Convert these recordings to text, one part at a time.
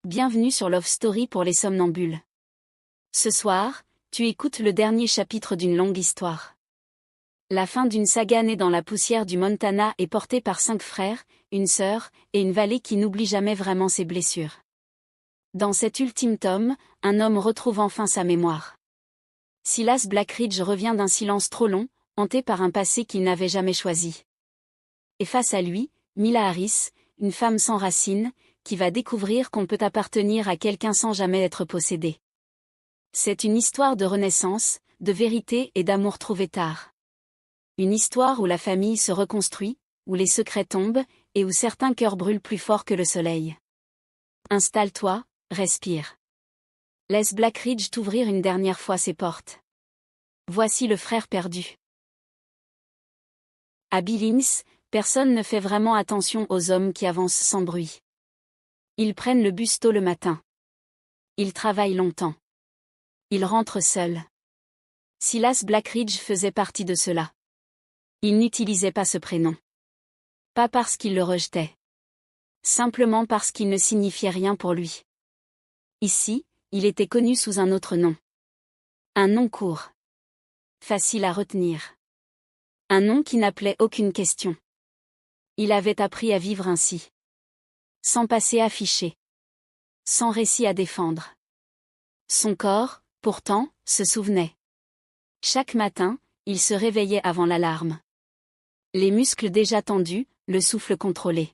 Bienvenue sur Love Story pour les somnambules. Ce soir, tu écoutes le dernier chapitre d'une longue histoire. La fin d'une saga née dans la poussière du Montana est portée par 5 frères, une sœur, et une vallée qui n'oublie jamais vraiment ses blessures. Dans cet ultime tome, un homme retrouve enfin sa mémoire. Silas Blackridge revient d'un silence trop long, hanté par un passé qu'il n'avait jamais choisi. Et face à lui, Mila Harris, une femme sans racines, qui va découvrir qu'on peut appartenir à quelqu'un sans jamais être possédé. C'est une histoire de renaissance, de vérité et d'amour trouvé tard. Une histoire où la famille se reconstruit, où les secrets tombent, et où certains cœurs brûlent plus fort que le soleil. Installe-toi, respire. Laisse Blackridge t'ouvrir une dernière fois ses portes. Voici le frère perdu. À Billings, personne ne fait vraiment attention aux hommes qui avancent sans bruit. Ils prennent le bus tôt le matin. Ils travaillent longtemps. Ils rentrent seuls. Silas Blackridge faisait partie de cela. Il n'utilisait pas ce prénom. Pas parce qu'il le rejetait. Simplement parce qu'il ne signifiait rien pour lui. Ici, il était connu sous un autre nom. Un nom court. Facile à retenir. Un nom qui n'appelait aucune question. Il avait appris à vivre ainsi. Sans passé affiché. Sans récit à défendre. Son corps, pourtant, se souvenait. Chaque matin, il se réveillait avant l'alarme. Les muscles déjà tendus, le souffle contrôlé.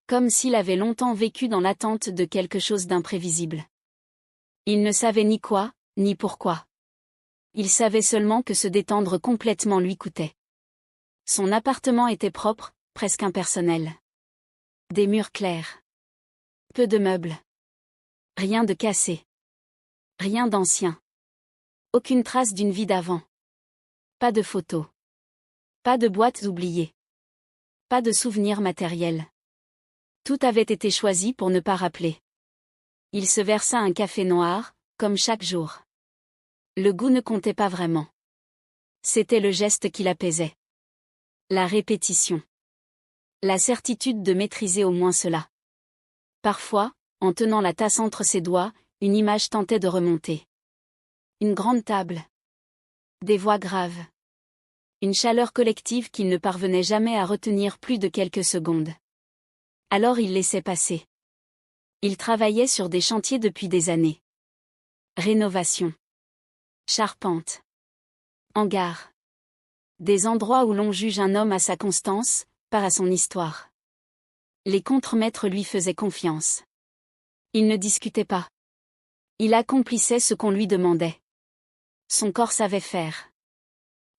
Comme s'il avait longtemps vécu dans l'attente de quelque chose d'imprévisible. Il ne savait ni quoi, ni pourquoi. Il savait seulement que se détendre complètement lui coûtait. Son appartement était propre, presque impersonnel. Des murs clairs. Peu de meubles. Rien de cassé. Rien d'ancien. Aucune trace d'une vie d'avant. Pas de photos. Pas de boîtes oubliées. Pas de souvenirs matériels. Tout avait été choisi pour ne pas rappeler. Il se versa un café noir, comme chaque jour. Le goût ne comptait pas vraiment. C'était le geste qui l'apaisait. La répétition. La certitude de maîtriser au moins cela. Parfois, en tenant la tasse entre ses doigts, une image tentait de remonter. Une grande table. Des voix graves. Une chaleur collective qu'il ne parvenait jamais à retenir plus de quelques secondes. Alors il laissait passer. Il travaillait sur des chantiers depuis des années. Rénovation. Charpente. Hangar. Des endroits où l'on juge un homme à sa constance, pas à son histoire. Les contremaîtres lui faisaient confiance. Il ne discutait pas. Il accomplissait ce qu'on lui demandait. Son corps savait faire.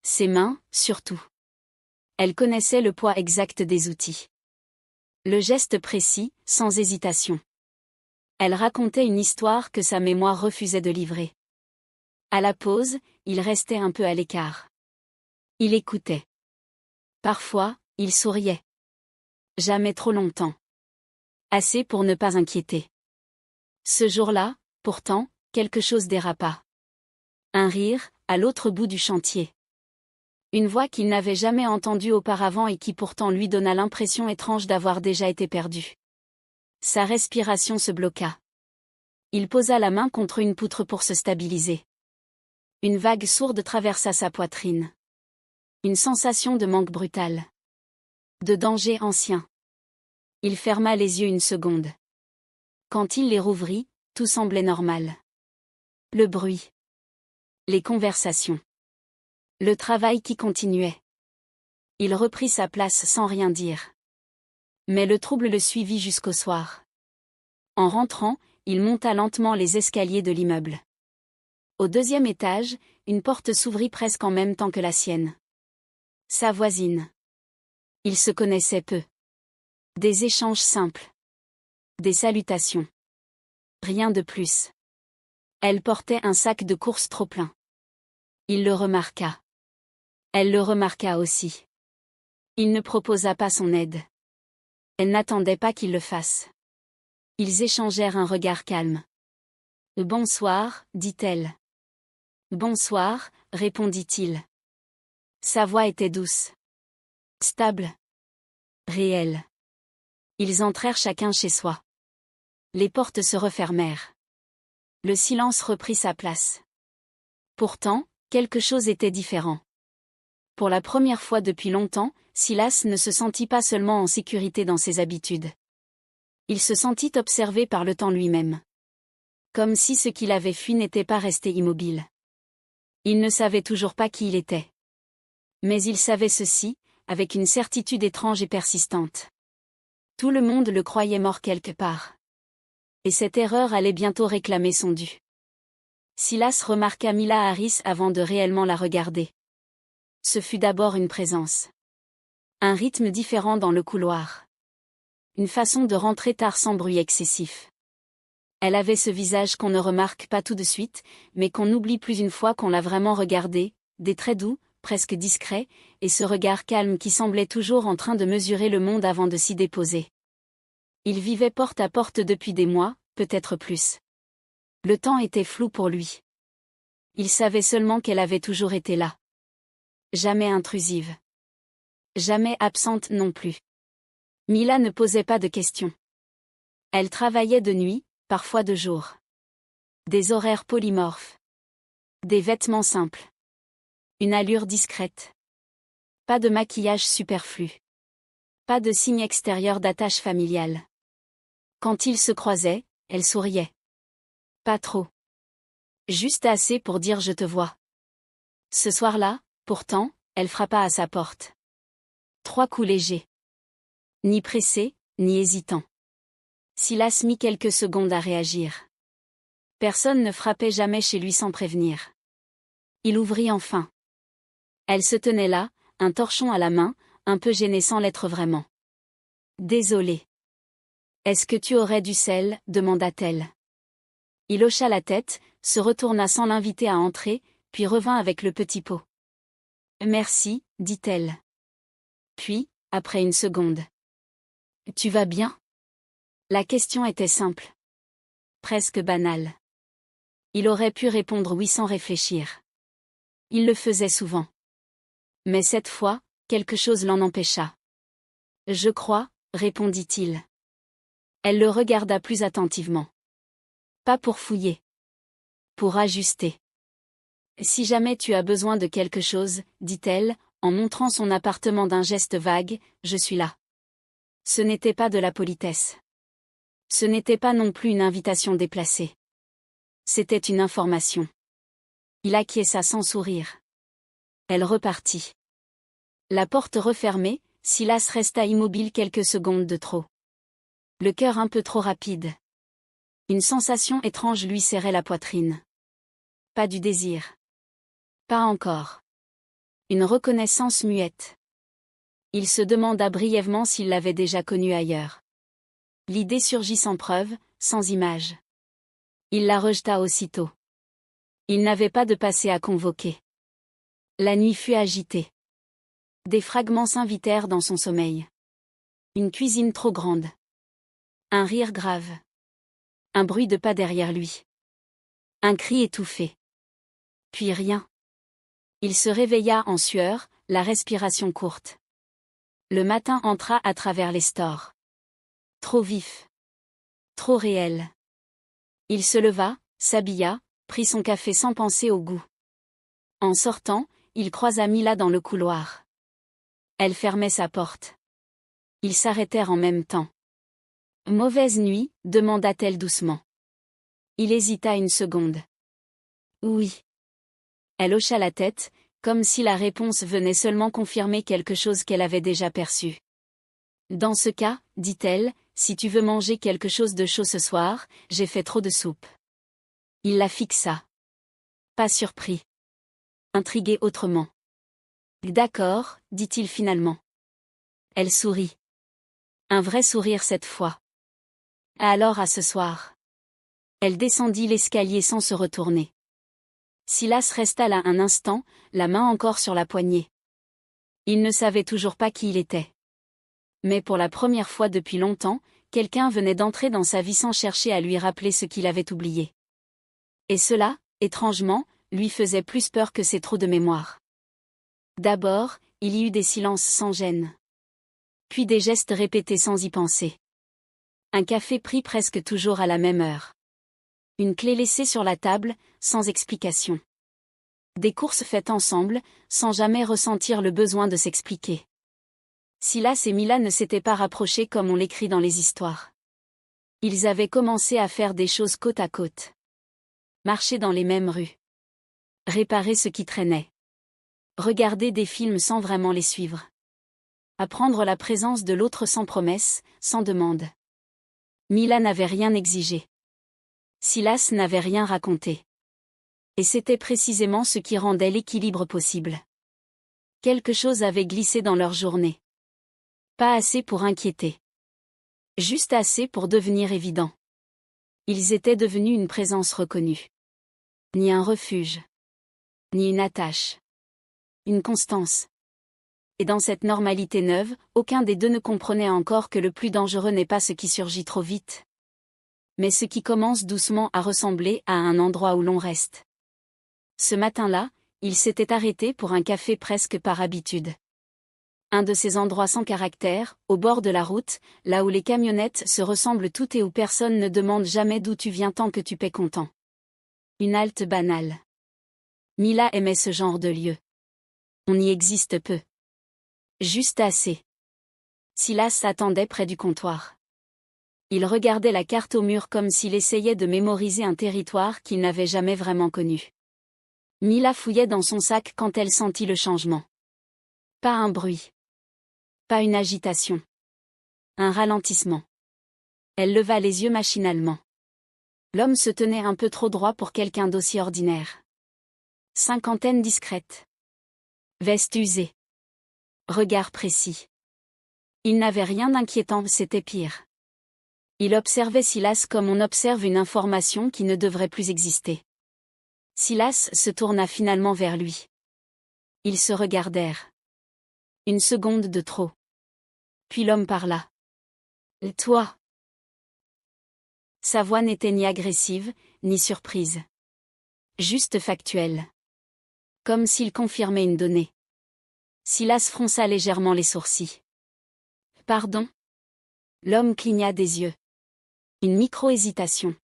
Ses mains, surtout. Elle connaissait le poids exact des outils. Le geste précis, sans hésitation. Elle racontait une histoire que sa mémoire refusait de livrer. À la pause, il restait un peu à l'écart. Il écoutait. Parfois, il souriait. Jamais trop longtemps. Assez pour ne pas inquiéter. Ce jour-là, pourtant, quelque chose dérapa. Un rire, à l'autre bout du chantier. Une voix qu'il n'avait jamais entendue auparavant et qui pourtant lui donna l'impression étrange d'avoir déjà été perdue. Sa respiration se bloqua. Il posa la main contre une poutre pour se stabiliser. Une vague sourde traversa sa poitrine. Une sensation de manque brutal. De danger ancien. Il ferma les yeux une seconde. Quand il les rouvrit, tout semblait normal. Le bruit. Les conversations. Le travail qui continuait. Il reprit sa place sans rien dire. Mais le trouble le suivit jusqu'au soir. En rentrant, il monta lentement les escaliers de l'immeuble. Au 2e étage, une porte s'ouvrit presque en même temps que la sienne. Sa voisine. Ils se connaissaient peu. Des échanges simples. Des salutations. Rien de plus. Elle portait un sac de course trop plein. Il le remarqua. Elle le remarqua aussi. Il ne proposa pas son aide. Elle n'attendait pas qu'il le fasse. Ils échangèrent un regard calme. « Bonsoir, dit-elle. »« Bonsoir, répondit-il. Sa voix était douce. Stable. Réelle. Ils entrèrent chacun chez soi. Les portes se refermèrent. Le silence reprit sa place. Pourtant, quelque chose était différent. Pour la première fois depuis longtemps, Silas ne se sentit pas seulement en sécurité dans ses habitudes. Il se sentit observé par le temps lui-même. Comme si ce qu'il avait fui n'était pas resté immobile. Il ne savait toujours pas qui il était. Mais il savait ceci, avec une certitude étrange et persistante. Tout le monde le croyait mort quelque part. Et cette erreur allait bientôt réclamer son dû. Silas remarqua Mila Harris avant de réellement la regarder. Ce fut d'abord une présence. Un rythme différent dans le couloir. Une façon de rentrer tard sans bruit excessif. Elle avait ce visage qu'on ne remarque pas tout de suite, mais qu'on oublie plus une fois qu'on l'a vraiment regardé, des traits doux, presque discrets, et ce regard calme qui semblait toujours en train de mesurer le monde avant de s'y déposer. Il vivait porte à porte depuis des mois, peut-être plus. Le temps était flou pour lui. Il savait seulement qu'elle avait toujours été là. Jamais intrusive. Jamais absente non plus. Mila ne posait pas de questions. Elle travaillait de nuit, parfois de jour. Des horaires polymorphes. Des vêtements simples. Une allure discrète. Pas de maquillage superflu. Pas de signe extérieur d'attache familiale. Quand ils se croisaient, elle souriait. Pas trop. Juste assez pour dire je te vois. Ce soir-là, pourtant, elle frappa à sa porte. 3 coups légers. Ni pressé, ni hésitant. Silas mit quelques secondes à réagir. Personne ne frappait jamais chez lui sans prévenir. Il ouvrit enfin. Elle se tenait là, un torchon à la main, un peu gênée sans l'être vraiment. Désolée. Est-ce que tu aurais du sel, demanda-t-elle. Il hocha la tête, se retourna sans l'inviter à entrer, puis revint avec le petit pot. Merci, dit-elle. Puis, après une seconde. Tu vas bien? La question était simple. Presque banale. Il aurait pu répondre oui sans réfléchir. Il le faisait souvent. Mais cette fois, quelque chose l'en empêcha. Je crois, répondit-il. Elle le regarda plus attentivement. Pas pour fouiller. Pour ajuster. Si jamais tu as besoin de quelque chose, dit-elle, en montrant son appartement d'un geste vague, je suis là. Ce n'était pas de la politesse. Ce n'était pas non plus une invitation déplacée. C'était une information. Il acquiesça sans sourire. Elle repartit. La porte refermée, Silas resta immobile quelques secondes de trop. Le cœur un peu trop rapide. Une sensation étrange lui serrait la poitrine. Pas du désir. Pas encore. Une reconnaissance muette. Il se demanda brièvement s'il l'avait déjà connue ailleurs. L'idée surgit sans preuve, sans image. Il la rejeta aussitôt. Il n'avait pas de passé à convoquer. La nuit fut agitée. Des fragments s'invitèrent dans son sommeil. Une cuisine trop grande. Un rire grave. Un bruit de pas derrière lui. Un cri étouffé. Puis rien. Il se réveilla en sueur, la respiration courte. Le matin entra à travers les stores. Trop vif. Trop réel. Il se leva, s'habilla, prit son café sans penser au goût. En sortant, il croisa Mila dans le couloir. Elle fermait sa porte. Ils s'arrêtèrent en même temps. Mauvaise nuit, demanda-t-elle doucement. Il hésita une seconde. Oui. Elle hocha la tête, comme si la réponse venait seulement confirmer quelque chose qu'elle avait déjà perçu. Dans ce cas, dit-elle, si tu veux manger quelque chose de chaud ce soir, j'ai fait trop de soupe. Il la fixa. Pas surpris. Intrigué autrement. D'accord, dit-il finalement. Elle sourit. Un vrai sourire cette fois. Alors à ce soir. Elle descendit l'escalier sans se retourner. Silas resta là un instant, la main encore sur la poignée. Il ne savait toujours pas qui il était. Mais pour la première fois depuis longtemps, quelqu'un venait d'entrer dans sa vie sans chercher à lui rappeler ce qu'il avait oublié. Et cela, étrangement, lui faisait plus peur que ses trous de mémoire. D'abord, il y eut des silences sans gêne. Puis des gestes répétés sans y penser. Un café pris presque toujours à la même heure. Une clé laissée sur la table, sans explication. Des courses faites ensemble, sans jamais ressentir le besoin de s'expliquer. Silas et Mila ne s'étaient pas rapprochés comme on l'écrit dans les histoires. Ils avaient commencé à faire des choses côte à côte. Marcher dans les mêmes rues. Réparer ce qui traînait. Regarder des films sans vraiment les suivre. Apprendre la présence de l'autre sans promesse, sans demande. Mila n'avait rien exigé. Silas n'avait rien raconté. Et c'était précisément ce qui rendait l'équilibre possible. Quelque chose avait glissé dans leur journée. Pas assez pour inquiéter. Juste assez pour devenir évident. Ils étaient devenus une présence reconnue. Ni un refuge. Ni une attache. Une constance. Et dans cette normalité neuve, aucun des deux ne comprenait encore que le plus dangereux n'est pas ce qui surgit trop vite, mais ce qui commence doucement à ressembler à un endroit où l'on reste. Ce matin-là, il s'était arrêté pour un café presque par habitude. Un de ces endroits sans caractère, au bord de la route, là où les camionnettes se ressemblent toutes et où personne ne demande jamais d'où tu viens tant que tu paies comptant. Une halte banale. Mila aimait ce genre de lieu. On y existe peu. Juste assez. Silas attendait près du comptoir. Il regardait la carte au mur comme s'il essayait de mémoriser un territoire qu'il n'avait jamais vraiment connu. Mila fouillait dans son sac quand elle sentit le changement. Pas un bruit. Pas une agitation. Un ralentissement. Elle leva les yeux machinalement. L'homme se tenait un peu trop droit pour quelqu'un d'aussi ordinaire. Cinquantaine discrète. Veste usée. Regard précis. Il n'avait rien d'inquiétant, c'était pire. Il observait Silas comme on observe une information qui ne devrait plus exister. Silas se tourna finalement vers lui. Ils se regardèrent. Une seconde de trop. Puis l'homme parla. « Et toi ?» Sa voix n'était ni agressive, ni surprise. Juste factuelle. Comme s'il confirmait une donnée. Silas fronça légèrement les sourcils. « Pardon ?» L'homme cligna des yeux. Une micro-hésitation.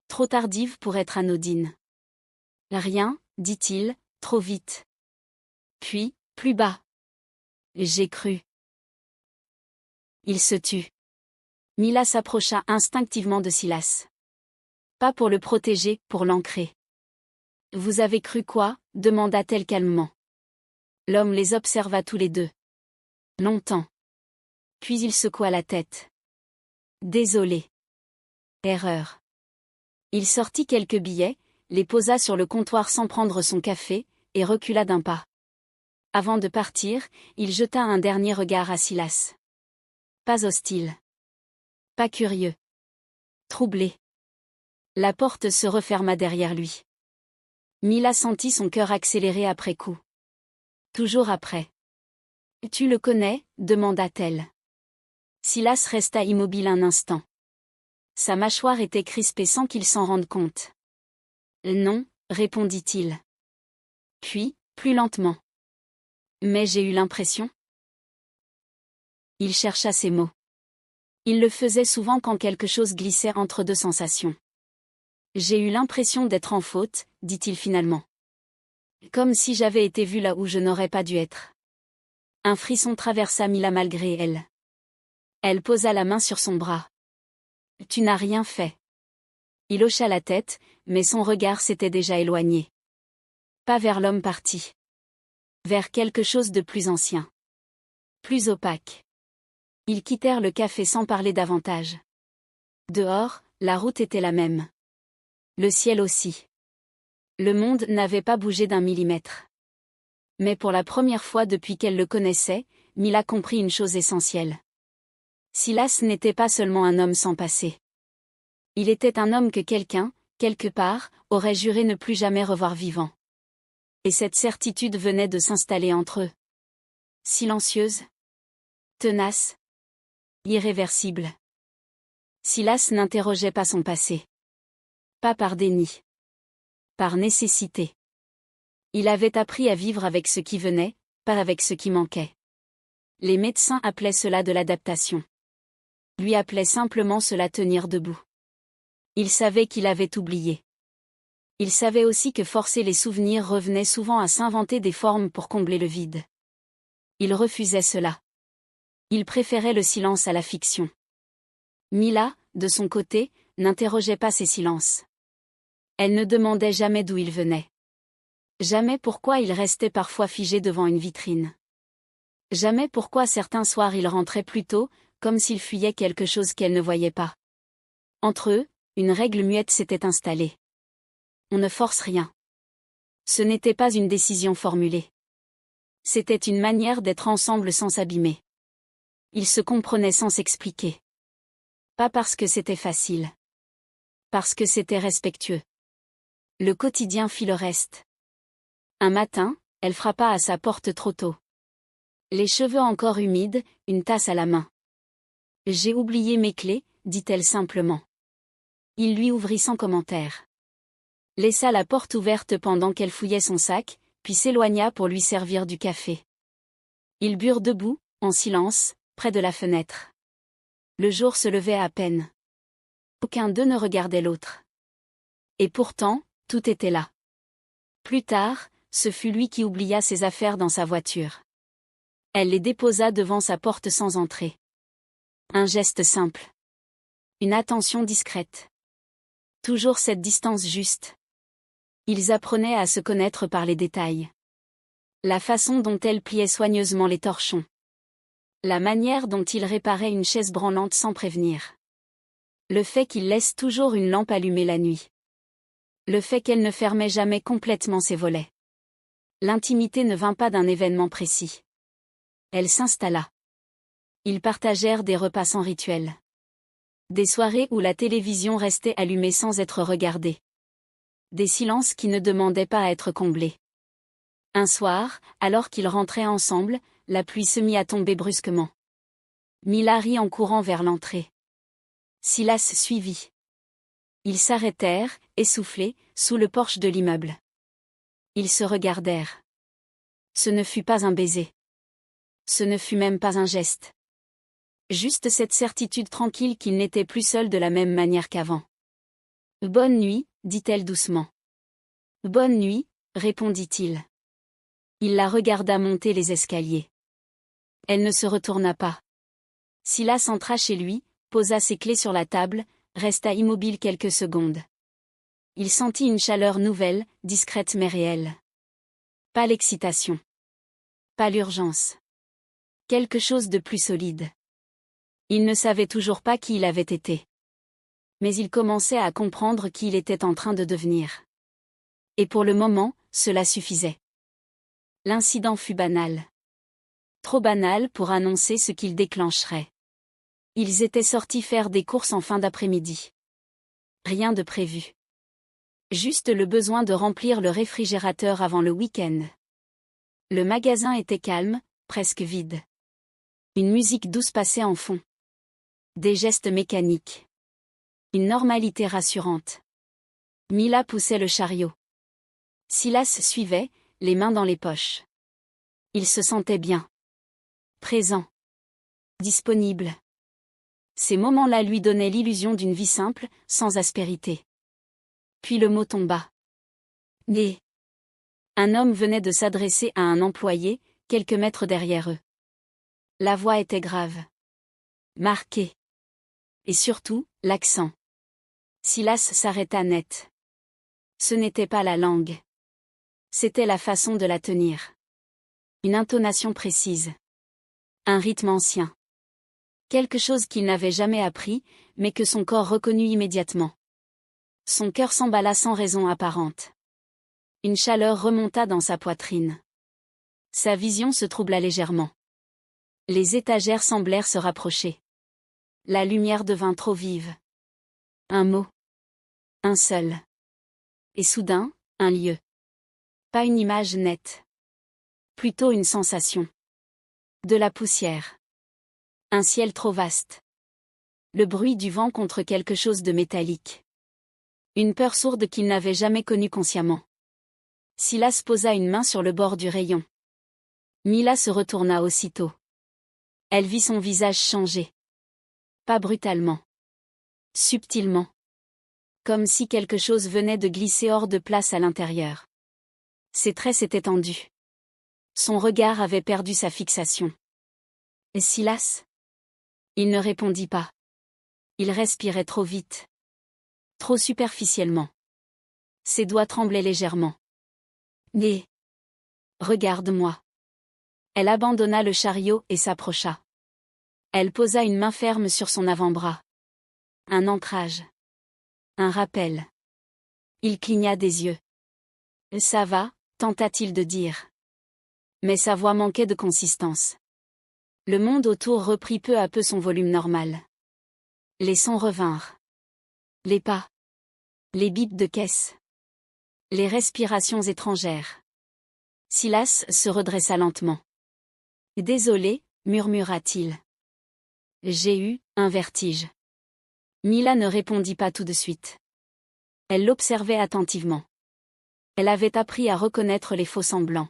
Trop tardive pour être anodine. « Rien, dit-il, trop vite. » Puis, plus bas. « J'ai cru. » Il se tut. Mila s'approcha instinctivement de Silas. Pas pour le protéger, pour l'ancrer. « Vous avez cru quoi ?» demanda-t-elle calmement. L'homme les observa tous les deux. Longtemps. Puis il secoua la tête. Désolé. Erreur. Il sortit quelques billets, les posa sur le comptoir sans prendre son café, et recula d'un pas. Avant de partir, il jeta un dernier regard à Silas. Pas hostile. Pas curieux. Troublé. La porte se referma derrière lui. Mila sentit son cœur accélérer après coup. Toujours après. « Tu le connais ?» demanda-t-elle. Silas resta immobile un instant. Sa mâchoire était crispée sans qu'il s'en rende compte. « Non », répondit-il. Puis, plus lentement. « Mais j'ai eu l'impression. » Il chercha ses mots. Il le faisait souvent quand quelque chose glissait entre deux sensations. « J'ai eu l'impression d'être en faute », dit-il finalement. Comme si j'avais été vu là où je n'aurais pas dû être. Un frisson traversa Mila malgré elle. Elle posa la main sur son bras. « Tu n'as rien fait. » Il hocha la tête, mais son regard s'était déjà éloigné. Pas vers l'homme parti. Vers quelque chose de plus ancien. Plus opaque. Ils quittèrent le café sans parler davantage. Dehors, la route était la même. Le ciel aussi. Le monde n'avait pas bougé d'un millimètre. Mais pour la première fois depuis qu'elle le connaissait, Mila comprit une chose essentielle. Silas n'était pas seulement un homme sans passé. Il était un homme que quelqu'un, quelque part, aurait juré ne plus jamais revoir vivant. Et cette certitude venait de s'installer entre eux. Silencieuse. Tenace. Irréversible. Silas n'interrogeait pas son passé. Pas par déni. Par nécessité. Il avait appris à vivre avec ce qui venait, pas avec ce qui manquait. Les médecins appelaient cela de l'adaptation. Lui appelait simplement cela tenir debout. Il savait qu'il avait oublié. Il savait aussi que forcer les souvenirs revenait souvent à s'inventer des formes pour combler le vide. Il refusait cela. Il préférait le silence à la fiction. Mila, de son côté, n'interrogeait pas ces silences. Elle ne demandait jamais d'où il venait. Jamais pourquoi il restait parfois figé devant une vitrine. Jamais pourquoi certains soirs il rentrait plus tôt, comme s'il fuyait quelque chose qu'elle ne voyait pas. Entre eux, une règle muette s'était installée. On ne force rien. Ce n'était pas une décision formulée. C'était une manière d'être ensemble sans s'abîmer. Ils se comprenaient sans s'expliquer. Pas parce que c'était facile. Parce que c'était respectueux. Le quotidien fit le reste. Un matin, elle frappa à sa porte trop tôt. Les cheveux encore humides, une tasse à la main. « J'ai oublié mes clés », dit-elle simplement. Il lui ouvrit sans commentaire. Laissa la porte ouverte pendant qu'elle fouillait son sac, puis s'éloigna pour lui servir du café. Ils burent debout, en silence, près de la fenêtre. Le jour se levait à peine. Aucun d'eux ne regardait l'autre. Et pourtant, tout était là. Plus tard, ce fut lui qui oublia ses affaires dans sa voiture. Elle les déposa devant sa porte sans entrer. Un geste simple. Une attention discrète. Toujours cette distance juste. Ils apprenaient à se connaître par les détails. La façon dont elle pliait soigneusement les torchons. La manière dont il réparait une chaise branlante sans prévenir. Le fait qu'il laisse toujours une lampe allumée la nuit. Le fait qu'elle ne fermait jamais complètement ses volets. L'intimité ne vint pas d'un événement précis. Elle s'installa. Ils partagèrent des repas sans rituel. Des soirées où la télévision restait allumée sans être regardée. Des silences qui ne demandaient pas à être comblés. Un soir, alors qu'ils rentraient ensemble, la pluie se mit à tomber brusquement. Mila rit en courant vers l'entrée. Silas suivit. Ils s'arrêtèrent, essoufflés, sous le porche de l'immeuble. Ils se regardèrent. Ce ne fut pas un baiser. Ce ne fut même pas un geste. Juste cette certitude tranquille qu'ils n'étaient plus seuls de la même manière qu'avant. « Bonne nuit », dit-elle doucement. « Bonne nuit », répondit-il. Il la regarda monter les escaliers. Elle ne se retourna pas. Silas entra chez lui, posa ses clés sur la table, resta immobile quelques secondes. Il sentit une chaleur nouvelle, discrète mais réelle. Pas l'excitation. Pas l'urgence. Quelque chose de plus solide. Il ne savait toujours pas qui il avait été. Mais il commençait à comprendre qui il était en train de devenir. Et pour le moment, cela suffisait. L'incident fut banal. Trop banal pour annoncer ce qu'il déclencherait. Ils étaient sortis faire des courses en fin d'après-midi. Rien de prévu. Juste le besoin de remplir le réfrigérateur avant le week-end. Le magasin était calme, presque vide. Une musique douce passait en fond. Des gestes mécaniques. Une normalité rassurante. Mila poussait le chariot. Silas suivait, les mains dans les poches. Il se sentait bien. Présent. Disponible. Ces moments-là lui donnaient l'illusion d'une vie simple, sans aspérité. Puis le mot tomba. Né. Un homme venait de s'adresser à un employé, quelques mètres derrière eux. La voix était grave. Marquée. Et surtout, l'accent. Silas s'arrêta net. Ce n'était pas la langue. C'était la façon de la tenir. Une intonation précise. Un rythme ancien. Quelque chose qu'il n'avait jamais appris, mais que son corps reconnut immédiatement. Son cœur s'emballa sans raison apparente. Une chaleur remonta dans sa poitrine. Sa vision se troubla légèrement. Les étagères semblèrent se rapprocher. La lumière devint trop vive. Un mot. Un seul. Et soudain, un lieu. Pas une image nette. Plutôt une sensation. De la poussière. Un ciel trop vaste. Le bruit du vent contre quelque chose de métallique. Une peur sourde qu'il n'avait jamais connue consciemment. Silas posa une main sur le bord du rayon. Mila se retourna aussitôt. Elle vit son visage changer. Pas brutalement. Subtilement. Comme si quelque chose venait de glisser hors de place à l'intérieur. Ses traits s'étaient tendus. Son regard avait perdu sa fixation. Et Silas? Il ne répondit pas. Il respirait trop vite. Trop superficiellement. Ses doigts tremblaient légèrement. Mais... Regarde-moi. Elle abandonna le chariot et s'approcha. Elle posa une main ferme sur son avant-bras. Un ancrage. Un rappel. Il cligna des yeux. Ça va, tenta-t-il de dire. Mais sa voix manquait de consistance. Le monde autour reprit peu à peu son volume normal. Les sons revinrent. Les pas. Les bips de caisse. Les respirations étrangères. Silas se redressa lentement. Désolé, murmura-t-il. J'ai eu un vertige. Mila ne répondit pas tout de suite. Elle l'observait attentivement. Elle avait appris à reconnaître les faux-semblants.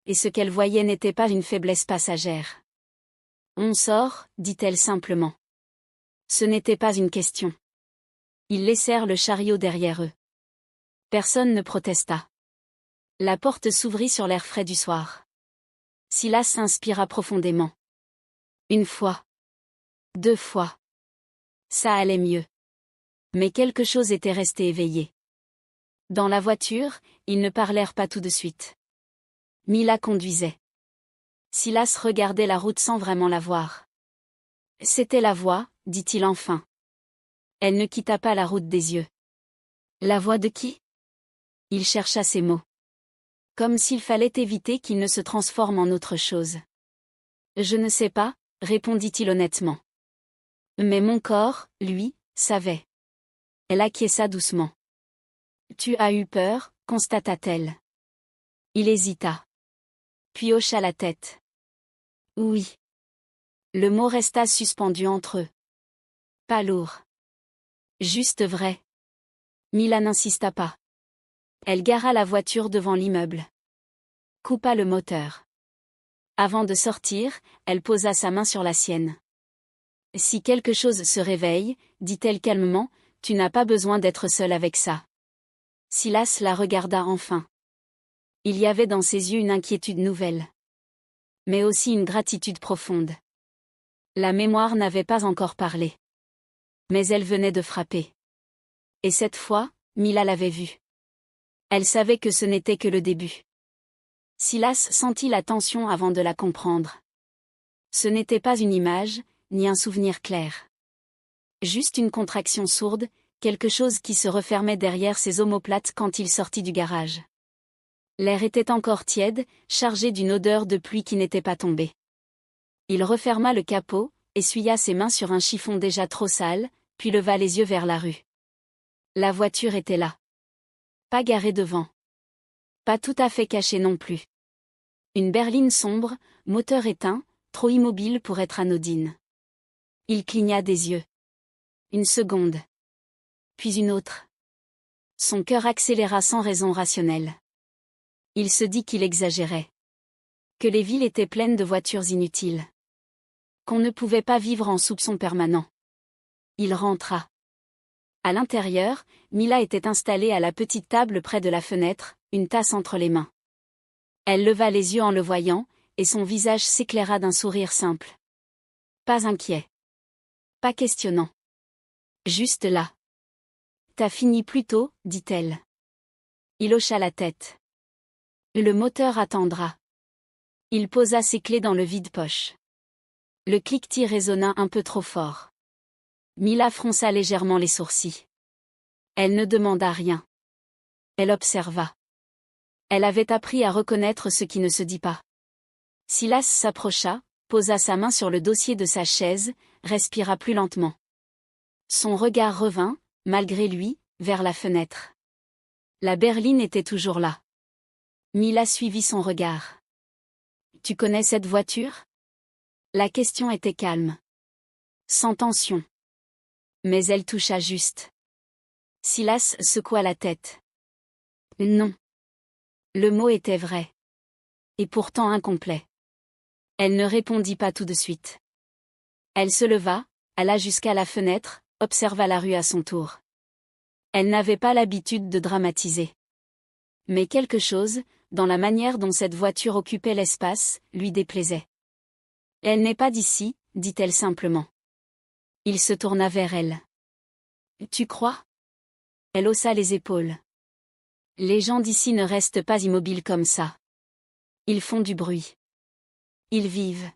Et ce qu'elle voyait n'était pas une faiblesse passagère. On sort, dit-elle simplement. Ce n'était pas une question. Ils laissèrent le chariot derrière eux. Personne ne protesta. La porte s'ouvrit sur l'air frais du soir. Silas inspira profondément. Une fois. 2 fois. Ça allait mieux. Mais quelque chose était resté éveillé. Dans la voiture, ils ne parlèrent pas tout de suite. Mila conduisait. Silas regardait la route sans vraiment la voir. C'était la voix, dit-il enfin. Elle ne quitta pas la route des yeux. La voix de qui? Il chercha ses mots. Comme s'il fallait éviter qu'il ne se transforme en autre chose. Je ne sais pas, répondit-il honnêtement. Mais mon corps, lui, savait. Elle acquiesça doucement. Tu as eu peur, constata-t-elle. Il hésita. Puis hocha la tête. Oui. Le mot resta suspendu entre eux. Pas lourd. Juste vrai. Mila n'insista pas. Elle gara la voiture devant l'immeuble. Coupa le moteur. Avant de sortir, elle posa sa main sur la sienne. Si quelque chose se réveille, dit-elle calmement, tu n'as pas besoin d'être seule avec ça. Silas la regarda enfin. Il y avait dans ses yeux une inquiétude nouvelle. Mais aussi une gratitude profonde. La mémoire n'avait pas encore parlé. Mais elle venait de frapper. Et cette fois, Mila l'avait vue. Elle savait que ce n'était que le début. Silas sentit la tension avant de la comprendre. Ce n'était pas une image, ni un souvenir clair. Juste une contraction sourde, quelque chose qui se refermait derrière ses omoplates quand il sortit du garage. L'air était encore tiède, chargé d'une odeur de pluie qui n'était pas tombée. Il referma le capot, essuya ses mains sur un chiffon déjà trop sale, puis leva les yeux vers la rue. La voiture était là. Pas garée devant. Pas tout à fait cachée non plus. Une berline sombre, moteur éteint, trop immobile pour être anodine. Il cligna des yeux. Une seconde. Puis une autre. Son cœur accéléra sans raison rationnelle. Il se dit qu'il exagérait. Que les villes étaient pleines de voitures inutiles. Qu'on ne pouvait pas vivre en soupçon permanent. Il rentra. À l'intérieur, Mila était installée à la petite table près de la fenêtre, une tasse entre les mains. Elle leva les yeux en le voyant, et son visage s'éclaira d'un sourire simple. Pas inquiet. Pas questionnant. Juste là. T'as fini plus tôt, dit-elle. Il hocha la tête. Le moteur attendra. Il posa ses clés dans le vide-poche. Le cliquetis résonna un peu trop fort. Mila fronça légèrement les sourcils. Elle ne demanda rien. Elle observa. Elle avait appris à reconnaître ce qui ne se dit pas. Silas s'approcha, posa sa main sur le dossier de sa chaise, respira plus lentement. Son regard revint, malgré lui, vers la fenêtre. La berline était toujours là. Mila suivit son regard. « Tu connais cette voiture ?» La question était calme. Sans tension. Mais elle toucha juste. Silas secoua la tête. Non. Le mot était vrai. Et pourtant incomplet. Elle ne répondit pas tout de suite. Elle se leva, alla jusqu'à la fenêtre, observa la rue à son tour. Elle n'avait pas l'habitude de dramatiser. Mais quelque chose, dans la manière dont cette voiture occupait l'espace, lui déplaisait. Elle n'est pas d'ici, dit-elle simplement. Il se tourna vers elle. Tu crois? Elle haussa les épaules. Les gens d'ici ne restent pas immobiles comme ça. Ils font du bruit. Ils vivent.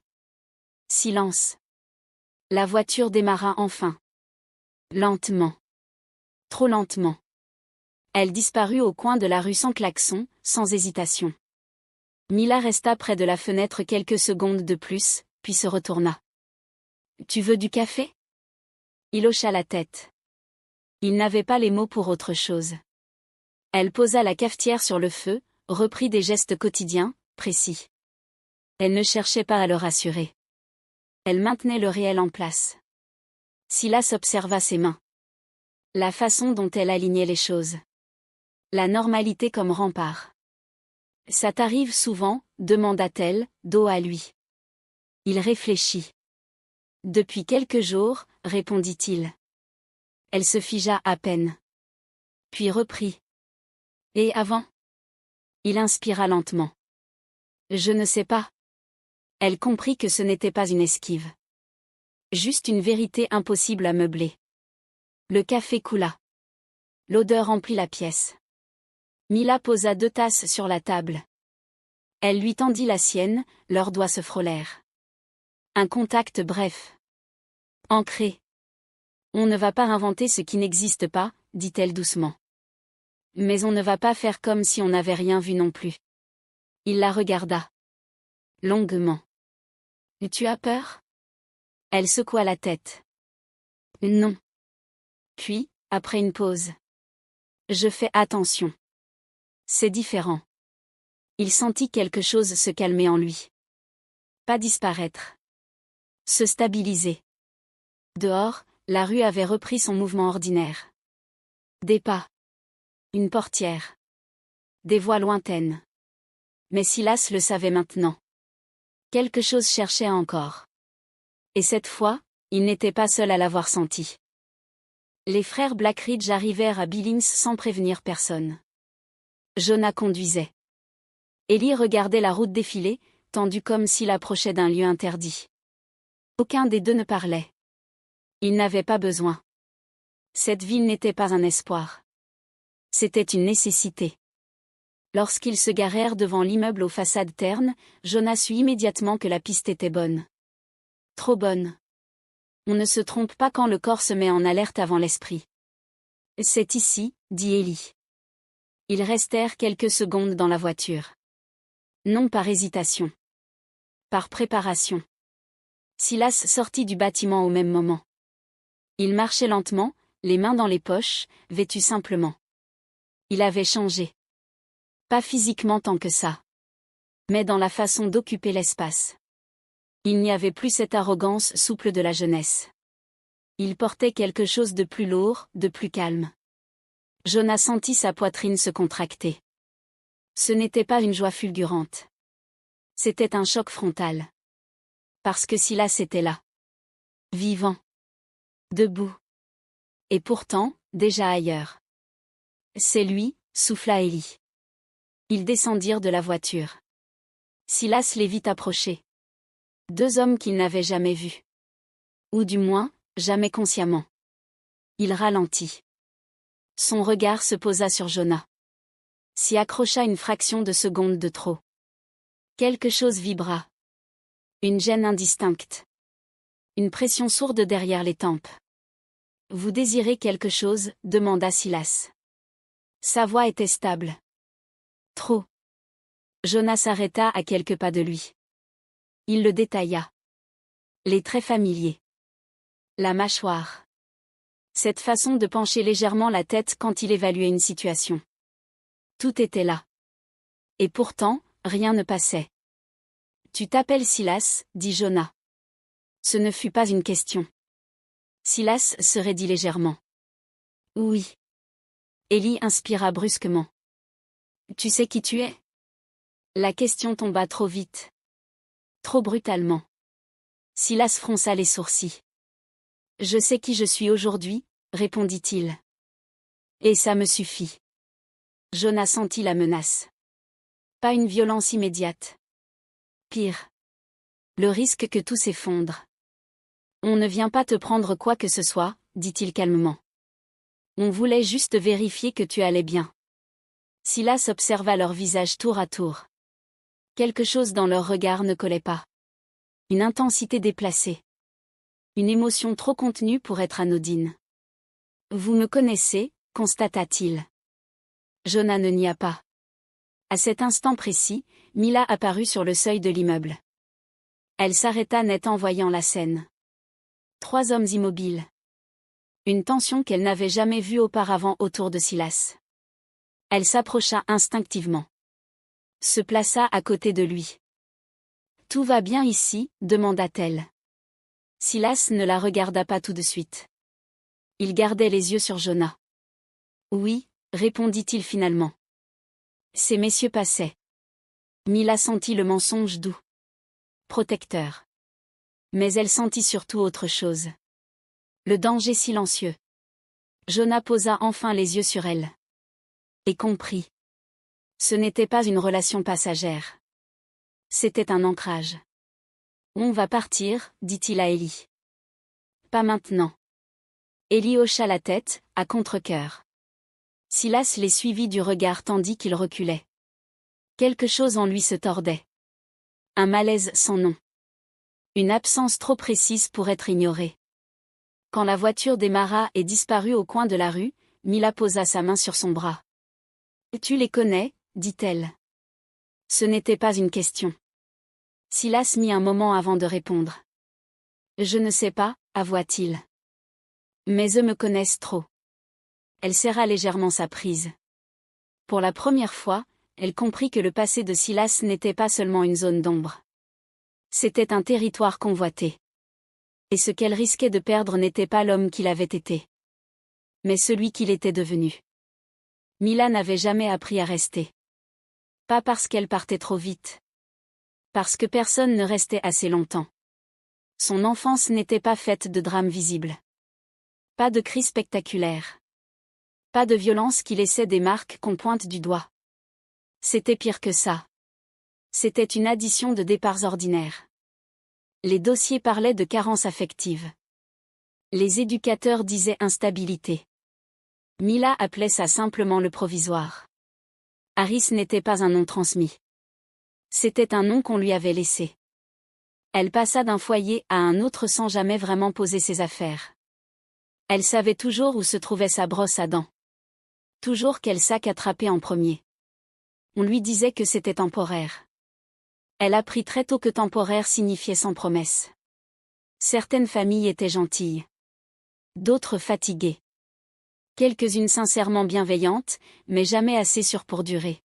Silence. La voiture démarra enfin. Lentement. Trop lentement. Elle disparut au coin de la rue sans klaxon, sans hésitation. Mila resta près de la fenêtre quelques secondes de plus, puis se retourna. Tu veux du café? Il hocha la tête. Il n'avait pas les mots pour autre chose. Elle posa la cafetière sur le feu, reprit des gestes quotidiens, précis. Elle ne cherchait pas à le rassurer. Elle maintenait le réel en place. Silas observa ses mains. La façon dont elle alignait les choses. La normalité comme rempart. Ça t'arrive souvent, demanda-t-elle, dos à lui. Il réfléchit. Depuis quelques jours, répondit-il. Elle se figea à peine. Puis reprit. Et avant? Il inspira lentement. Je ne sais pas. Elle comprit que ce n'était pas une esquive. Juste une vérité impossible à meubler. Le café coula. L'odeur emplit la pièce. Mila posa 2 tasses sur la table. Elle lui tendit la sienne, leurs doigts se frôlèrent. Un contact bref. Ancré. On ne va pas inventer ce qui n'existe pas, dit-elle doucement. Mais on ne va pas faire comme si on n'avait rien vu non plus. Il la regarda. Longuement. Tu as peur? Elle secoua la tête. Non. Puis, après une pause. Je fais attention. C'est différent. Il sentit quelque chose se calmer en lui. Pas disparaître. Se stabiliser. Dehors, la rue avait repris son mouvement ordinaire. Des pas. Une portière. Des voix lointaines. Mais Silas le savait maintenant. Quelque chose cherchait encore. Et cette fois, il n'était pas seul à l'avoir senti. Les frères Blackridge arrivèrent à Billings sans prévenir personne. Jonah conduisait. Ellie regardait la route défiler, tendue comme s'il approchait d'un lieu interdit. Aucun des deux ne parlait. Ils n'avaient pas besoin. Cette ville n'était pas un espoir. C'était une nécessité. Lorsqu'ils se garèrent devant l'immeuble aux façades ternes, Jonah sut immédiatement que la piste était bonne. Trop bonne. On ne se trompe pas quand le corps se met en alerte avant l'esprit. C'est ici, dit Ellie. Ils restèrent quelques secondes dans la voiture. Non par hésitation. Par préparation. Silas sortit du bâtiment au même moment. Il marchait lentement, les mains dans les poches, vêtu simplement. Il avait changé. Pas physiquement tant que ça. Mais dans la façon d'occuper l'espace. Il n'y avait plus cette arrogance souple de la jeunesse. Il portait quelque chose de plus lourd, de plus calme. Jonah sentit sa poitrine se contracter. Ce n'était pas une joie fulgurante. C'était un choc frontal. Parce que Silas était là. Vivant. Debout. Et pourtant, déjà ailleurs. C'est lui, souffla Ellie. Ils descendirent de la voiture. Silas les vit approcher. 2 hommes qu'il n'avait jamais vus. Ou du moins, jamais consciemment. Il ralentit. Son regard se posa sur Jonah. S'y accrocha une fraction de seconde de trop. Quelque chose vibra. Une gêne indistincte. Une pression sourde derrière les tempes. Vous désirez quelque chose, demanda Silas. Sa voix était stable. Trop. Jonah s'arrêta à quelques pas de lui. Il le détailla. Les traits familiers. La mâchoire. Cette façon de pencher légèrement la tête quand il évaluait une situation. Tout était là. Et pourtant, rien ne passait. Tu t'appelles Silas, dit Jonah. Ce ne fut pas une question. Silas se raidit légèrement. Oui. Ellie inspira brusquement. Tu sais qui tu es? La question tomba trop vite. Trop brutalement. Silas fronça les sourcils. Je sais qui je suis aujourd'hui, répondit-il. Et ça me suffit. Jonah sentit la menace. Pas une violence immédiate. Pire. Le risque que tout s'effondre. On ne vient pas te prendre quoi que ce soit, dit-il calmement. On voulait juste vérifier que tu allais bien. Silas observa leur visage tour à tour. Quelque chose dans leur regard ne collait pas. Une intensité déplacée. Une émotion trop contenue pour être anodine. Vous me connaissez, constata-t-il. Jonah ne nia pas. À cet instant précis, Mila apparut sur le seuil de l'immeuble. Elle s'arrêta net en voyant la scène. 3 hommes immobiles. Une tension qu'elle n'avait jamais vue auparavant autour de Silas. Elle s'approcha instinctivement. Se plaça à côté de lui. « Tout va bien ici ?» demanda-t-elle. Silas ne la regarda pas tout de suite. Il gardait les yeux sur Jonah. « Oui », répondit-il finalement. Ces messieurs passaient. Mila sentit le mensonge doux. Protecteur. Mais elle sentit surtout autre chose. Le danger silencieux. Jonah posa enfin les yeux sur elle. Et comprit. Ce n'était pas une relation passagère. C'était un ancrage. On va partir, dit-il à Ellie. Pas maintenant. Ellie hocha la tête, à contre-cœur. Silas les suivit du regard tandis qu'il reculait. Quelque chose en lui se tordait. Un malaise sans nom. Une absence trop précise pour être ignorée. Quand la voiture démarra et disparut au coin de la rue, Mila posa sa main sur son bras. « Tu les connais ?» dit-elle. Ce n'était pas une question. Silas mit un moment avant de répondre. « Je ne sais pas » avoua-t-il. « Mais eux me connaissent trop. » Elle serra légèrement sa prise. Pour la première fois, elle comprit que le passé de Silas n'était pas seulement une zone d'ombre. C'était un territoire convoité. Et ce qu'elle risquait de perdre n'était pas l'homme qu'il avait été, mais celui qu'il était devenu. Mila n'avait jamais appris à rester. Pas parce qu'elle partait trop vite. Parce que personne ne restait assez longtemps. Son enfance n'était pas faite de drames visibles. Pas de cris spectaculaires. Pas de violence qui laissait des marques qu'on pointe du doigt. C'était pire que ça. C'était une addition de départs ordinaires. Les dossiers parlaient de carence affective. Les éducateurs disaient instabilité. Mila appelait ça simplement le provisoire. Harris n'était pas un nom transmis. C'était un nom qu'on lui avait laissé. Elle passa d'un foyer à un autre sans jamais vraiment poser ses affaires. Elle savait toujours où se trouvait sa brosse à dents. Toujours quel sac attraper en premier. On lui disait que c'était temporaire. Elle apprit très tôt que temporaire signifiait sans promesse. Certaines familles étaient gentilles. D'autres fatiguées. Quelques-unes sincèrement bienveillantes, mais jamais assez sûres pour durer.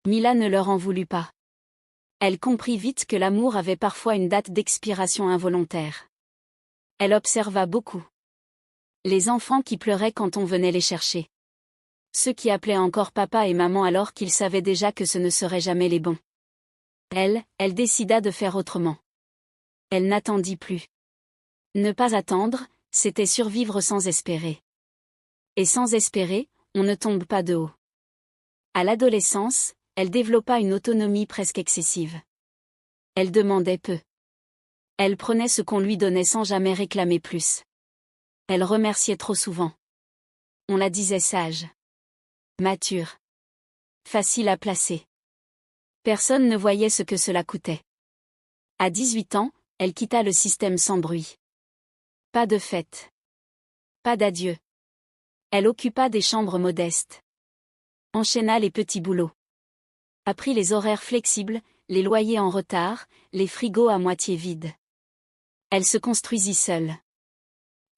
Mila ne leur en voulut pas. Elle comprit vite que l'amour avait parfois une date d'expiration involontaire. Elle observa beaucoup. Les enfants qui pleuraient quand on venait les chercher. Ceux qui appelaient encore papa et maman alors qu'ils savaient déjà que ce ne seraient jamais les bons. Elle décida de faire autrement. Elle n'attendit plus. Ne pas attendre, c'était survivre sans espérer. Et sans espérer, on ne tombe pas de haut. À l'adolescence, elle développa une autonomie presque excessive. Elle demandait peu. Elle prenait ce qu'on lui donnait sans jamais réclamer plus. Elle remerciait trop souvent. On la disait sage. Mature. Facile à placer. Personne ne voyait ce que cela coûtait. À 18 ans, elle quitta le système sans bruit. Pas de fête. Pas d'adieu. Elle occupa des chambres modestes. Enchaîna les petits boulots. Apprit les horaires flexibles, les loyers en retard, les frigos à moitié vides. Elle se construisit seule.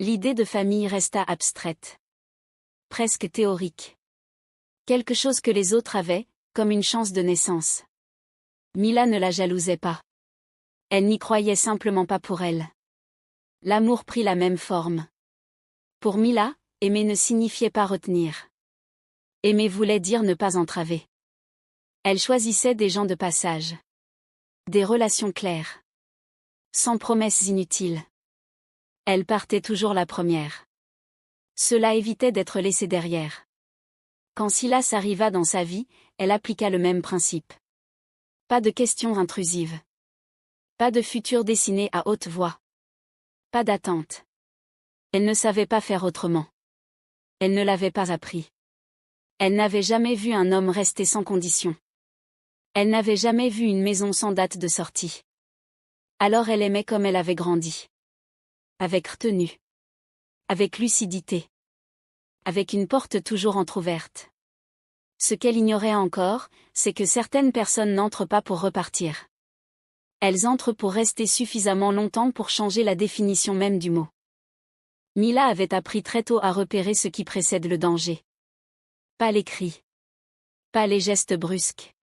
L'idée de famille resta abstraite. Presque théorique. Quelque chose que les autres avaient, comme une chance de naissance. Mila ne la jalousait pas. Elle n'y croyait simplement pas pour elle. L'amour prit la même forme. Pour Mila, aimer ne signifiait pas retenir. Aimer voulait dire ne pas entraver. Elle choisissait des gens de passage. Des relations claires. Sans promesses inutiles. Elle partait toujours la première. Cela évitait d'être laissée derrière. Quand Silas arriva dans sa vie, elle appliqua le même principe. Pas de questions intrusives. Pas de futur dessiné à haute voix. Pas d'attente. Elle ne savait pas faire autrement. Elle ne l'avait pas appris. Elle n'avait jamais vu un homme rester sans condition. Elle n'avait jamais vu une maison sans date de sortie. Alors elle aimait comme elle avait grandi. Avec retenue. Avec lucidité. Avec une porte toujours entr'ouverte. Ce qu'elle ignorait encore, c'est que certaines personnes n'entrent pas pour repartir. Elles entrent pour rester suffisamment longtemps pour changer la définition même du mot. Mila avait appris très tôt à repérer ce qui précède le danger. Pas les cris. Pas les gestes brusques.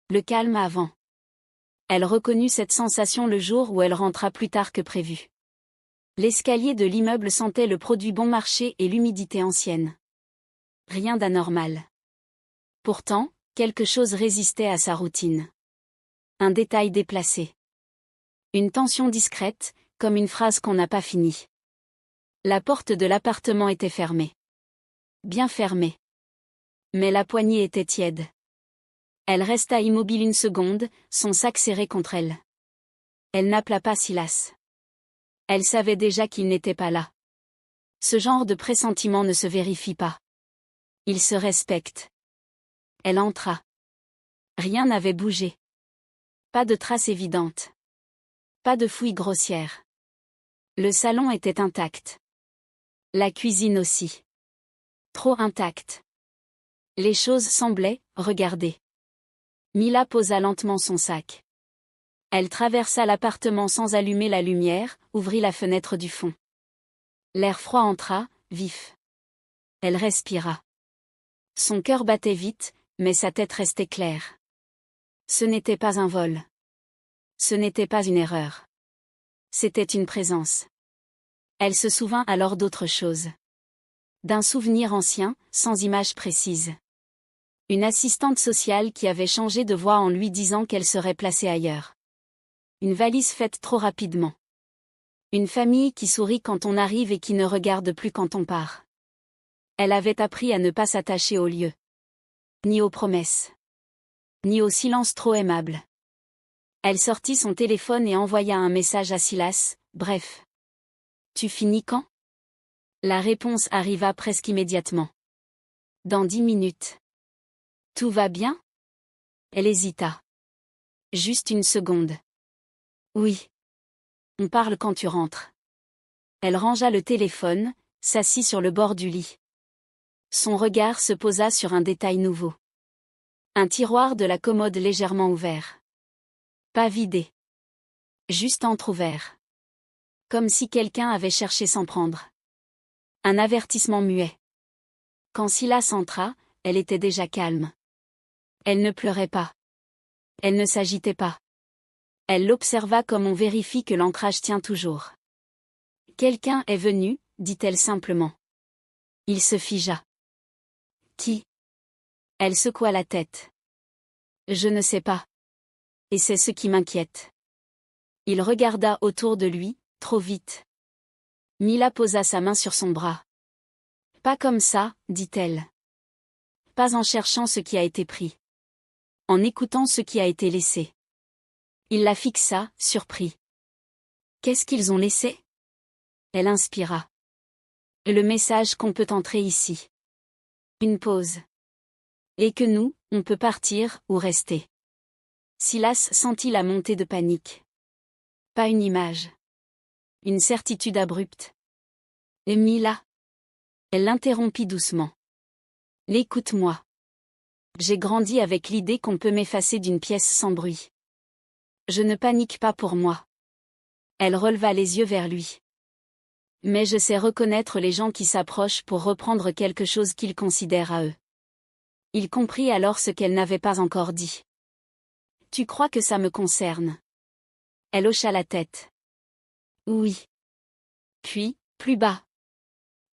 Le calme avant. Elle reconnut cette sensation le jour où elle rentra plus tard que prévu. L'escalier de l'immeuble sentait le produit bon marché et l'humidité ancienne. Rien d'anormal. Pourtant, quelque chose résistait à sa routine. Un détail déplacé. Une tension discrète, comme une phrase qu'on n'a pas finie. La porte de l'appartement était fermée. Bien fermée. Mais la poignée était tiède. Elle resta immobile une seconde, son sac serré contre elle. Elle n'appela pas Silas. Elle savait déjà qu'il n'était pas là. Ce genre de pressentiment ne se vérifie pas. Il se respecte. Elle entra. Rien n'avait bougé. Pas de traces évidentes. Pas de fouilles grossières. Le salon était intact. La cuisine aussi. Trop intacte. Les choses semblaient, regarder. Mila posa lentement son sac. Elle traversa l'appartement sans allumer la lumière, ouvrit la fenêtre du fond. L'air froid entra, vif. Elle respira. Son cœur battait vite, mais sa tête restait claire. Ce n'était pas un vol. Ce n'était pas une erreur. C'était une présence. Elle se souvint alors d'autre chose. D'un souvenir ancien, sans image précise. Une assistante sociale qui avait changé de voix en lui disant qu'elle serait placée ailleurs. Une valise faite trop rapidement. Une famille qui sourit quand on arrive et qui ne regarde plus quand on part. Elle avait appris à ne pas s'attacher aux lieux. Ni aux promesses. Ni au silence trop aimable. Elle sortit son téléphone et envoya un message à Silas, bref. Tu finis quand? La réponse arriva presque immédiatement. Dans 10 minutes. Tout va bien? Elle hésita. Juste une seconde. Oui. On parle quand tu rentres. Elle rangea le téléphone, s'assit sur le bord du lit. Son regard se posa sur un détail nouveau. Un tiroir de la commode légèrement ouvert. Pas vidé. Juste entrouvert. Comme si quelqu'un avait cherché s'en prendre. Un avertissement muet. Quand Silas entra, elle était déjà calme. Elle ne pleurait pas. Elle ne s'agitait pas. Elle l'observa comme on vérifie que l'ancrage tient toujours. Quelqu'un est venu, dit-elle simplement. Il se figea. Qui? Elle secoua la tête. Je ne sais pas. Et c'est ce qui m'inquiète. Il regarda autour de lui, trop vite. Mila posa sa main sur son bras. Pas comme ça, dit-elle. Pas en cherchant ce qui a été pris. En écoutant ce qui a été laissé. Il la fixa, surpris. Qu'est-ce qu'ils ont laissé? Elle inspira. Le message qu'on peut entrer ici. Une pause. Et que nous, on peut partir, ou rester. Silas sentit la montée de panique. Pas une image. Une certitude abrupte. Et Mila. Elle l'interrompit doucement. Écoute-moi. J'ai grandi avec l'idée qu'on peut m'effacer d'une pièce sans bruit. Je ne panique pas pour moi. Elle releva les yeux vers lui. Mais je sais reconnaître les gens qui s'approchent pour reprendre quelque chose qu'ils considèrent à eux. Il comprit alors ce qu'elle n'avait pas encore dit. Tu crois que ça me concerne? Elle hocha la tête. Oui. Puis, plus bas.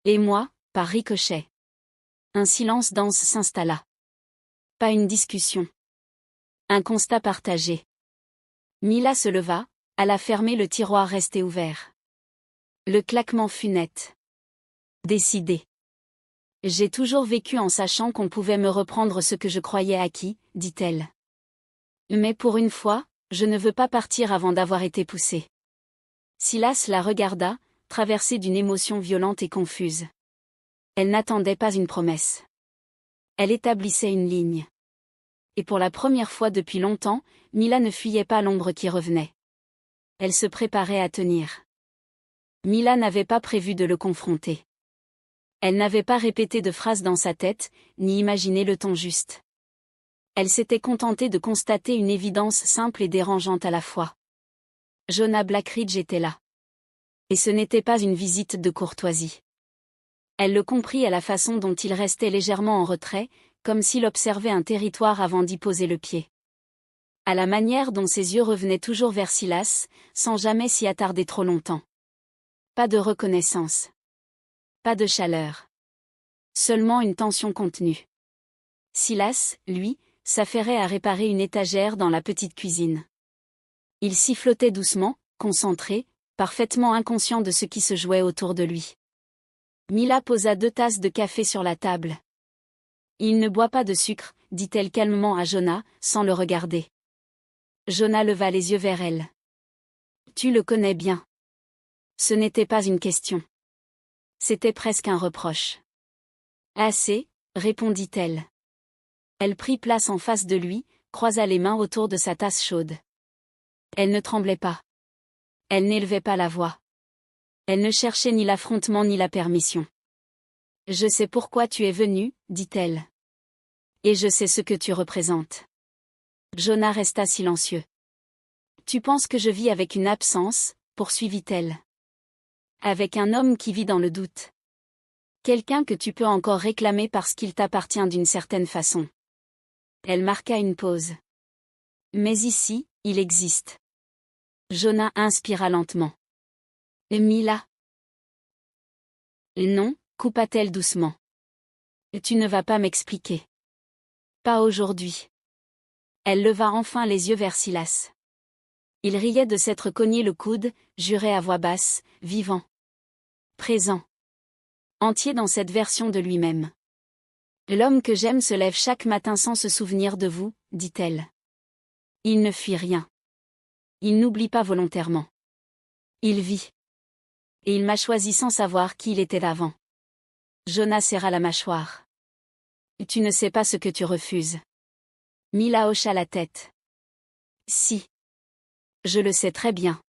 Et moi, par ricochet. Un silence dense s'installa. Pas une discussion. Un constat partagé. Mila se leva, alla fermer le tiroir resté ouvert. Le claquement fut net. Décidé. J'ai toujours vécu en sachant qu'on pouvait me reprendre ce que je croyais acquis, dit-elle. Mais pour une fois, je ne veux pas partir avant d'avoir été poussée. Silas la regarda, traversée d'une émotion violente et confuse. Elle n'attendait pas une promesse. Elle établissait une ligne. Et pour la première fois depuis longtemps, Mila ne fuyait pas l'ombre qui revenait. Elle se préparait à tenir. Mila n'avait pas prévu de le confronter. Elle n'avait pas répété de phrase dans sa tête, ni imaginé le ton juste. Elle s'était contentée de constater une évidence simple et dérangeante à la fois. Jonah Blackridge était là. Et ce n'était pas une visite de courtoisie. Elle le comprit à la façon dont il restait légèrement en retrait, comme s'il observait un territoire avant d'y poser le pied. À la manière dont ses yeux revenaient toujours vers Silas, sans jamais s'y attarder trop longtemps. Pas de reconnaissance. Pas de chaleur. Seulement une tension contenue. Silas, lui, s'affairait à réparer une étagère dans la petite cuisine. Il sifflotait doucement, concentré, parfaitement inconscient de ce qui se jouait autour de lui. Mila posa 2 tasses de café sur la table. « Il ne boit pas de sucre, dit-elle calmement à Jonah, sans le regarder. Jonah leva les yeux vers elle. « Tu le connais bien. » Ce n'était pas une question. C'était presque un reproche. « Assez, répondit-elle. Elle prit place en face de lui, croisa les mains autour de sa tasse chaude. Elle ne tremblait pas. Elle n'élevait pas la voix. Elle ne cherchait ni l'affrontement ni la permission. « Je sais pourquoi tu es venu, dit-elle. Et je sais ce que tu représentes. » Jonah resta silencieux. « Tu penses que je vis avec une absence, poursuivit-elle. Avec un homme qui vit dans le doute. Quelqu'un que tu peux encore réclamer parce qu'il t'appartient d'une certaine façon. » Elle marqua une pause. « Mais ici, il existe. » Jonah inspira lentement. « Mila. »« Non, coupa-t-elle doucement. Tu ne vas pas m'expliquer. Pas aujourd'hui. » Elle leva enfin les yeux vers Silas. Il riait de s'être cogné le coude, jurait à voix basse, vivant. Présent. Entier dans cette version de lui-même. « L'homme que j'aime se lève chaque matin sans se souvenir de vous, dit-elle. Il ne fuit rien. Il n'oublie pas volontairement. Il vit. Et il m'a choisi sans savoir qui il était avant. » Jonah serra la mâchoire. « Tu ne sais pas ce que tu refuses. » Mila hocha la tête. « Si. Je le sais très bien. »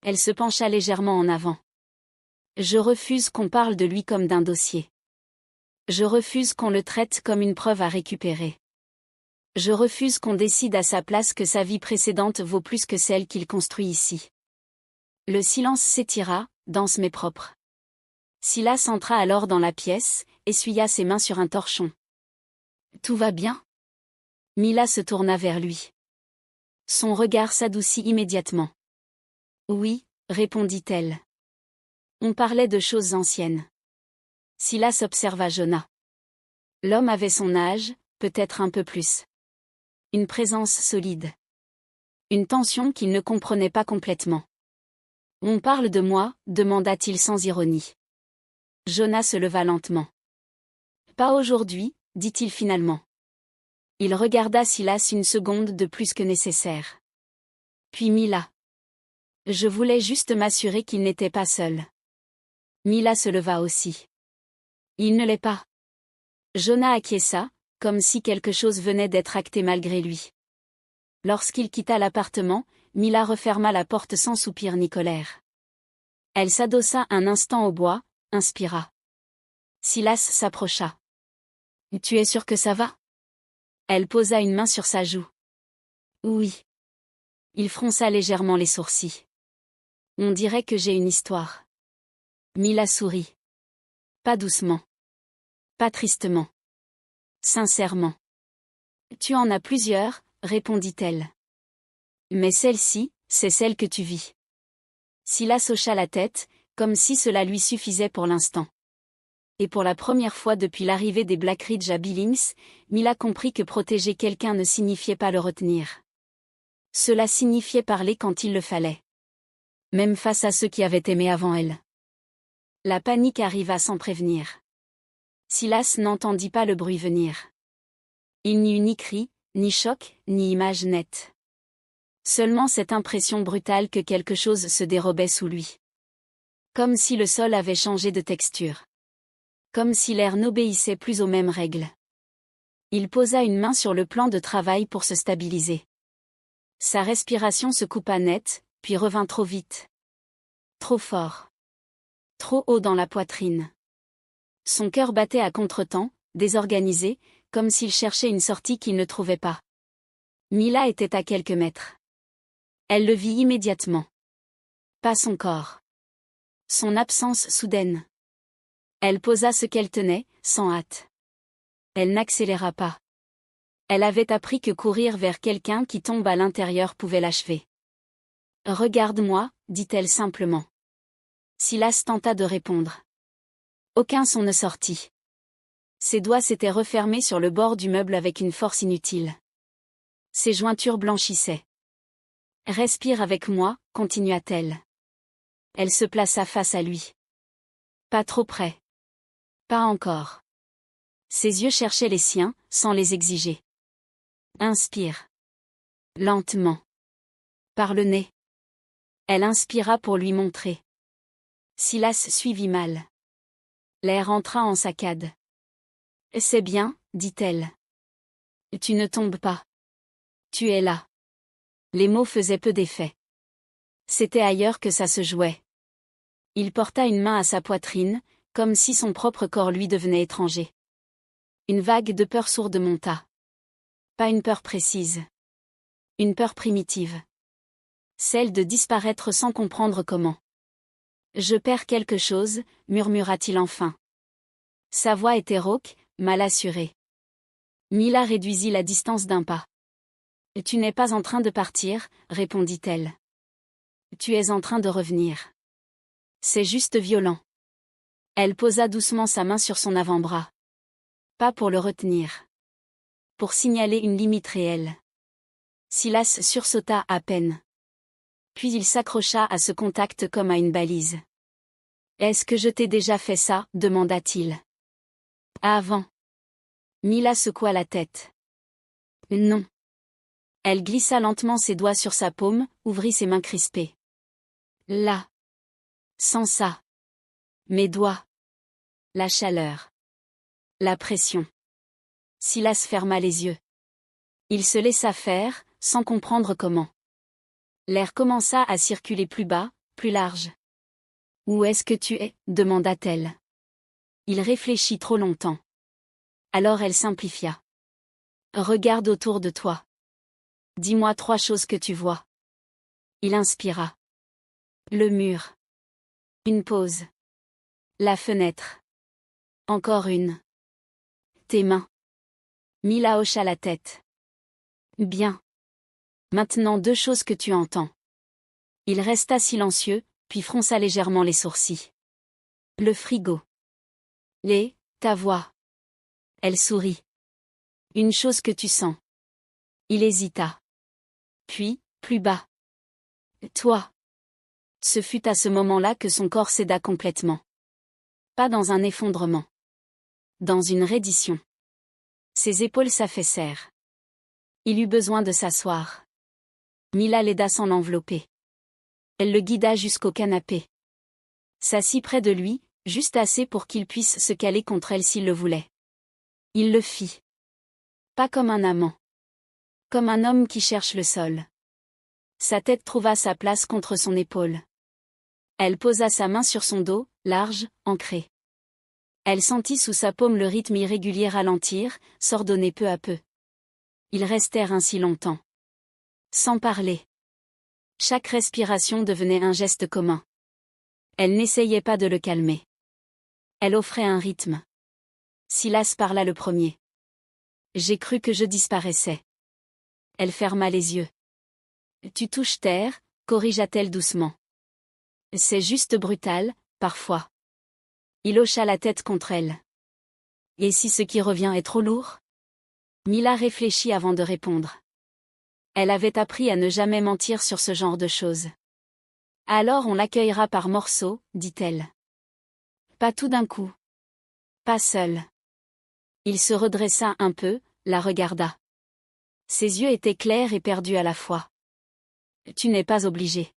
Elle se pencha légèrement en avant. « Je refuse qu'on parle de lui comme d'un dossier. Je refuse qu'on le traite comme une preuve à récupérer. Je refuse qu'on décide à sa place que sa vie précédente vaut plus que celle qu'il construit ici. » Le silence s'étira, dense mais propre. Silas entra alors dans la pièce, essuya ses mains sur un torchon. « Tout va bien ?» Mila se tourna vers lui. Son regard s'adoucit immédiatement. « Oui, » répondit-elle. On parlait de choses anciennes. Silas observa Jonah. L'homme avait son âge, peut-être un peu plus. Une présence solide. Une tension qu'il ne comprenait pas complètement. « On parle de moi ?» demanda-t-il sans ironie. Jonah se leva lentement. « Pas aujourd'hui » dit-il finalement. Il regarda Silas une seconde de plus que nécessaire. Puis Mila. « Je voulais juste m'assurer qu'il n'était pas seul. » Mila se leva aussi. « Il ne l'est pas. » Jonah acquiesça, comme si quelque chose venait d'être acté malgré lui. Lorsqu'il quitta l'appartement, Mila referma la porte sans soupir ni colère. Elle s'adossa un instant au bois, inspira. Silas s'approcha. « Tu es sûr que ça va ?» Elle posa une main sur sa joue. « Oui. » Il fronça légèrement les sourcils. « On dirait que j'ai une histoire. » Mila sourit. Pas doucement. Pas tristement. Sincèrement. « Tu en as plusieurs » répondit-elle. « Mais celle-ci, c'est celle que tu vis. » Silas hocha la tête, comme si cela lui suffisait pour l'instant. Et pour la première fois depuis l'arrivée des Blackridge à Billings, Mila comprit que protéger quelqu'un ne signifiait pas le retenir. Cela signifiait parler quand il le fallait. Même face à ceux qui avaient aimé avant elle. La panique arriva sans prévenir. Silas n'entendit pas le bruit venir. Il n'y eut ni cri, ni choc, ni image nette. Seulement cette impression brutale que quelque chose se dérobait sous lui. Comme si le sol avait changé de texture. Comme si l'air n'obéissait plus aux mêmes règles. Il posa une main sur le plan de travail pour se stabiliser. Sa respiration se coupa net, puis revint trop vite. Trop fort. Trop haut dans la poitrine. Son cœur battait à contretemps, désorganisé, comme s'il cherchait une sortie qu'il ne trouvait pas. Mila était à quelques mètres. Elle le vit immédiatement. Pas son corps. Son absence soudaine. Elle posa ce qu'elle tenait, sans hâte. Elle n'accéléra pas. Elle avait appris que courir vers quelqu'un qui tombe à l'intérieur pouvait l'achever. « Regarde-moi » dit-elle simplement. Silas tenta de répondre. Aucun son ne sortit. Ses doigts s'étaient refermés sur le bord du meuble avec une force inutile. Ses jointures blanchissaient. « Respire avec moi » continua-t-elle. Elle se plaça face à lui. Pas trop près. Pas encore. Ses yeux cherchaient les siens, sans les exiger. Inspire. Lentement. Par le nez. Elle inspira pour lui montrer. Silas suivit mal. L'air entra en saccade. C'est bien, dit-elle. Tu ne tombes pas. Tu es là. Les mots faisaient peu d'effet. C'était ailleurs que ça se jouait. Il porta une main à sa poitrine, comme si son propre corps lui devenait étranger. Une vague de peur sourde monta. Pas une peur précise. Une peur primitive. Celle de disparaître sans comprendre comment. Je perds quelque chose, murmura-t-il enfin. Sa voix était rauque, mal assurée. Mila réduisit la distance d'un pas. Tu n'es pas en train de partir, répondit-elle. Tu es en train de revenir. C'est juste violent. Elle posa doucement sa main sur son avant-bras. Pas pour le retenir. Pour signaler une limite réelle. Silas sursauta à peine. Puis il s'accrocha à ce contact comme à une balise. « Est-ce que je t'ai déjà fait ça » demanda-t-il. « Avant. » Mila secoua la tête. « Non. » Elle glissa lentement ses doigts sur sa paume, ouvrit ses mains crispées. « Là. Sans ça. Mes doigts. La chaleur. La pression. » Silas ferma les yeux. Il se laissa faire, sans comprendre comment. L'air commença à circuler plus bas, plus large. « Où est-ce que tu es » demanda-t-elle. Il réfléchit trop longtemps. Alors elle simplifia. « Regarde autour de toi. Dis-moi 3 choses que tu vois. » Il inspira. Le mur. Une pause. La fenêtre. Encore une. Tes mains. Mila hocha la tête. Bien. Maintenant 2 choses que tu entends. Il resta silencieux, puis fronça légèrement les sourcils. Le frigo. Ta voix. Elle sourit. Une chose que tu sens. Il hésita. Puis, plus bas. Toi. Ce fut à ce moment-là que son corps céda complètement. Pas dans un effondrement. Dans une reddition. Ses épaules s'affaissèrent. Il eut besoin de s'asseoir. Mila l'aida sans l'envelopper. Elle le guida jusqu'au canapé. S'assit près de lui, juste assez pour qu'il puisse se caler contre elle s'il le voulait. Il le fit. Pas comme un amant. Comme un homme qui cherche le sol. Sa tête trouva sa place contre son épaule. Elle posa sa main sur son dos, large, ancré. Elle sentit sous sa paume le rythme irrégulier ralentir, s'ordonner peu à peu. Ils restèrent ainsi longtemps. Sans parler. Chaque respiration devenait un geste commun. Elle n'essayait pas de le calmer. Elle offrait un rythme. Silas parla le premier. J'ai cru que je disparaissais. Elle ferma les yeux. Tu touches terre, corrigea-t-elle doucement. C'est juste brutal, parfois. Il hocha la tête contre elle. Et si ce qui revient est trop lourd ? Mila réfléchit avant de répondre. Elle avait appris à ne jamais mentir sur ce genre de choses. Alors on l'accueillera par morceaux, dit-elle. Pas tout d'un coup. Pas seul. Il se redressa un peu, la regarda. Ses yeux étaient clairs et perdus à la fois. Tu n'es pas obligé.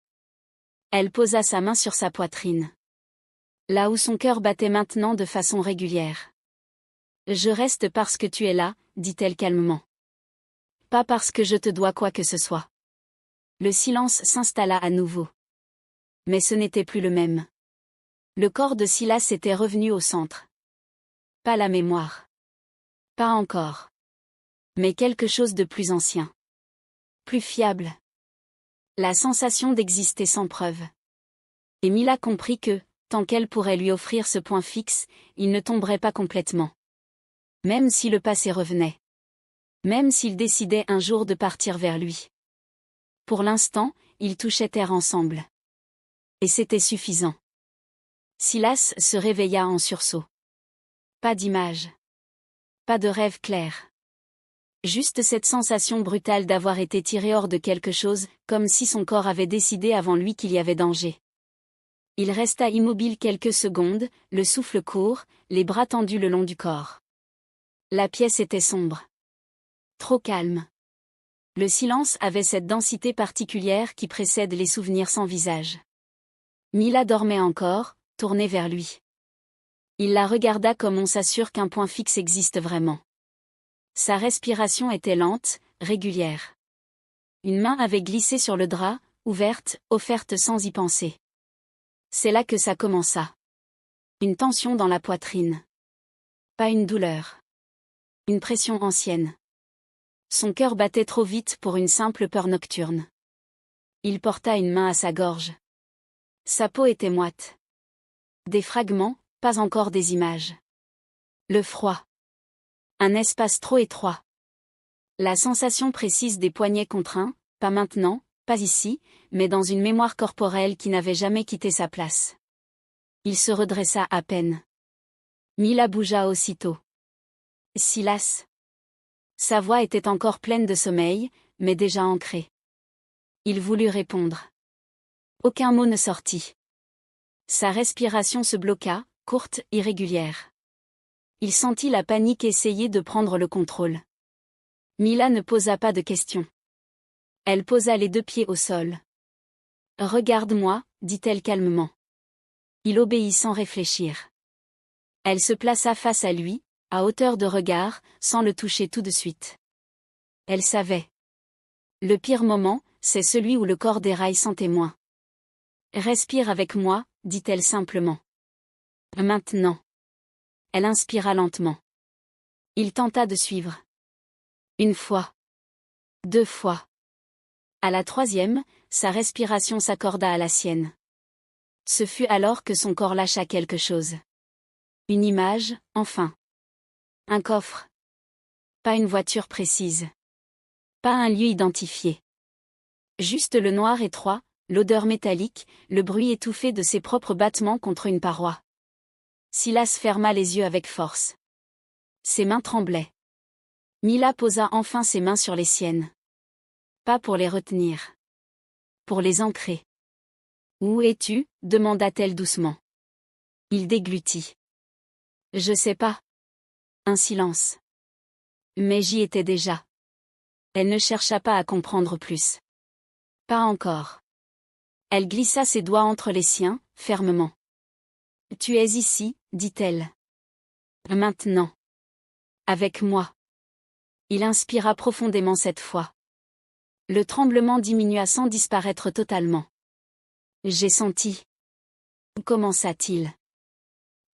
Elle posa sa main sur sa poitrine. Là où son cœur battait maintenant de façon régulière. Je reste parce que tu es là, dit-elle calmement. Pas parce que je te dois quoi que ce soit. Le silence s'installa à nouveau. Mais ce n'était plus le même. Le corps de Silas était revenu au centre. Pas la mémoire. Pas encore. Mais quelque chose de plus ancien. Plus fiable. La sensation d'exister sans preuve. Et Mila comprit que, tant qu'elle pourrait lui offrir ce point fixe, il ne tomberait pas complètement. Même si le passé revenait. Même s'il décidait un jour de partir vers lui. Pour l'instant, ils touchaient terre ensemble. Et c'était suffisant. Silas se réveilla en sursaut. Pas d'image. Pas de rêve clair. Juste cette sensation brutale d'avoir été tiré hors de quelque chose, comme si son corps avait décidé avant lui qu'il y avait danger. Il resta immobile quelques secondes, le souffle court, les bras tendus le long du corps. La pièce était sombre. Trop calme. Le silence avait cette densité particulière qui précède les souvenirs sans visage. Mila dormait encore, tournée vers lui. Il la regarda comme on s'assure qu'un point fixe existe vraiment. Sa respiration était lente, régulière. Une main avait glissé sur le drap, ouverte, offerte sans y penser. C'est là que ça commença. Une tension dans la poitrine. Pas une douleur. Une pression ancienne. Son cœur battait trop vite pour une simple peur nocturne. Il porta une main à sa gorge. Sa peau était moite. Des fragments, pas encore des images. Le froid. Un espace trop étroit. La sensation précise des poignets contraints, pas maintenant, pas ici, mais dans une mémoire corporelle qui n'avait jamais quitté sa place. Il se redressa à peine. Mila bougea aussitôt. Silas. Sa voix était encore pleine de sommeil, mais déjà ancrée. Il voulut répondre. Aucun mot ne sortit. Sa respiration se bloqua, courte, irrégulière. Il sentit la panique essayer de prendre le contrôle. Mila ne posa pas de questions. Elle posa les deux pieds au sol. Regarde-moi, dit-elle calmement. Il obéit sans réfléchir. Elle se plaça face à lui, à hauteur de regard, sans le toucher tout de suite. Elle savait. Le pire moment, c'est celui où le corps déraille sans témoin. Respire avec moi, dit-elle simplement. Maintenant. Elle inspira lentement. Il tenta de suivre. Une fois. 2 fois. À la 3e, sa respiration s'accorda à la sienne. Ce fut alors que son corps lâcha quelque chose. Une image, enfin. Un coffre. Pas une voiture précise. Pas un lieu identifié. Juste le noir étroit, l'odeur métallique, le bruit étouffé de ses propres battements contre une paroi. Silas ferma les yeux avec force. Ses mains tremblaient. Mila posa enfin ses mains sur les siennes. Pas pour les retenir. Pour les ancrer. Où es-tu ? demanda-t-elle doucement. Il déglutit. Je sais pas. Un silence. Mais j'y étais déjà. Elle ne chercha pas à comprendre plus. Pas encore. Elle glissa ses doigts entre les siens, fermement. Tu es ici, dit-elle. Maintenant. Avec moi. Il inspira profondément cette fois. Le tremblement diminua sans disparaître totalement. J'ai senti. Commença-t-il.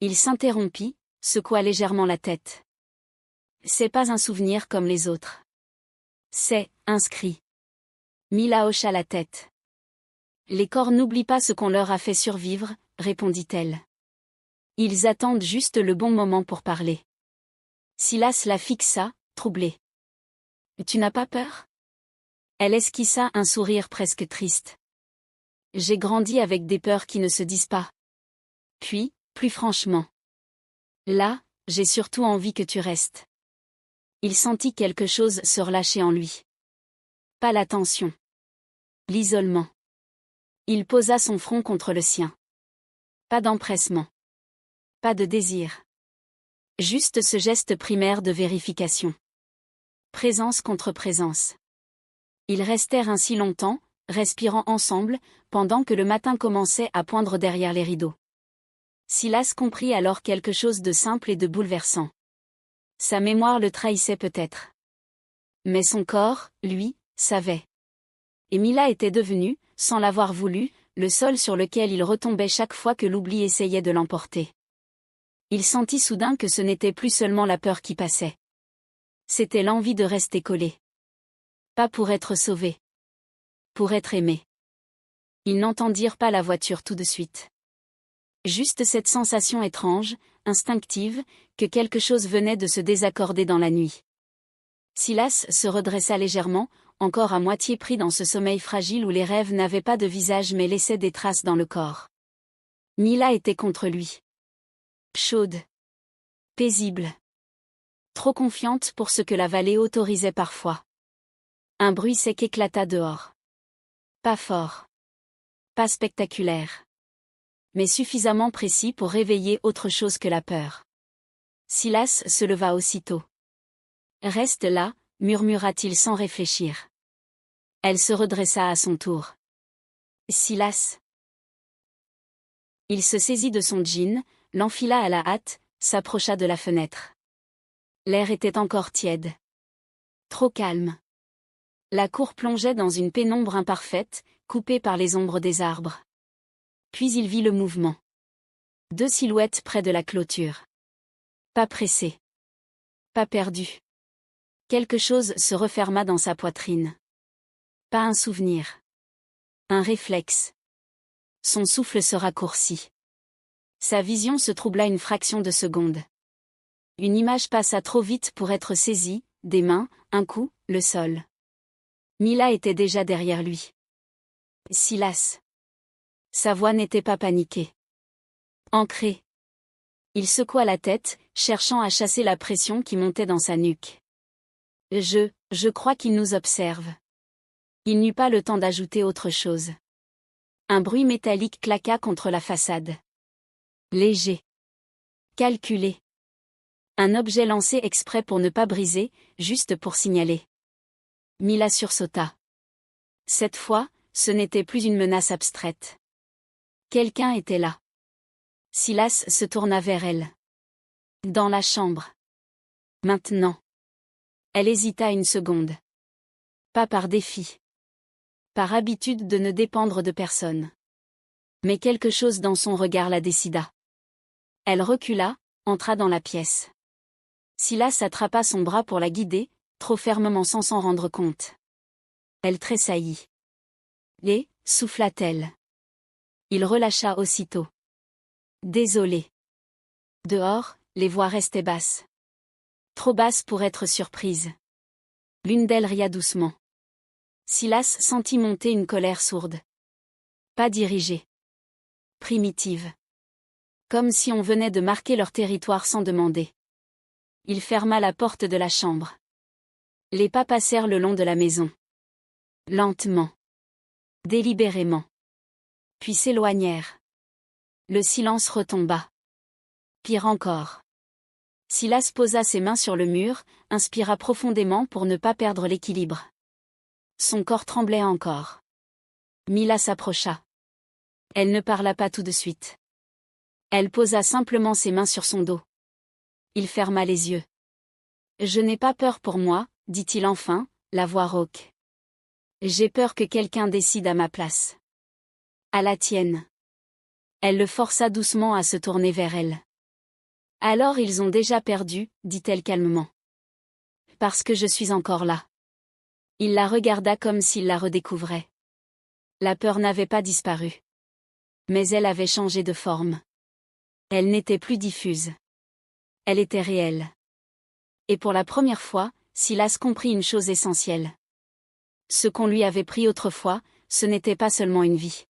Il s'interrompit, secoua légèrement la tête. C'est pas un souvenir comme les autres. C'est inscrit. Mila hocha la tête. Les corps n'oublient pas ce qu'on leur a fait survivre, répondit-elle. Ils attendent juste le bon moment pour parler. Silas la fixa, troublé. Tu n'as pas peur ? Elle esquissa un sourire presque triste. J'ai grandi avec des peurs qui ne se disent pas. Puis, plus franchement. Là, j'ai surtout envie que tu restes. Il sentit quelque chose se relâcher en lui. Pas la tension. Pas de désir. Juste ce geste primaire de vérification. Présence contre présence. Ils restèrent ainsi longtemps, respirant ensemble, pendant que le matin commençait à poindre derrière les rideaux. Silas comprit alors quelque chose de simple et de bouleversant. Sa mémoire le trahissait peut-être. Mais son corps, lui, savait. Et Mila était devenue, sans l'avoir voulu, le sol sur lequel il retombait chaque fois que l'oubli essayait de l'emporter. Il sentit soudain que ce n'était plus seulement la peur qui passait. C'était l'envie de rester collé. Pas pour être sauvé. Pour être aimé. Ils n'entendirent pas la voiture tout de suite. Juste cette sensation étrange, instinctive, que quelque chose venait de se désaccorder dans la nuit. Silas se redressa légèrement, encore à moitié pris dans ce sommeil fragile où les rêves n'avaient pas de visage mais laissaient des traces dans le corps. Mila était contre lui. Chaude. Paisible. Trop confiante pour ce que la vallée autorisait parfois. Un bruit sec éclata dehors. Pas fort. Pas spectaculaire. Mais suffisamment précis pour réveiller autre chose que la peur. Silas se leva aussitôt. Reste là, murmura-t-il sans réfléchir. Elle se redressa à son tour. Silas. Il se saisit de son jean, l'enfila à la hâte, s'approcha de la fenêtre. L'air était encore tiède. Trop calme. La cour plongeait dans une pénombre imparfaite, coupée par les ombres des arbres. Puis il vit le mouvement. 2 silhouettes près de la clôture. Pas pressé. Pas perdu. Quelque chose se referma dans sa poitrine. Pas un souvenir. Un réflexe. Son souffle se raccourcit. Sa vision se troubla une fraction de seconde. Une image passa trop vite pour être saisie, des mains, un coup, le sol. Mila était déjà derrière lui. Silas. Sa voix n'était pas paniquée. Ancrée. Il secoua la tête, cherchant à chasser la pression qui montait dans sa nuque. Je crois qu'il nous observe. Il n'eut pas le temps d'ajouter autre chose. Un bruit métallique claqua contre la façade. Léger. Calculé. Un objet lancé exprès pour ne pas briser, juste pour signaler. Mila sursauta. Cette fois, ce n'était plus une menace abstraite. Quelqu'un était là. Silas se tourna vers elle. Dans la chambre. Maintenant. Elle hésita une seconde. Pas par défi. Par habitude de ne dépendre de personne. Mais quelque chose dans son regard la décida. Elle recula, entra dans la pièce. Silas attrapa son bras pour la guider, trop fermement sans s'en rendre compte. Elle tressaillit. Et, souffla-t-elle. Il relâcha aussitôt. Désolé. Dehors, les voix restaient basses. Trop basses pour être surprises. L'une d'elles ria doucement. Silas sentit monter une colère sourde. Pas dirigée. Primitive. Comme si on venait de marquer leur territoire sans demander. Il ferma la porte de la chambre. Les pas passèrent le long de la maison. Lentement. Délibérément. Puis s'éloignèrent. Le silence retomba. Pire encore. Silas posa ses mains sur le mur, inspira profondément pour ne pas perdre l'équilibre. Son corps tremblait encore. Mila s'approcha. Elle ne parla pas tout de suite. Elle posa simplement ses mains sur son dos. Il ferma les yeux. Je n'ai pas peur pour moi, dit-il enfin, la voix rauque. J'ai peur que quelqu'un décide à ma place. À la tienne. Elle le força doucement à se tourner vers elle. Alors ils ont déjà perdu, dit-elle calmement. Parce que je suis encore là. Il la regarda comme s'il la redécouvrait. La peur n'avait pas disparu. Mais elle avait changé de forme. Elle n'était plus diffuse. Elle était réelle. Et pour la première fois, Silas comprit une chose essentielle. Ce qu'on lui avait pris autrefois, ce n'était pas seulement une vie.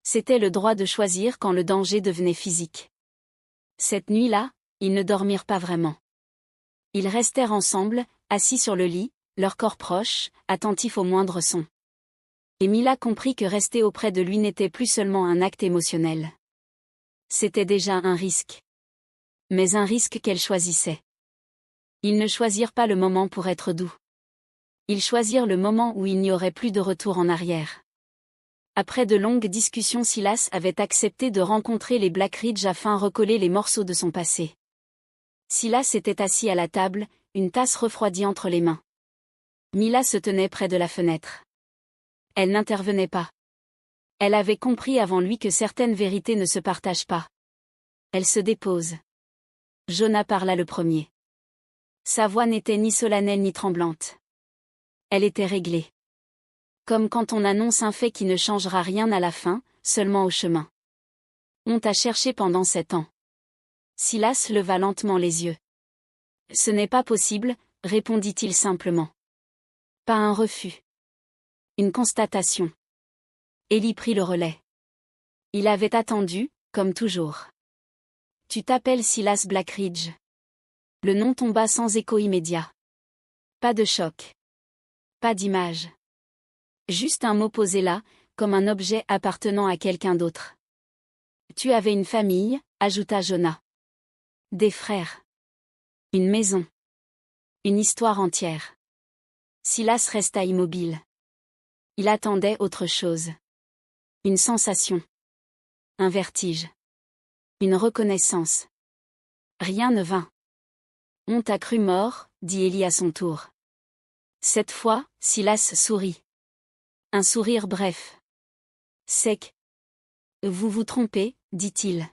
C'était le droit de choisir quand le danger devenait physique. Cette nuit-là, ils ne dormirent pas vraiment. Ils restèrent ensemble, assis sur le lit, leurs corps proches, attentifs au moindre son. Et Mila comprit que rester auprès de lui n'était plus seulement un acte émotionnel. C'était déjà un risque. Mais un risque qu'elles choisissaient. Ils ne choisirent pas le moment pour être doux. Ils choisirent le moment où il n'y aurait plus de retour en arrière. Après de longues discussions, Silas avait accepté de rencontrer les Blackridge afin de recoller les morceaux de son passé. Silas était assis à la table, une tasse refroidie entre les mains. Mila se tenait près de la fenêtre. Elle n'intervenait pas. Elle avait compris avant lui que certaines vérités ne se partagent pas. Elle se dépose. Jonah parla le premier. Sa voix n'était ni solennelle ni tremblante. Elle était réglée. Comme quand on annonce un fait qui ne changera rien à la fin, seulement au chemin. On t'a cherché pendant 7 ans. Silas leva lentement les yeux. Ce n'est pas possible, répondit-il simplement. Pas un refus. Une constatation. Ellie prit le relais. Il avait attendu, comme toujours. Tu t'appelles Silas Blackridge. Le nom tomba sans écho immédiat. Pas de choc. Pas d'image. Juste un mot posé là, comme un objet appartenant à quelqu'un d'autre. Tu avais une famille, ajouta Jonah. Des frères. Une maison. Une histoire entière. Silas resta immobile. Il attendait autre chose. Une sensation. Un vertige. Une reconnaissance. Rien ne vint. On t'a cru mort, dit Ellie à son tour. Cette fois, Silas sourit. Un sourire bref. Sec. Vous vous trompez, dit-il.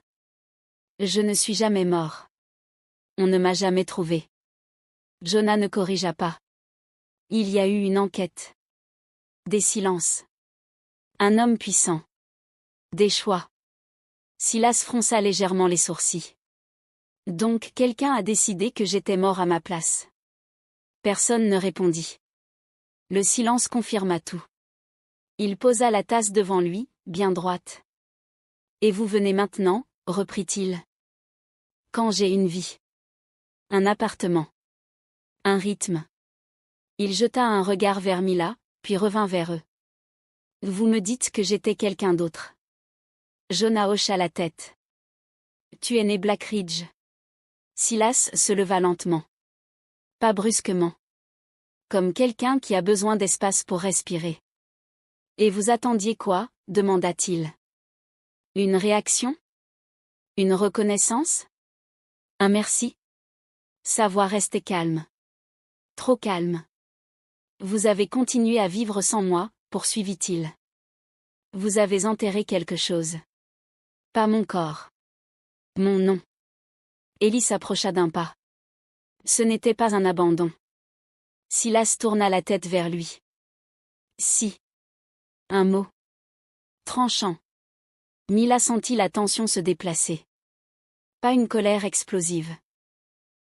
Je ne suis jamais mort. On ne m'a jamais trouvé. Jonah ne corrigea pas. Il y a eu une enquête. Des silences. Un homme puissant. Des choix. Silas fronça légèrement les sourcils. Donc quelqu'un a décidé que j'étais mort à ma place. Personne ne répondit. Le silence confirma tout. Il posa la tasse devant lui, bien droite. Et vous venez maintenant, reprit-il. Quand j'ai une vie. Un appartement. Un rythme. Il jeta un regard vers Mila, puis revint vers eux. Vous me dites que j'étais quelqu'un d'autre. Jonah hocha la tête. Tu es né Blackridge. Silas se leva lentement. Pas brusquement. Comme quelqu'un qui a besoin d'espace pour respirer. Et vous attendiez quoi, demanda-t-il. Une réaction? Une reconnaissance? Un merci? Sa voix restait calme. Trop calme. Vous avez continué à vivre sans moi, poursuivit-il. Vous avez enterré quelque chose. Pas mon corps. Mon nom. Ellie s'approcha d'un pas. Ce n'était pas un abandon. Silas tourna la tête vers lui. Si. Un mot. Tranchant. Mila sentit la tension se déplacer. Pas une colère explosive.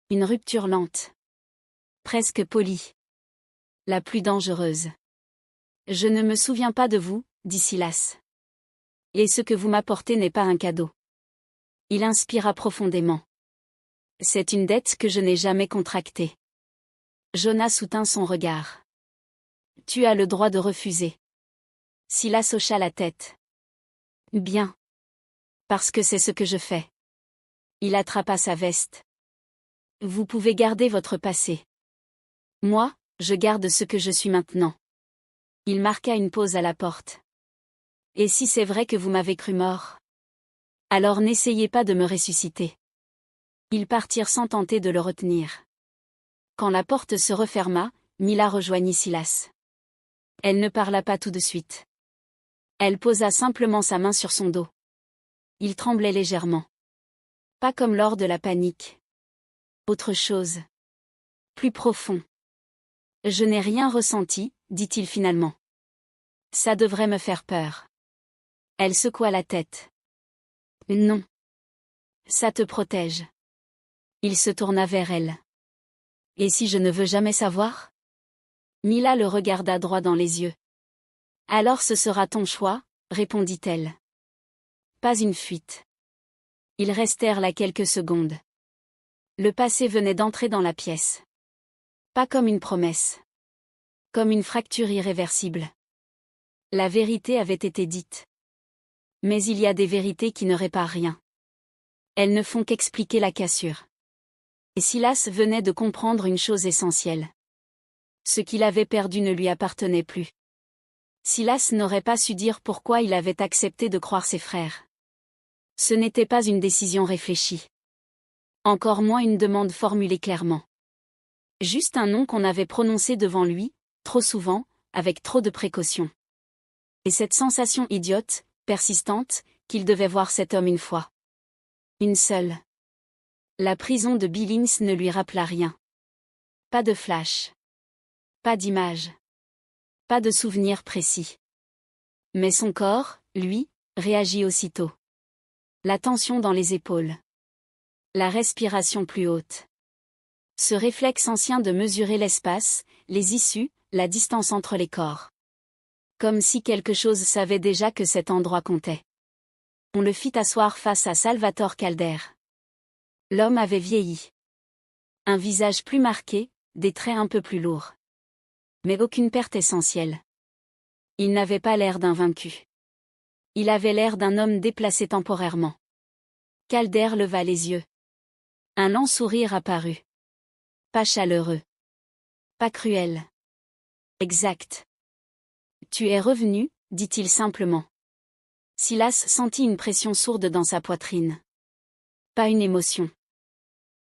Une rupture lente. Presque polie. La plus dangereuse. Je ne me souviens pas de vous, dit Silas. Et ce que vous m'apportez n'est pas un cadeau. Il inspira profondément. C'est une dette que je n'ai jamais contractée. Jonah soutint son regard. Tu as le droit de refuser. Silas hocha la tête. Bien. Parce que c'est ce que je fais. Il attrapa sa veste. Vous pouvez garder votre passé. Moi, je garde ce que je suis maintenant. Il marqua une pause à la porte. Et si c'est vrai que vous m'avez cru mort? Alors n'essayez pas de me ressusciter. Ils partirent sans tenter de le retenir. Quand la porte se referma, Mila rejoignit Silas. Elle ne parla pas tout de suite. Elle posa simplement sa main sur son dos. Il tremblait légèrement. Pas comme lors de la panique. Autre chose. Plus profond. Je n'ai rien ressenti, dit-il finalement. Ça devrait me faire peur. Elle secoua la tête. Non. Ça te protège. Il se tourna vers elle. Et si je ne veux jamais savoir? Mila le regarda droit dans les yeux. Alors ce sera ton choix, répondit-elle. Pas une fuite. Ils restèrent là quelques secondes. Le passé venait d'entrer dans la pièce. Pas comme une promesse. Comme une fracture irréversible. La vérité avait été dite. Mais il y a des vérités qui ne réparent rien. Elles ne font qu'expliquer la cassure. Et Silas venait de comprendre une chose essentielle. Ce qu'il avait perdu ne lui appartenait plus. Silas n'aurait pas su dire pourquoi il avait accepté de croire ses frères. Ce n'était pas une décision réfléchie. Encore moins une demande formulée clairement. Juste un nom qu'on avait prononcé devant lui, trop souvent, avec trop de précaution. Et cette sensation idiote, persistante, qu'il devait voir cet homme une fois. Une seule. La prison de Billings ne lui rappela rien. Pas de flash. Pas d'image. Pas de souvenir précis. Mais son corps, lui, réagit aussitôt. La tension dans les épaules. La respiration plus haute. Ce réflexe ancien de mesurer l'espace, les issues, la distance entre les corps. Comme si quelque chose savait déjà que cet endroit comptait. On le fit asseoir face à Salvatore Calder. L'homme avait vieilli. Un visage plus marqué, des traits un peu plus lourds. Mais aucune perte essentielle. Il n'avait pas l'air d'un vaincu. Il avait l'air d'un homme déplacé temporairement. Calder leva les yeux. Un lent sourire apparut. Pas chaleureux. Pas cruel. Exact. Tu es revenu, dit-il simplement. Silas sentit une pression sourde dans sa poitrine. Pas une émotion.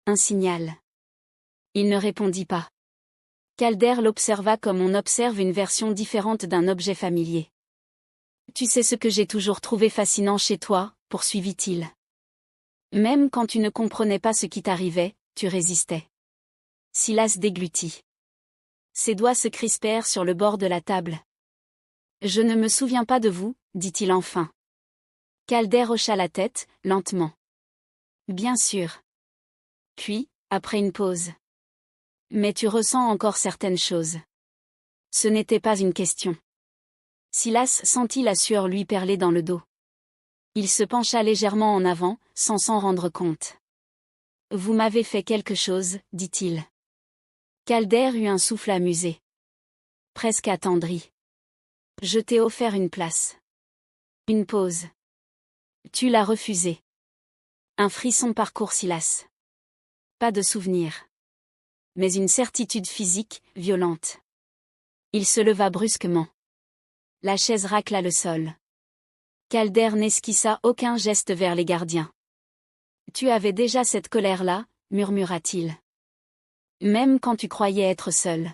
Un signal. Il ne répondit pas. Calder l'observa comme on observe une version différente d'un objet familier. Tu sais ce que j'ai toujours trouvé fascinant chez toi, poursuivit-il. Même quand tu ne comprenais pas ce qui t'arrivait, tu résistais. Silas déglutit. Ses doigts se crispèrent sur le bord de la table. Je ne me souviens pas de vous, dit-il enfin. Calder hocha la tête, lentement. Bien sûr. Puis, après une pause. Mais tu ressens encore certaines choses. Ce n'était pas une question. Silas sentit la sueur lui perler dans le dos. Il se pencha légèrement en avant, sans s'en rendre compte. Vous m'avez fait quelque chose, dit-il. Calder eut un souffle amusé. Presque attendri. Je t'ai offert une place. Une pause. Tu l'as refusé. Un frisson parcourt Silas. Pas de souvenir. Mais une certitude physique, violente. Il se leva brusquement. La chaise racla le sol. Calder n'esquissa aucun geste vers les gardiens. Tu avais déjà cette colère-là, murmura-t-il. Même quand tu croyais être seul.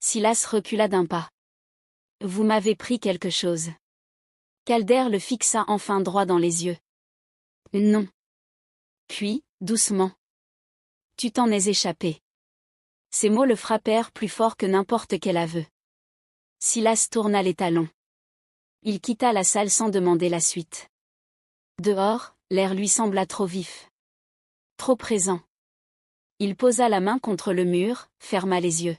Silas recula d'un pas. Vous m'avez pris quelque chose. Calder le fixa enfin droit dans les yeux. Non. Puis, doucement. Tu t'en es échappé. Ces mots le frappèrent plus fort que n'importe quel aveu. Silas tourna les talons. Il quitta la salle sans demander la suite. Dehors, l'air lui sembla trop vif. Trop présent. Il posa la main contre le mur, ferma les yeux.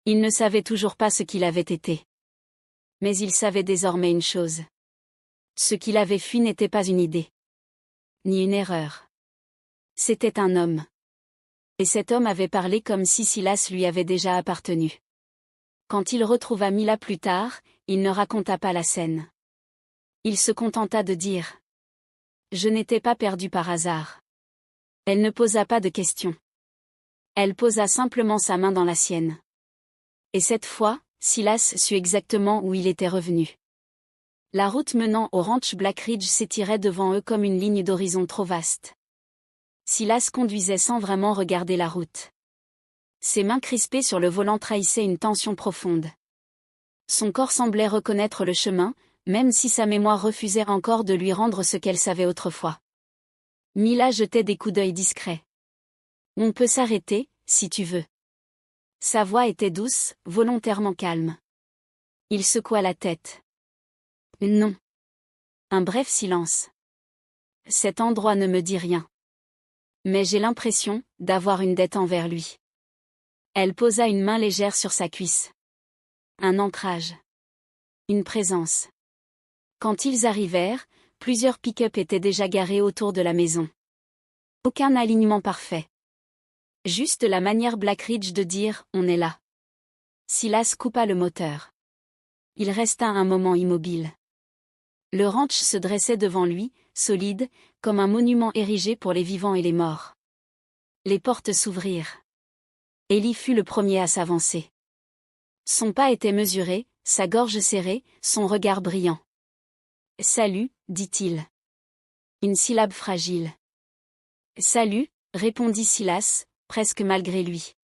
Il ne savait toujours pas ce qu'il avait été. Mais il savait désormais une chose. Ce qu'il avait fui n'était pas une idée. Ni une erreur. C'était un homme. Et cet homme avait parlé comme si Silas lui avait déjà appartenu. Quand il retrouva Mila plus tard, il ne raconta pas la scène. Il se contenta de dire. Je n'étais pas perdu par hasard. Elle ne posa pas de questions. Elle posa simplement sa main dans la sienne. Et cette fois, Silas sut exactement où il était revenu. La route menant au ranch Black Ridge s'étirait devant eux comme une ligne d'horizon trop vaste. Silas conduisait sans vraiment regarder la route. Ses mains crispées sur le volant trahissaient une tension profonde. Son corps semblait reconnaître le chemin, même si sa mémoire refusait encore de lui rendre ce qu'elle savait autrefois. Mila jetait des coups d'œil discrets. On peut s'arrêter, si tu veux. Sa voix était douce, volontairement calme. Il secoua la tête. Non. Un bref silence. Cet endroit ne me dit rien. Mais j'ai l'impression d'avoir une dette envers lui. Elle posa une main légère sur sa cuisse. Un ancrage. Une présence. Quand ils arrivèrent, plusieurs pick-up étaient déjà garés autour de la maison. Aucun alignement parfait. Juste la manière Black Ridge de dire « on est là ». Silas coupa le moteur. Il resta un moment immobile. Le ranch se dressait devant lui, solide, comme un monument érigé pour les vivants et les morts. Les portes s'ouvrirent. Élie fut le premier à s'avancer. Son pas était mesuré, sa gorge serrée, son regard brillant. « Salut », dit-il. Une syllabe fragile. « Salut », répondit Silas, presque malgré lui.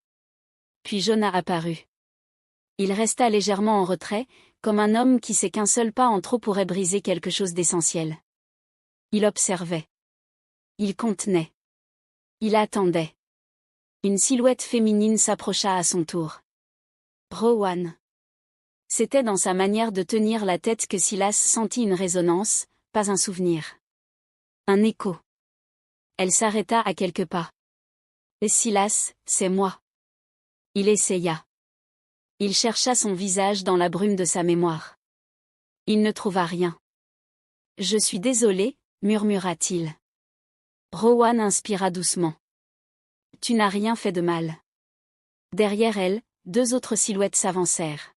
Puis Jonas apparut. Il resta légèrement en retrait, comme un homme qui sait qu'un seul pas en trop pourrait briser quelque chose d'essentiel. Il observait. Il contenait. Il attendait. Une silhouette féminine s'approcha à son tour. Rowan. C'était dans sa manière de tenir la tête que Silas sentit une résonance, pas un souvenir. Un écho. Elle s'arrêta à quelques pas. « Silas, c'est moi. » Il essaya. Il chercha son visage dans la brume de sa mémoire. Il ne trouva rien. « Je suis désolé, » murmura-t-il. Rowan inspira doucement. « Tu n'as rien fait de mal. » Derrière elle, deux autres silhouettes s'avancèrent.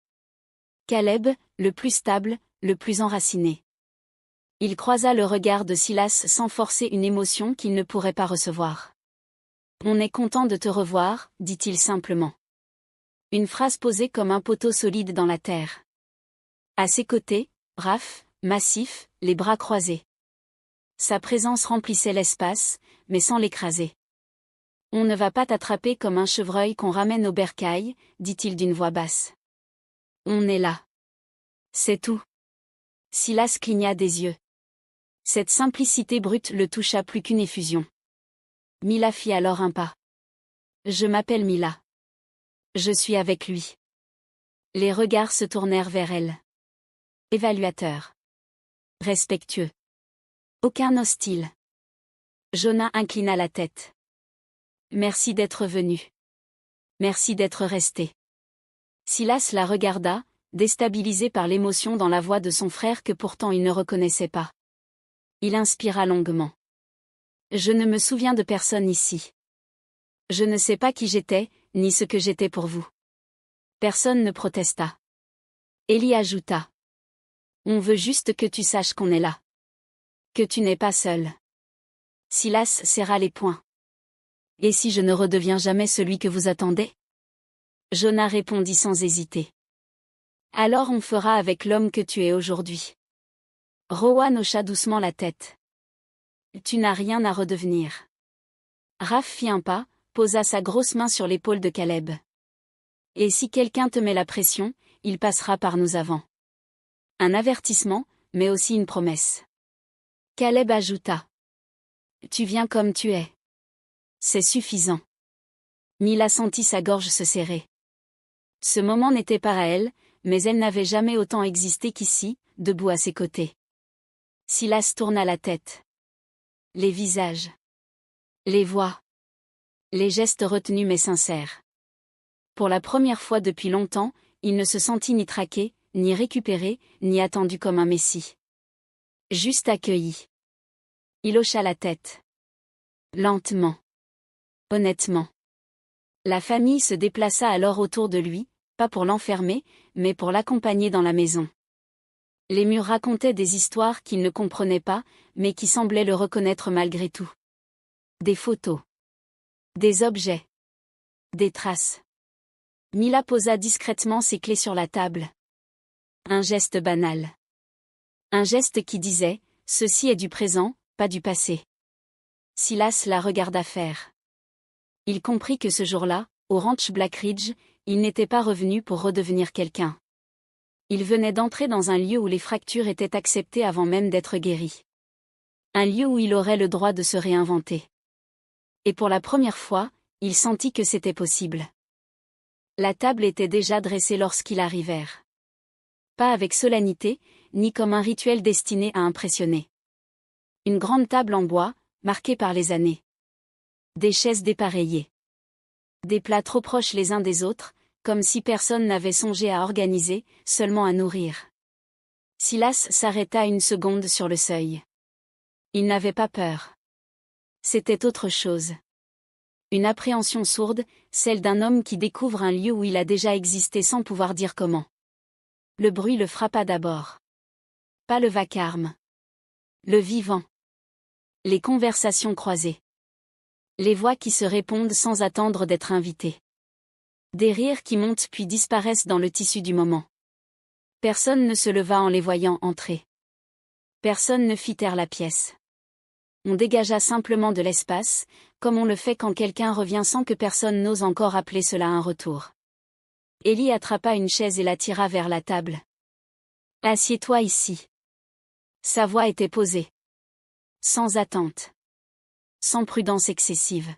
Caleb, le plus stable, le plus enraciné. Il croisa le regard de Silas sans forcer une émotion qu'il ne pourrait pas recevoir. « On est content de te revoir, » dit-il simplement. Une phrase posée comme un poteau solide dans la terre. À ses côtés, Raph, massif, les bras croisés. Sa présence remplissait l'espace, mais sans l'écraser. « On ne va pas t'attraper comme un chevreuil qu'on ramène au bercail, » dit-il d'une voix basse. « On est là. C'est tout. » Silas cligna des yeux. Cette simplicité brute le toucha plus qu'une effusion. Mila fit alors un pas. « Je m'appelle Mila. Je suis avec lui. » Les regards se tournèrent vers elle. Évaluateur. Respectueux. Aucun hostile. Jonas inclina la tête. « Merci d'être venu. Merci d'être resté. » Silas la regarda, déstabilisé par l'émotion dans la voix de son frère que pourtant il ne reconnaissait pas. Il inspira longuement. « Je ne me souviens de personne ici. Je ne sais pas qui j'étais, ni ce que j'étais pour vous. » Personne ne protesta. Élie ajouta. « On veut juste que tu saches qu'on est là. Que tu n'es pas seul. » Silas serra les poings. « Et si je ne redeviens jamais celui que vous attendez ?» Jonas répondit sans hésiter. « Alors on fera avec l'homme que tu es aujourd'hui. » Rowan hocha doucement la tête. « Tu n'as rien à redevenir. » Raph fit un pas, posa sa grosse main sur l'épaule de Caleb. « Et si quelqu'un te met la pression, il passera par nous avant. » Un avertissement, mais aussi une promesse. Caleb ajouta. « Tu viens comme tu es. C'est suffisant. » Mila sentit sa gorge se serrer. Ce moment n'était pas à elle, mais elle n'avait jamais autant existé qu'ici, debout à ses côtés. Silas tourna la tête. Les visages. Les voix. Les gestes retenus mais sincères. Pour la première fois depuis longtemps, il ne se sentit ni traqué, ni récupéré, ni attendu comme un messie. Juste accueilli. Il hocha la tête. Lentement. Honnêtement. La famille se déplaça alors autour de lui, pas pour l'enfermer, mais pour l'accompagner dans la maison. Les murs racontaient des histoires qu'il ne comprenait pas, mais qui semblaient le reconnaître malgré tout. Des photos. Des objets. Des traces. Mila posa discrètement ses clés sur la table. Un geste banal. Un geste qui disait « Ceci est du présent, pas du passé ». Silas la regarda faire. Il comprit que ce jour-là, au ranch Black Ridge, il n'était pas revenu pour redevenir quelqu'un. Il venait d'entrer dans un lieu où les fractures étaient acceptées avant même d'être guéries. Un lieu où il aurait le droit de se réinventer. Et pour la première fois, il sentit que c'était possible. La table était déjà dressée lorsqu'ils arrivèrent. Pas avec solennité, ni comme un rituel destiné à impressionner. Une grande table en bois, marquée par les années. Des chaises dépareillées. Des plats trop proches les uns des autres, comme si personne n'avait songé à organiser, seulement à nourrir. Silas s'arrêta une seconde sur le seuil. Il n'avait pas peur. C'était autre chose. Une appréhension sourde, celle d'un homme qui découvre un lieu où il a déjà existé sans pouvoir dire comment. Le bruit le frappa d'abord. Pas le vacarme. Le vivant. Les conversations croisées. Les voix qui se répondent sans attendre d'être invitées. Des rires qui montent puis disparaissent dans le tissu du moment. Personne ne se leva en les voyant entrer. Personne ne fit taire la pièce. On dégagea simplement de l'espace, comme on le fait quand quelqu'un revient sans que personne n'ose encore appeler cela un retour. Ellie attrapa une chaise et la tira vers la table. « Assieds-toi ici. » Sa voix était posée. Sans attente. Sans prudence excessive.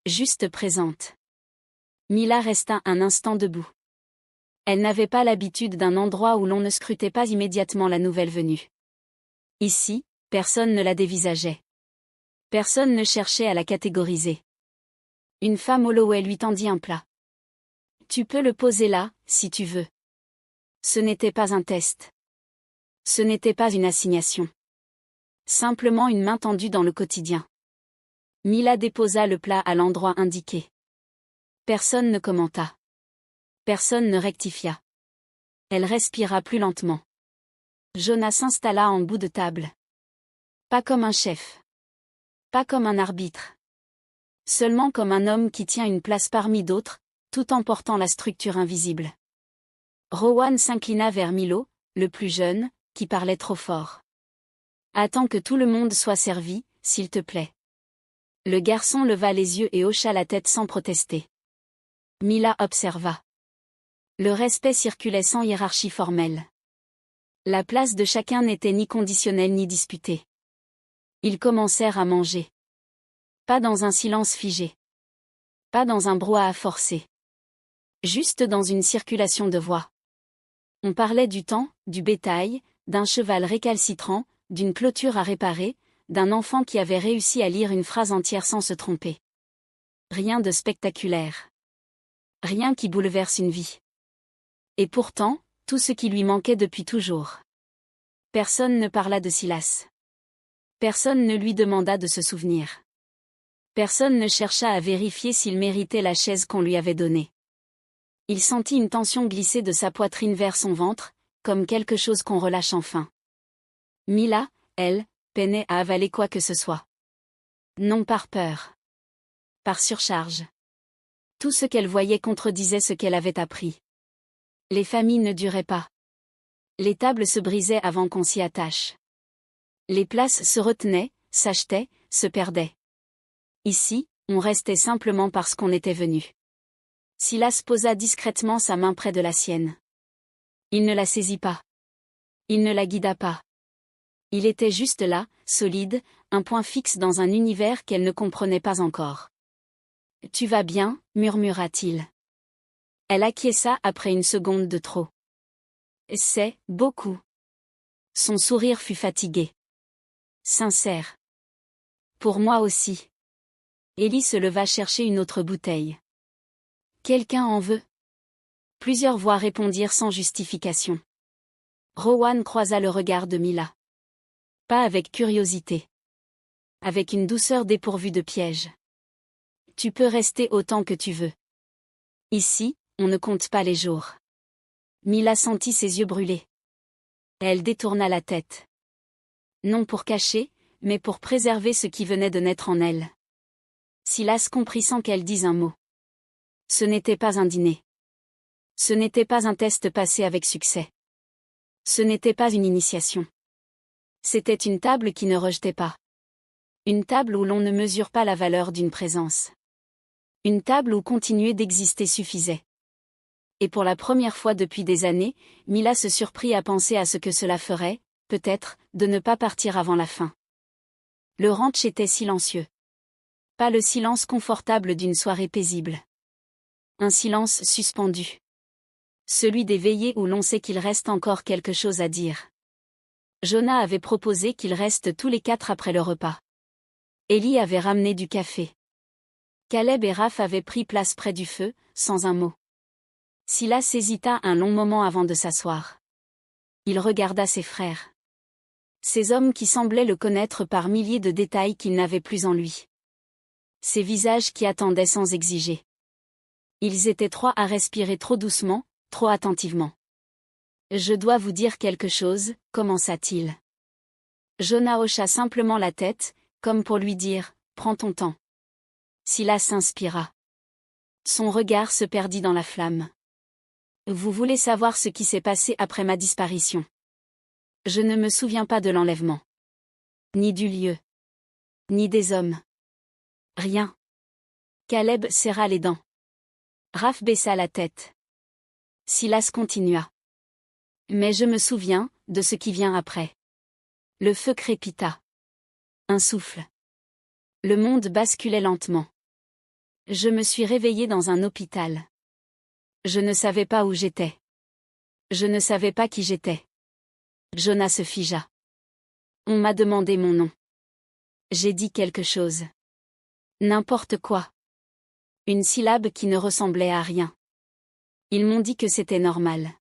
Juste présente. Mila resta un instant debout. Elle n'avait pas l'habitude d'un endroit où l'on ne scrutait pas immédiatement la nouvelle venue. Ici, personne ne la dévisageait. Personne ne cherchait à la catégoriser. Une femme Holloway lui tendit un plat. « Tu peux le poser là, si tu veux. » Ce n'était pas un test. Ce n'était pas une assignation. Simplement une main tendue dans le quotidien. Mila déposa le plat à l'endroit indiqué. Personne ne commenta. Personne ne rectifia. Elle respira plus lentement. Jonah s'installa en bout de table. Pas comme un chef. Pas comme un arbitre. Seulement comme un homme qui tient une place parmi d'autres, tout en portant la structure invisible. Rowan s'inclina vers Milo, le plus jeune, qui parlait trop fort. « Attends que tout le monde soit servi, s'il te plaît. » Le garçon leva les yeux et hocha la tête sans protester. Mila observa. Le respect circulait sans hiérarchie formelle. La place de chacun n'était ni conditionnelle ni disputée. Ils commencèrent à manger. Pas dans un silence figé. Pas dans un brouhaha forcé. Juste dans une circulation de voix. On parlait du temps, du bétail, d'un cheval récalcitrant, d'une clôture à réparer, d'un enfant qui avait réussi à lire une phrase entière sans se tromper. Rien de spectaculaire. Rien qui bouleverse une vie. Et pourtant, tout ce qui lui manquait depuis toujours. Personne ne parla de Silas. Personne ne lui demanda de se souvenir. Personne ne chercha à vérifier s'il méritait la chaise qu'on lui avait donnée. Il sentit une tension glisser de sa poitrine vers son ventre, comme quelque chose qu'on relâche enfin. Mila, elle, peinait à avaler quoi que ce soit. Non par peur. Par surcharge. Tout ce qu'elle voyait contredisait ce qu'elle avait appris. Les familles ne duraient pas. Les tables se brisaient avant qu'on s'y attache. Les places se retenaient, s'achetaient, se perdaient. Ici, on restait simplement parce qu'on était venu. Silas posa discrètement sa main près de la sienne. Il ne la saisit pas. Il ne la guida pas. Il était juste là, solide, un point fixe dans un univers qu'elle ne comprenait pas encore. « Tu vas bien » murmura-t-il. Elle acquiesça après une seconde de trop. « C'est beaucoup. » Son sourire fut fatigué. Sincère. « Pour moi aussi. » Ellie se leva chercher une autre bouteille. « Quelqu'un en veut ?» Plusieurs voix répondirent sans justification. Rowan croisa le regard de Mila. Pas avec curiosité. Avec une douceur dépourvue de piège. « Tu peux rester autant que tu veux. Ici, on ne compte pas les jours. » Mila sentit ses yeux brûler. Elle détourna la tête. Non pour cacher, mais pour préserver ce qui venait de naître en elle. Silas comprit sans qu'elle dise un mot. Ce n'était pas un dîner. Ce n'était pas un test passé avec succès. Ce n'était pas une initiation. C'était une table qui ne rejetait pas. Une table où l'on ne mesure pas la valeur d'une présence. Une table où continuer d'exister suffisait. Et pour la première fois depuis des années, Mila se surprit à penser à ce que cela ferait, peut-être, de ne pas partir avant la fin. Le ranch était silencieux. Pas le silence confortable d'une soirée paisible. Un silence suspendu. Celui des veillées où l'on sait qu'il reste encore quelque chose à dire. Jonah avait proposé qu'ils restent tous les 4 après le repas. Ellie avait ramené du café. Caleb et Raph avaient pris place près du feu, sans un mot. Silas hésita un long moment avant de s'asseoir. Il regarda ses frères. Ces hommes qui semblaient le connaître par milliers de détails qu'il n'avait plus en lui. Ces visages qui attendaient sans exiger. Ils étaient 3 à respirer trop doucement, trop attentivement. « Je dois vous dire quelque chose » commença-t-il. Jonah hocha simplement la tête, comme pour lui dire « Prends ton temps ». Silas s'inspira. Son regard se perdit dans la flamme. Vous voulez savoir ce qui s'est passé après ma disparition? Je ne me souviens pas de l'enlèvement. Ni du lieu. Ni des hommes. Rien. Caleb serra les dents. Raph baissa la tête. Silas continua. Mais je me souviens de ce qui vient après. Le feu crépita. Un souffle. Le monde basculait lentement. Je me suis réveillé dans un hôpital. Je ne savais pas où j'étais. Je ne savais pas qui j'étais. Jonas se figea. On m'a demandé mon nom. J'ai dit quelque chose. N'importe quoi. Une syllabe qui ne ressemblait à rien. Ils m'ont dit que c'était normal.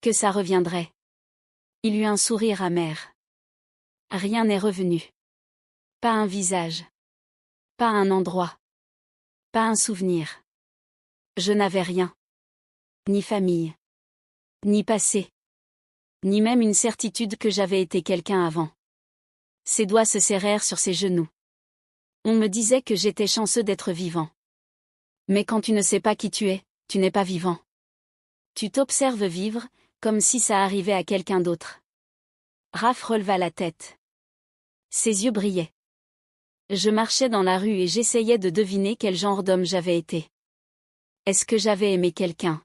Que ça reviendrait. Il eut un sourire amer. Rien n'est revenu. Pas un visage. Pas un endroit. Pas un souvenir. Je n'avais rien. Ni famille. Ni passé. Ni même une certitude que j'avais été quelqu'un avant. Ses doigts se serrèrent sur ses genoux. On me disait que j'étais chanceux d'être vivant. Mais quand tu ne sais pas qui tu es, tu n'es pas vivant. Tu t'observes vivre, comme si ça arrivait à quelqu'un d'autre. Raph releva la tête. Ses yeux brillaient. Je marchais dans la rue et j'essayais de deviner quel genre d'homme j'avais été. Est-ce que j'avais aimé quelqu'un?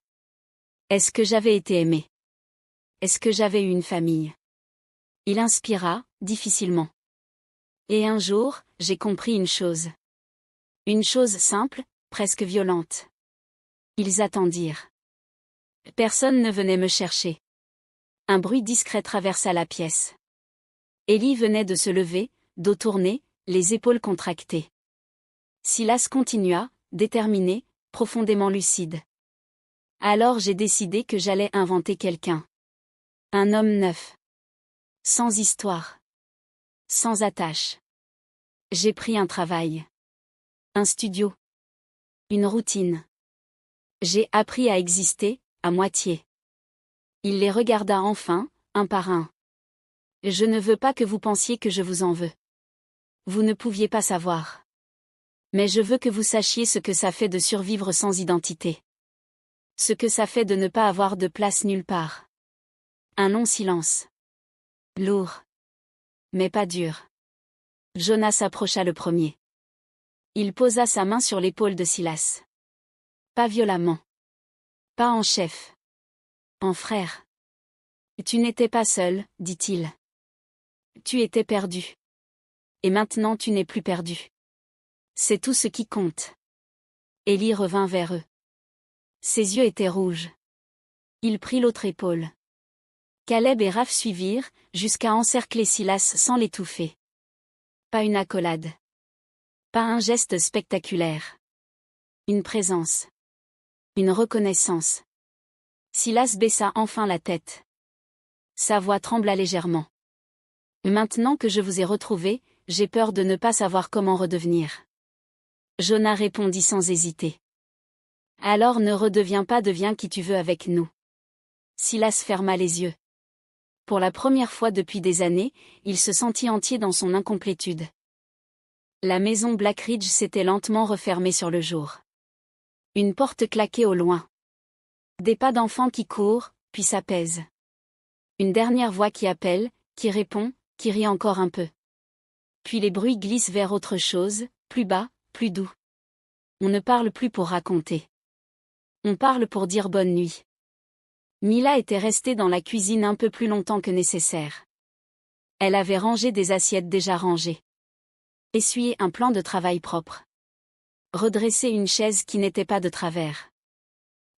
Est-ce que j'avais été aimé? Est-ce que j'avais eu une famille? Il inspira, difficilement. Et un jour, j'ai compris une chose. Une chose simple, presque violente. Ils attendirent. Personne ne venait me chercher. Un bruit discret traversa la pièce. Élie venait de se lever, dos tourné, les épaules contractées. Silas continua, déterminé, profondément lucide. Alors j'ai décidé que j'allais inventer quelqu'un. Un homme neuf. Sans histoire. Sans attache. J'ai pris un travail. Un studio. Une routine. J'ai appris à exister, à moitié. Il les regarda enfin, un par un. Je ne veux pas que vous pensiez que je vous en veux. Vous ne pouviez pas savoir. Mais je veux que vous sachiez ce que ça fait de survivre sans identité. Ce que ça fait de ne pas avoir de place nulle part. Un long silence. Lourd. Mais pas dur. Jonas s'approcha le premier. Il posa sa main sur l'épaule de Silas. Pas violemment. Pas en chef. En frère. Tu n'étais pas seul, dit-il. Tu étais perdu. Et maintenant tu n'es plus perdu. C'est tout ce qui compte. Élie revint vers eux. Ses yeux étaient rouges. Il prit l'autre épaule. Caleb et Raph suivirent, jusqu'à encercler Silas sans l'étouffer. Pas une accolade. Pas un geste spectaculaire. Une présence. Une reconnaissance. Silas baissa enfin la tête. Sa voix trembla légèrement. Maintenant que je vous ai retrouvé, j'ai peur de ne pas savoir comment redevenir. Jonas répondit sans hésiter. Alors ne redeviens pas, deviens qui tu veux avec nous. Silas ferma les yeux. Pour la première fois depuis des années, il se sentit entier dans son incomplétude. La maison Blackridge s'était lentement refermée sur le jour. Une porte claquait au loin. Des pas d'enfants qui courent, puis s'apaisent. Une dernière voix qui appelle, qui répond, qui rit encore un peu. Puis les bruits glissent vers autre chose, plus bas, plus doux. On ne parle plus pour raconter. On parle pour dire bonne nuit. Mila était restée dans la cuisine un peu plus longtemps que nécessaire. Elle avait rangé des assiettes déjà rangées. Essuyé un plan de travail propre. Redresser une chaise qui n'était pas de travers.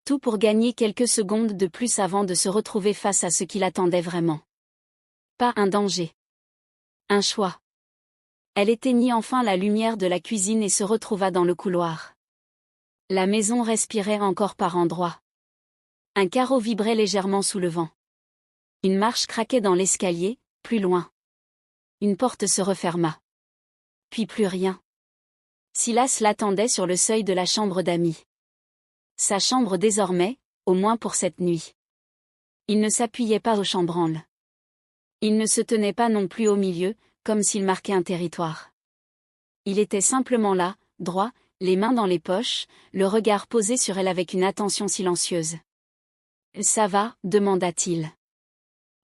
Tout pour gagner quelques secondes de plus avant de se retrouver face à ce qui l'attendait vraiment. Pas un danger. Un choix. Elle éteignit enfin la lumière de la cuisine et se retrouva dans le couloir. La maison respirait encore par endroits. Un carreau vibrait légèrement sous le vent. Une marche craquait dans l'escalier, plus loin. Une porte se referma. Puis plus rien. Silas l'attendait sur le seuil de la chambre d'amis. Sa chambre désormais, au moins pour cette nuit. Il ne s'appuyait pas au chambranle. Il ne se tenait pas non plus au milieu, comme s'il marquait un territoire. Il était simplement là, droit, les mains dans les poches, le regard posé sur elle avec une attention silencieuse. « Ça va ?» demanda-t-il.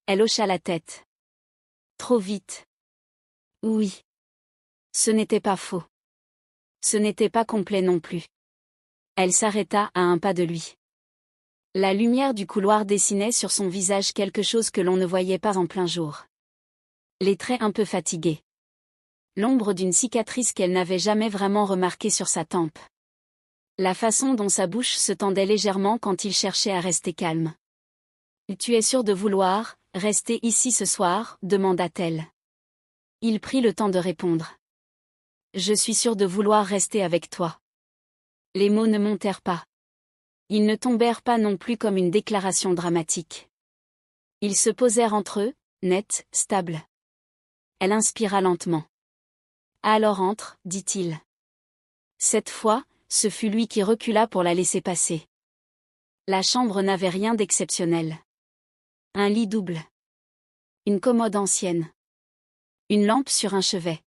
Elle hocha la tête. « Trop vite. » « Oui. » Ce n'était pas faux. Ce n'était pas complet non plus. Elle s'arrêta à un pas de lui. La lumière du couloir dessinait sur son visage quelque chose que l'on ne voyait pas en plein jour. Les traits un peu fatigués. L'ombre d'une cicatrice qu'elle n'avait jamais vraiment remarquée sur sa tempe. La façon dont sa bouche se tendait légèrement quand il cherchait à rester calme. « Tu es sûr de vouloir rester ici ce soir ?» demanda-t-elle. Il prit le temps de répondre. « Je suis sûr de vouloir rester avec toi. » Les mots ne montèrent pas. Ils ne tombèrent pas non plus comme une déclaration dramatique. Ils se posèrent entre eux, nets, stables. Elle inspira lentement. « Alors entre, dit-il. » Cette fois, ce fut lui qui recula pour la laisser passer. La chambre n'avait rien d'exceptionnel. Un lit double. Une commode ancienne. Une lampe sur un chevet.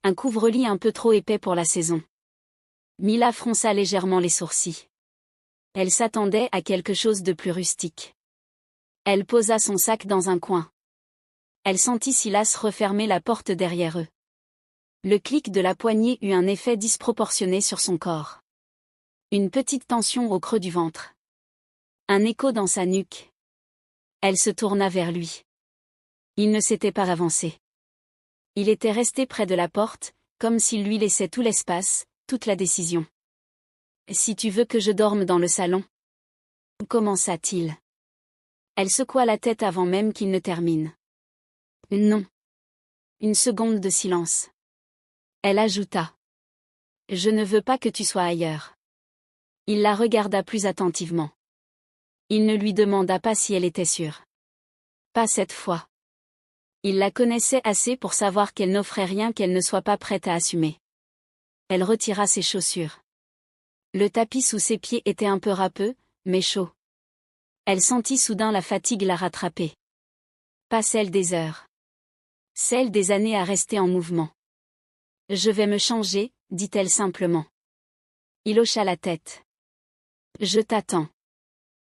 Un couvre-lit un peu trop épais pour la saison. Mila fronça légèrement les sourcils. Elle s'attendait à quelque chose de plus rustique. Elle posa son sac dans un coin. Elle sentit Silas refermer la porte derrière eux. Le clic de la poignée eut un effet disproportionné sur son corps. Une petite tension au creux du ventre. Un écho dans sa nuque. Elle se tourna vers lui. Il ne s'était pas avancé. Il était resté près de la porte, comme s'il lui laissait tout l'espace, toute la décision. « Si tu veux que je dorme dans le salon ?» commença-t-il. Elle secoua la tête avant même qu'il ne termine. « Non. » Une seconde de silence. Elle ajouta. « Je ne veux pas que tu sois ailleurs. » Il la regarda plus attentivement. Il ne lui demanda pas si elle était sûre. Pas cette fois. Il la connaissait assez pour savoir qu'elle n'offrait rien qu'elle ne soit pas prête à assumer. Elle retira ses chaussures. Le tapis sous ses pieds était un peu râpeux, mais chaud. Elle sentit soudain la fatigue la rattraper. Pas celle des heures. Celle des années à rester en mouvement. « Je vais me changer », dit-elle simplement. Il hocha la tête. « Je t'attends. »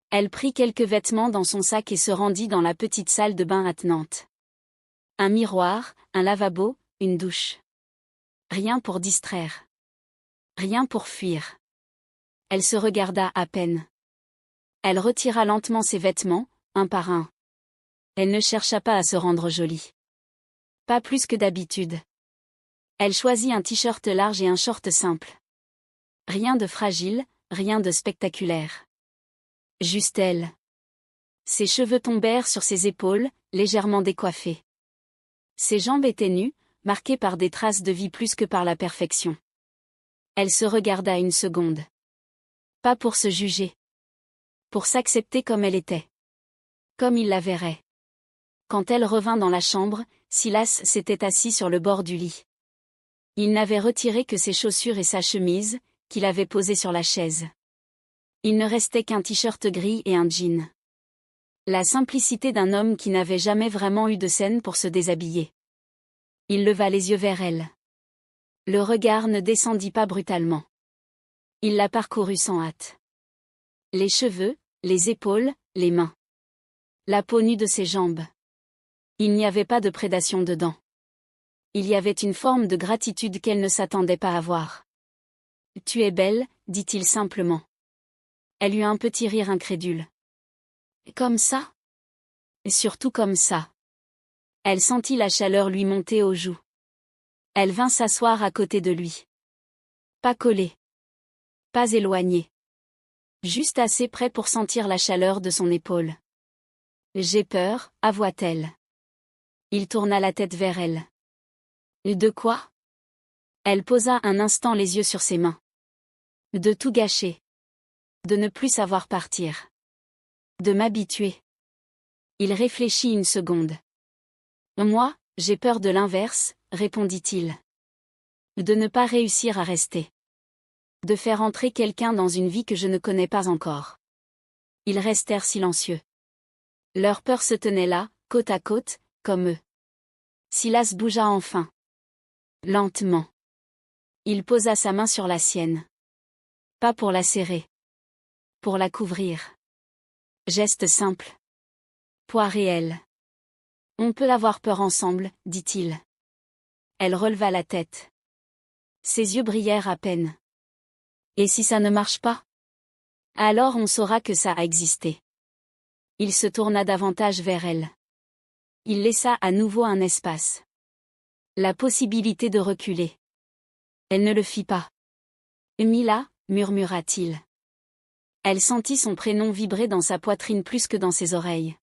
Elle prit quelques vêtements dans son sac et se rendit dans la petite salle de bain attenante. Un miroir, un lavabo, une douche. Rien pour distraire. Rien pour fuir. Elle se regarda à peine. Elle retira lentement ses vêtements, un par un. Elle ne chercha pas à se rendre jolie. Pas plus que d'habitude. Elle choisit un t-shirt large et un short simple. Rien de fragile, rien de spectaculaire. Juste elle. Ses cheveux tombèrent sur ses épaules, légèrement décoiffés. Ses jambes étaient nues, marquées par des traces de vie plus que par la perfection. Elle se regarda une seconde. Pas pour se juger. Pour s'accepter comme elle était. Comme il la verrait. Quand elle revint dans la chambre, Silas s'était assis sur le bord du lit. Il n'avait retiré que ses chaussures et sa chemise, qu'il avait posées sur la chaise. Il ne restait qu'un t-shirt gris et un jean. La simplicité d'un homme qui n'avait jamais vraiment eu de scène pour se déshabiller. Il leva les yeux vers elle. Le regard ne descendit pas brutalement. Il la parcourut sans hâte. Les cheveux, les épaules, les mains. La peau nue de ses jambes. Il n'y avait pas de prédation dedans. Il y avait une forme de gratitude qu'elle ne s'attendait pas à voir. « Tu es belle », dit-il simplement. Elle eut un petit rire incrédule. « Comme ça ?» « Surtout comme ça. » Elle sentit la chaleur lui monter aux joues. Elle vint s'asseoir à côté de lui. Pas collée. Pas éloignée. Juste assez près pour sentir la chaleur de son épaule. « J'ai peur », avoua-t-elle. Il tourna la tête vers elle. « De quoi ?» Elle posa un instant les yeux sur ses mains. « De tout gâcher. De ne plus savoir partir. De m'habituer. » Il réfléchit une seconde. « Moi, j'ai peur de l'inverse », répondit-il. « De ne pas réussir à rester. De faire entrer quelqu'un dans une vie que je ne connais pas encore. » Ils restèrent silencieux. Leur peur se tenait là, côte à côte, comme eux. Silas bougea enfin. Lentement. Il posa sa main sur la sienne. Pas pour la serrer. Pour la couvrir. Geste simple. Poids réel. On peut avoir peur ensemble, dit-il. Elle releva la tête. Ses yeux brillèrent à peine. Et si ça ne marche pas? Alors on saura que ça a existé. Il se tourna davantage vers elle. Il laissa à nouveau un espace. La possibilité de reculer. Elle ne le fit pas. Mila, murmura-t-il. Elle sentit son prénom vibrer dans sa poitrine plus que dans ses oreilles.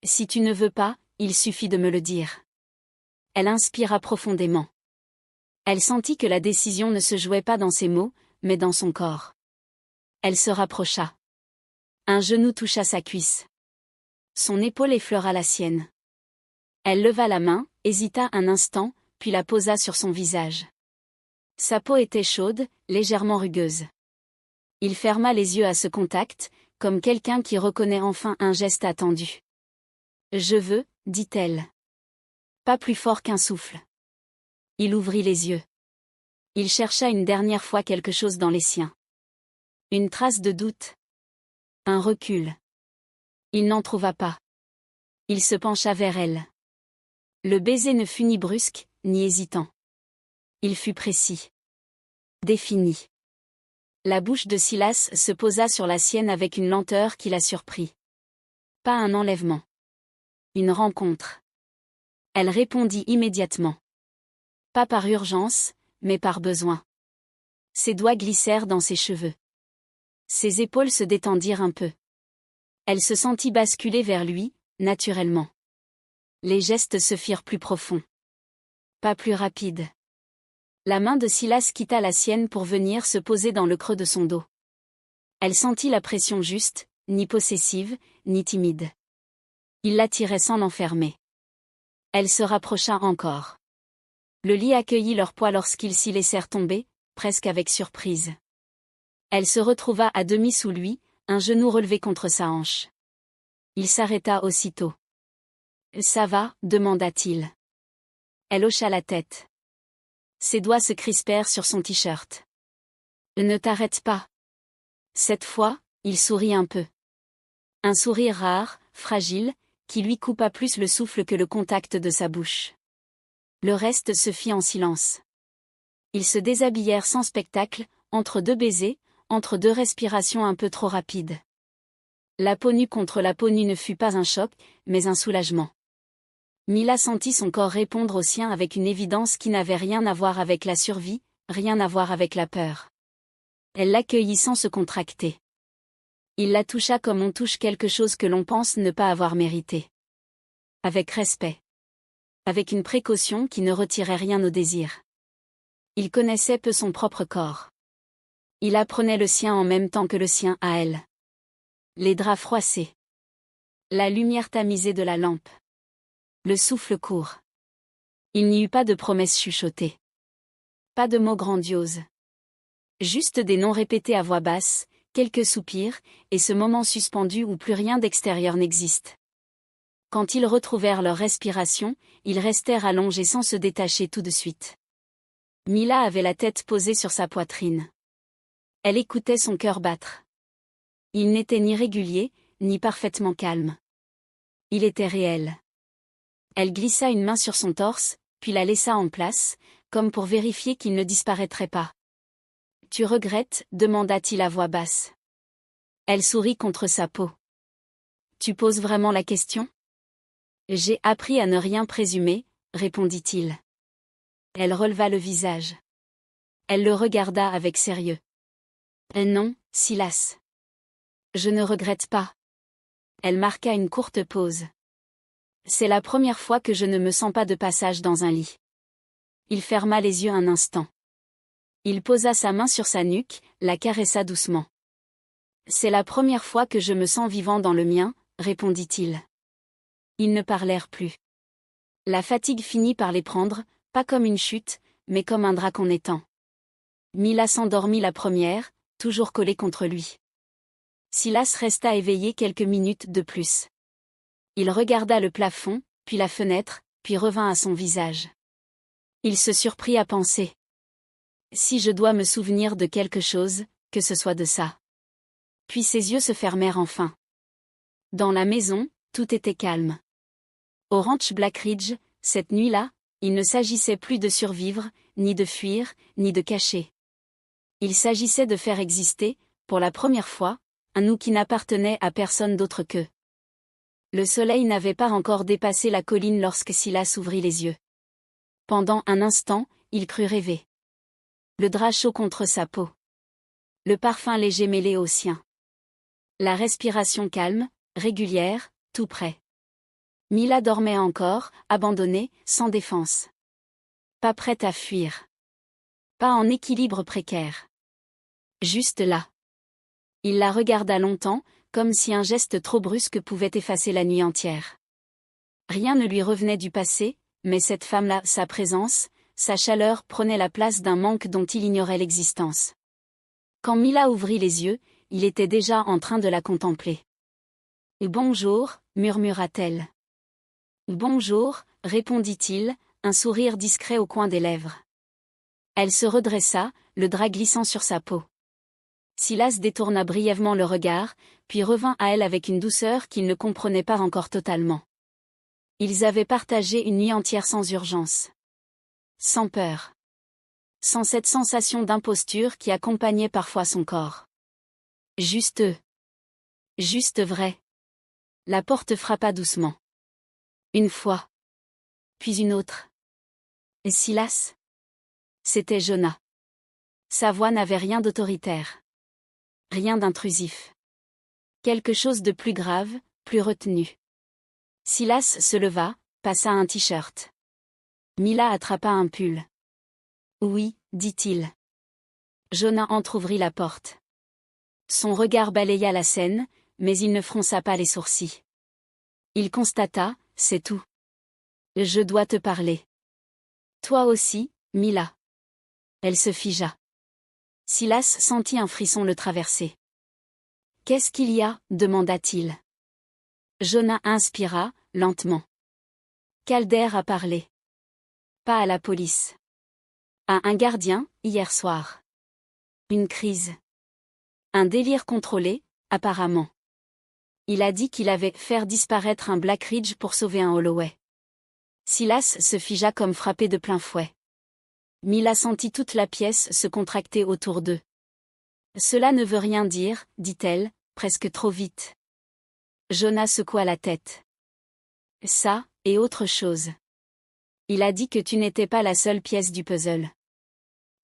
Si tu ne veux pas, il suffit de me le dire. Elle inspira profondément. Elle sentit que la décision ne se jouait pas dans ses mots, mais dans son corps. Elle se rapprocha. Un genou toucha sa cuisse. Son épaule effleura la sienne. Elle leva la main, hésita un instant, puis la posa sur son visage. Sa peau était chaude, légèrement rugueuse. Il ferma les yeux à ce contact, comme quelqu'un qui reconnaît enfin un geste attendu. « Je veux », dit-elle. Pas plus fort qu'un souffle. Il ouvrit les yeux. Il chercha une dernière fois quelque chose dans les siens. Une trace de doute. Un recul. Il n'en trouva pas. Il se pencha vers elle. Le baiser ne fut ni brusque, ni hésitant. Il fut précis. Défini. La bouche de Silas se posa sur la sienne avec une lenteur qui la surprit. Pas un enlèvement. Une rencontre. Elle répondit immédiatement. Pas par urgence, mais par besoin. Ses doigts glissèrent dans ses cheveux. Ses épaules se détendirent un peu. Elle se sentit basculer vers lui, naturellement. Les gestes se firent plus profonds. Pas plus rapides. La main de Silas quitta la sienne pour venir se poser dans le creux de son dos. Elle sentit la pression juste, ni possessive, ni timide. Il l'attirait sans l'enfermer. Elle se rapprocha encore. Le lit accueillit leur poids lorsqu'ils s'y laissèrent tomber, presque avec surprise. Elle se retrouva à demi sous lui, un genou relevé contre sa hanche. Il s'arrêta aussitôt. « Ça va ?» demanda-t-il. Elle hocha la tête. Ses doigts se crispèrent sur son t-shirt. « Ne t'arrête pas. » Cette fois, il sourit un peu. Un sourire rare, fragile, qui lui coupa plus le souffle que le contact de sa bouche. Le reste se fit en silence. Ils se déshabillèrent sans spectacle, entre deux baisers, entre deux respirations un peu trop rapides. La peau nue contre la peau nue ne fut pas un choc, mais un soulagement. Mila sentit son corps répondre au sien avec une évidence qui n'avait rien à voir avec la survie, rien à voir avec la peur. Elle l'accueillit sans se contracter. Il la toucha comme on touche quelque chose que l'on pense ne pas avoir mérité. Avec respect. Avec une précaution qui ne retirait rien au désir. Il connaissait peu son propre corps. Il apprenait le sien en même temps que le sien à elle. Les draps froissés. La lumière tamisée de la lampe. Le souffle court. Il n'y eut pas de promesses chuchotées. Pas de mots grandioses. Juste des noms répétés à voix basse, quelques soupirs, et ce moment suspendu où plus rien d'extérieur n'existe. Quand ils retrouvèrent leur respiration, ils restèrent allongés sans se détacher tout de suite. Mila avait la tête posée sur sa poitrine. Elle écoutait son cœur battre. Il n'était ni régulier, ni parfaitement calme. Il était réel. Elle glissa une main sur son torse, puis la laissa en place, comme pour vérifier qu'il ne disparaîtrait pas. « Tu regrettes ?» demanda-t-il à voix basse. Elle sourit contre sa peau. « Tu poses vraiment la question ?» « J'ai appris à ne rien présumer », répondit-il. Elle releva le visage. Elle le regarda avec sérieux. « Non, Silas. Je ne regrette pas. » Elle marqua une courte pause. « C'est la première fois que je ne me sens pas de passage dans un lit. » Il ferma les yeux un instant. Il posa sa main sur sa nuque, la caressa doucement. « C'est la première fois que je me sens vivant dans le mien, » répondit-il. Ils ne parlèrent plus. La fatigue finit par les prendre, pas comme une chute, mais comme un drap qu'on étend. Mila s'endormit la première, toujours collée contre lui. Silas resta éveillé quelques minutes de plus. Il regarda le plafond, puis la fenêtre, puis revint à son visage. Il se surprit à penser. Si je dois me souvenir de quelque chose, que ce soit de ça. Puis ses yeux se fermèrent enfin. Dans la maison, tout était calme. Au ranch Black Ridge, cette nuit-là, il ne s'agissait plus de survivre, ni de fuir, ni de cacher. Il s'agissait de faire exister, pour la première fois, un nous qui n'appartenait à personne d'autre qu'eux. Le soleil n'avait pas encore dépassé la colline lorsque Silas ouvrit les yeux. Pendant un instant, il crut rêver. Le drap chaud contre sa peau. Le parfum léger mêlé au sien. La respiration calme, régulière, tout près. Mila dormait encore, abandonnée, sans défense. Pas prête à fuir. Pas en équilibre précaire. Juste là. Il la regarda longtemps, comme si un geste trop brusque pouvait effacer la nuit entière. Rien ne lui revenait du passé, mais cette femme-là, sa présence, sa chaleur prenait la place d'un manque dont il ignorait l'existence. Quand Mila ouvrit les yeux, il était déjà en train de la contempler. « Bonjour », murmura-t-elle. « Bonjour », répondit-il, un sourire discret au coin des lèvres. Elle se redressa, le drap glissant sur sa peau. Silas détourna brièvement le regard, puis revint à elle avec une douceur qu'il ne comprenait pas encore totalement. Ils avaient partagé une nuit entière sans urgence. Sans peur. Sans cette sensation d'imposture qui accompagnait parfois son corps. Juste eux. Juste vrai. La porte frappa doucement. Une fois. Puis une autre. Et Silas? C'était Jonah. Sa voix n'avait rien d'autoritaire. Rien d'intrusif. Quelque chose de plus grave, plus retenu. Silas se leva, passa un t-shirt. Mila attrapa un pull. Oui, dit-il. Jonah entr'ouvrit la porte. Son regard balaya la scène, mais il ne fronça pas les sourcils. Il constata, c'est tout. Je dois te parler. Toi aussi, Mila. Elle se figea. Silas sentit un frisson le traverser. Qu'est-ce qu'il y a? Demanda-t-il. Jonah inspira, lentement. Calder a parlé. Pas à la police. À un gardien, hier soir. Une crise. Un délire contrôlé, apparemment. Il a dit qu'il avait fait disparaître un Black Ridge pour sauver un Holloway. Silas se figea comme frappé de plein fouet. Mila sentit toute la pièce se contracter autour d'eux. Cela ne veut rien dire, dit-elle, presque trop vite. Jonah secoua la tête. Ça, et autre chose. Il a dit que tu n'étais pas la seule pièce du puzzle.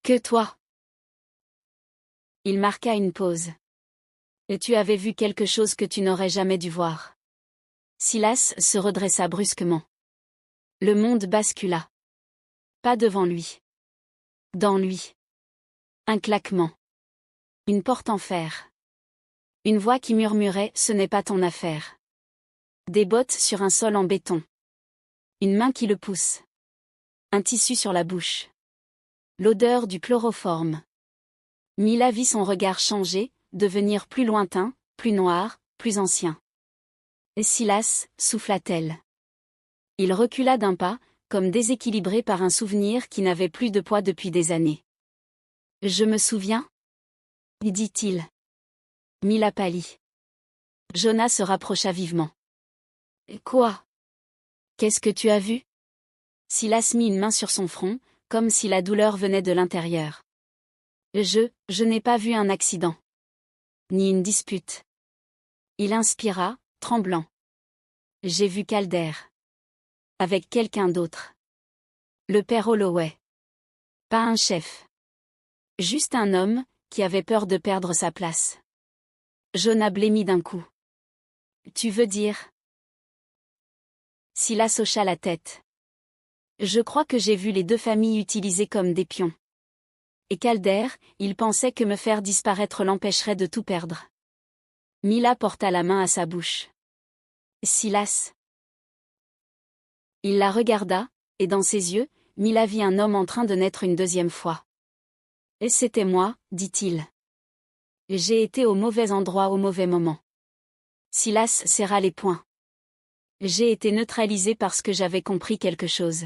Que toi. Il marqua une pause. Et tu avais vu quelque chose que tu n'aurais jamais dû voir. Silas se redressa brusquement. Le monde bascula. Pas devant lui. Dans lui. Un claquement. Une porte en fer. Une voix qui murmurait « Ce n'est pas ton affaire ». Des bottes sur un sol en béton. Une main qui le pousse. Un tissu sur la bouche. L'odeur du chloroforme. Mila vit son regard changer, devenir plus lointain, plus noir, plus ancien. Et Silas, souffla-t-elle. Il recula d'un pas, comme déséquilibré par un souvenir qui n'avait plus de poids depuis des années. Je me souviens? Dit-il. Mila pâlit. Jonah se rapprocha vivement. Quoi? Qu'est-ce que tu as vu? Silas mit une main sur son front, comme si la douleur venait de l'intérieur. Je n'ai pas vu un accident. Ni une dispute. Il inspira, tremblant. J'ai vu Calder. Avec quelqu'un d'autre. Le père Holloway. Pas un chef. Juste un homme, qui avait peur de perdre sa place. Jonah blêmit d'un coup. Tu veux dire? Silas hocha la tête. Je crois que j'ai vu les deux familles utilisées comme des pions. Et Calder, il pensait que me faire disparaître l'empêcherait de tout perdre. Mila porta la main à sa bouche. Silas. Il la regarda, et dans ses yeux, Mila vit un homme en train de naître une deuxième fois. Et c'était moi, dit-il. J'ai été au mauvais endroit au mauvais moment. Silas serra les poings. J'ai été neutralisé parce que j'avais compris quelque chose.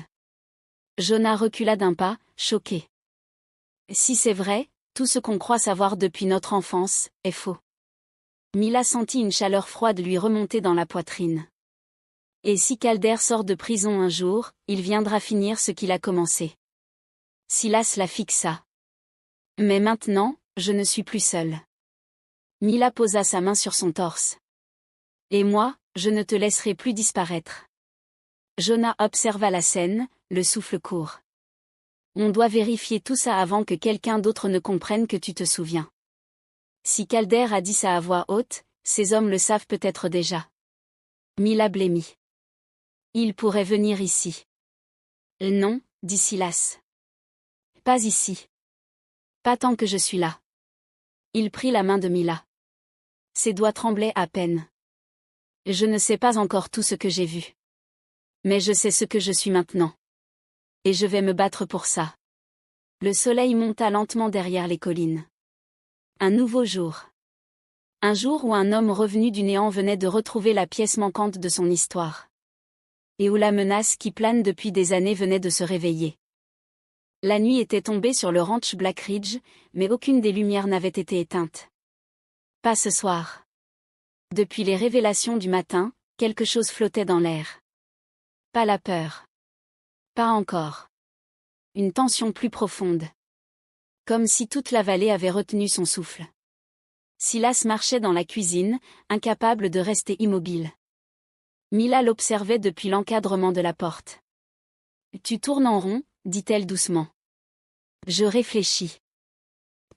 Jonah recula d'un pas, choqué. Si c'est vrai, tout ce qu'on croit savoir depuis notre enfance est faux. Mila sentit une chaleur froide lui remonter dans la poitrine. Et si Calder sort de prison un jour, il viendra finir ce qu'il a commencé. Silas la fixa. Mais maintenant, je ne suis plus seule. Mila posa sa main sur son torse. Et moi, je ne te laisserai plus disparaître. Jonah observa la scène, le souffle court. On doit vérifier tout ça avant que quelqu'un d'autre ne comprenne que tu te souviens. Si Calder a dit ça à voix haute, ces hommes le savent peut-être déjà. Mila blêmit. Il pourrait venir ici. Non, dit Silas. Pas ici. Pas tant que je suis là. Il prit la main de Mila. Ses doigts tremblaient à peine. Je ne sais pas encore tout ce que j'ai vu. Mais je sais ce que je suis maintenant. Et je vais me battre pour ça. Le soleil monta lentement derrière les collines. Un nouveau jour. Un jour où un homme revenu du néant venait de retrouver la pièce manquante de son histoire. Et où la menace qui plane depuis des années venait de se réveiller. La nuit était tombée sur le ranch Black Ridge, mais aucune des lumières n'avait été éteinte. Pas ce soir. Depuis les révélations du matin, quelque chose flottait dans l'air. Pas la peur. Pas encore. Une tension plus profonde. Comme si toute la vallée avait retenu son souffle. Silas marchait dans la cuisine, incapable de rester immobile. Mila l'observait depuis l'encadrement de la porte. « Tu tournes en rond », dit-elle doucement. Je réfléchis.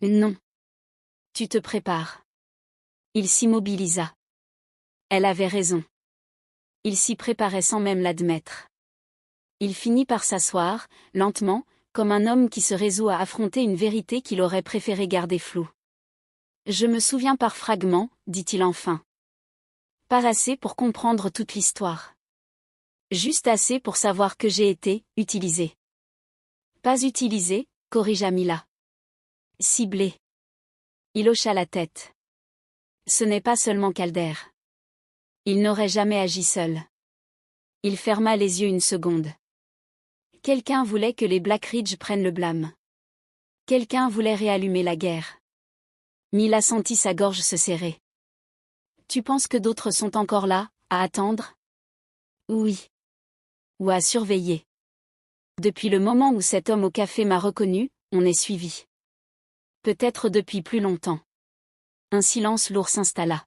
Non. Tu te prépares. Il s'immobilisa. Elle avait raison. Il s'y préparait sans même l'admettre. Il finit par s'asseoir, lentement, comme un homme qui se résout à affronter une vérité qu'il aurait préféré garder floue. Je me souviens par fragments, dit-il enfin. Pas assez pour comprendre toute l'histoire. Juste assez pour savoir que j'ai été utilisé. Pas utilisé, corrigea Mila. Ciblé. Il hocha la tête. Ce n'est pas seulement Calder. Il n'aurait jamais agi seul. Il ferma les yeux une seconde. Quelqu'un voulait que les Black Ridge prennent le blâme. Quelqu'un voulait réallumer la guerre. Mila sentit sa gorge se serrer. Tu penses que d'autres sont encore là, à attendre? Oui. Ou à surveiller. Depuis le moment où cet homme au café m'a reconnu, on est suivi. Peut-être depuis plus longtemps. Un silence lourd s'installa.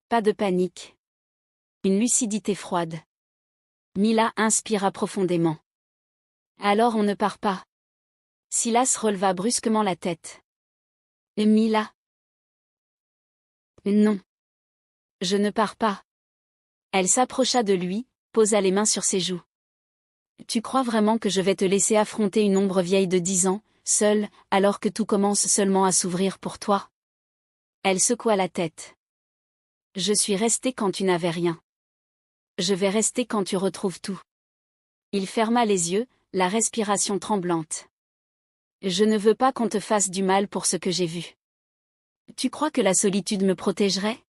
Pas de panique. Une lucidité froide. Mila inspira profondément. Alors on ne part pas. Silas releva brusquement la tête. Et Mila? Non. Je ne pars pas. Elle s'approcha de lui, posa les mains sur ses joues. Tu crois vraiment que je vais te laisser affronter une ombre vieille de 10 ans, seule, alors que tout commence seulement à s'ouvrir pour toi? Elle secoua la tête. Je suis restée quand tu n'avais rien. Je vais rester quand tu retrouves tout. Il ferma les yeux, la respiration tremblante. Je ne veux pas qu'on te fasse du mal pour ce que j'ai vu. Tu crois que la solitude me protégerait?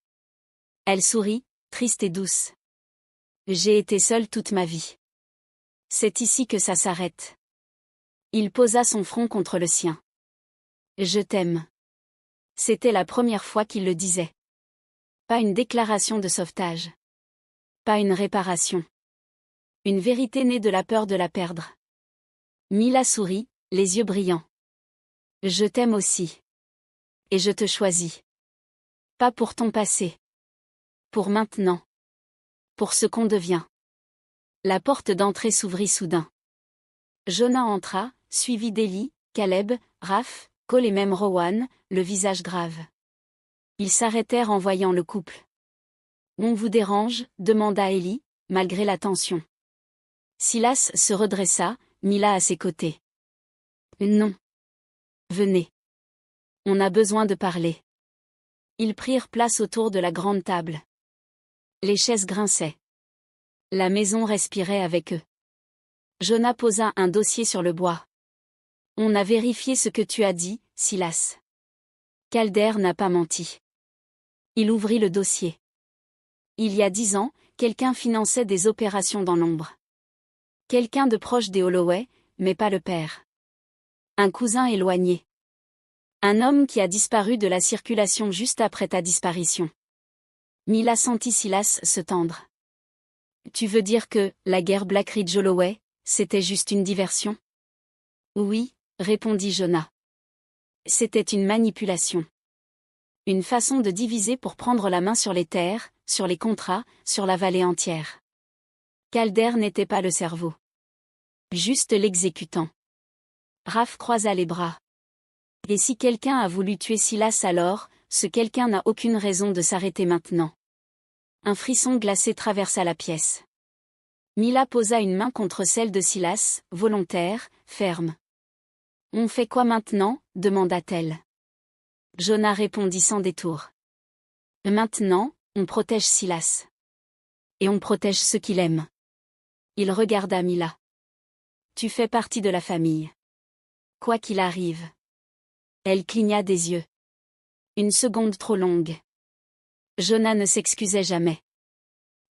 Elle sourit, triste et douce. J'ai été seule toute ma vie. C'est ici que ça s'arrête. Il posa son front contre le sien. Je t'aime. C'était la première fois qu'il le disait. Pas une déclaration de sauvetage. Pas une réparation. Une vérité née de la peur de la perdre. Mila sourit, les yeux brillants. Je t'aime aussi. Et je te choisis. Pas pour ton passé. Pour maintenant. Pour ce qu'on devient. La porte d'entrée s'ouvrit soudain. Jonah entra, suivi d'Ellie, Caleb, Raph, Cole et même Rowan, le visage grave. Ils s'arrêtèrent en voyant le couple. On vous dérange? Demanda Ellie, malgré la tension. Silas se redressa, Mila à ses côtés. Non. Venez. On a besoin de parler. Ils prirent place autour de la grande table. Les chaises grinçaient. La maison respirait avec eux. Jonah posa un dossier sur le bois. On a vérifié ce que tu as dit, Silas. Calder n'a pas menti. Il ouvrit le dossier. Il y a 10 ans, quelqu'un finançait des opérations dans l'ombre. Quelqu'un de proche des Holloway, mais pas le père. Un cousin éloigné. Un homme qui a disparu de la circulation juste après ta disparition. Mila sentit Silas se tendre. Tu veux dire que, la guerre Black Ridge Holloway, c'était juste une diversion? Oui, répondit Jonah. C'était une manipulation. Une façon de diviser pour prendre la main sur les terres, sur les contrats, sur la vallée entière. Calder n'était pas le cerveau. Juste l'exécutant. Raph croisa les bras. Et si quelqu'un a voulu tuer Silas alors, ce quelqu'un n'a aucune raison de s'arrêter maintenant. Un frisson glacé traversa la pièce. Mila posa une main contre celle de Silas, volontaire, ferme. On fait quoi maintenant? Demanda-t-elle. Jonah répondit sans détour. Maintenant, on protège Silas. Et on protège ceux qu'il aime. Il regarda Mila. Tu fais partie de la famille. Quoi qu'il arrive. Elle cligna des yeux. Une seconde trop longue. Jonah ne s'excusait jamais.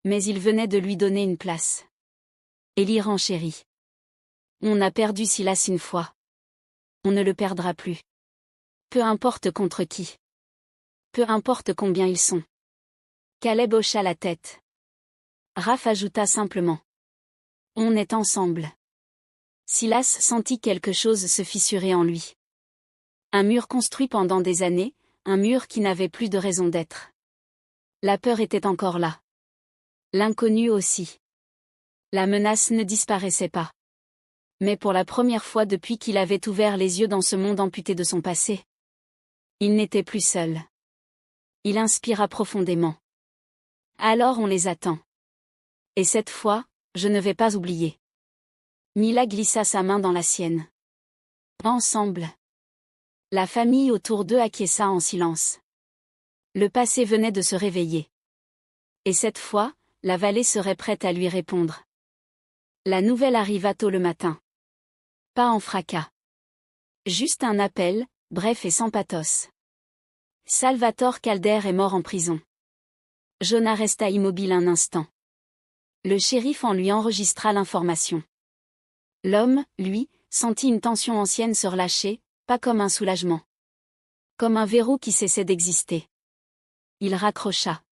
Mais il venait de lui donner une place. Ellie renchérit. On a perdu Silas une fois. On ne le perdra plus. Peu importe contre qui. Peu importe combien ils sont. Caleb hocha la tête. Raph ajouta simplement. On est ensemble. Silas sentit quelque chose se fissurer en lui. Un mur construit pendant des années, un mur qui n'avait plus de raison d'être. La peur était encore là. L'inconnu aussi. La menace ne disparaissait pas. Mais pour la première fois depuis qu'il avait ouvert les yeux dans ce monde amputé de son passé. Il n'était plus seul. Il inspira profondément. Alors on les attend. Et cette fois, je ne vais pas oublier. Mila glissa sa main dans la sienne. Ensemble. La famille autour d'eux acquiesça en silence. Le passé venait de se réveiller. Et cette fois, la vallée serait prête à lui répondre. La nouvelle arriva tôt le matin. Pas en fracas. Juste un appel, bref et sans pathos. Salvatore Calder est mort en prison. Jonah resta immobile un instant. Le shérif en lui enregistra l'information. L'homme, lui, sentit une tension ancienne se relâcher, pas comme un soulagement. Comme un verrou qui cessait d'exister. Il raccrocha.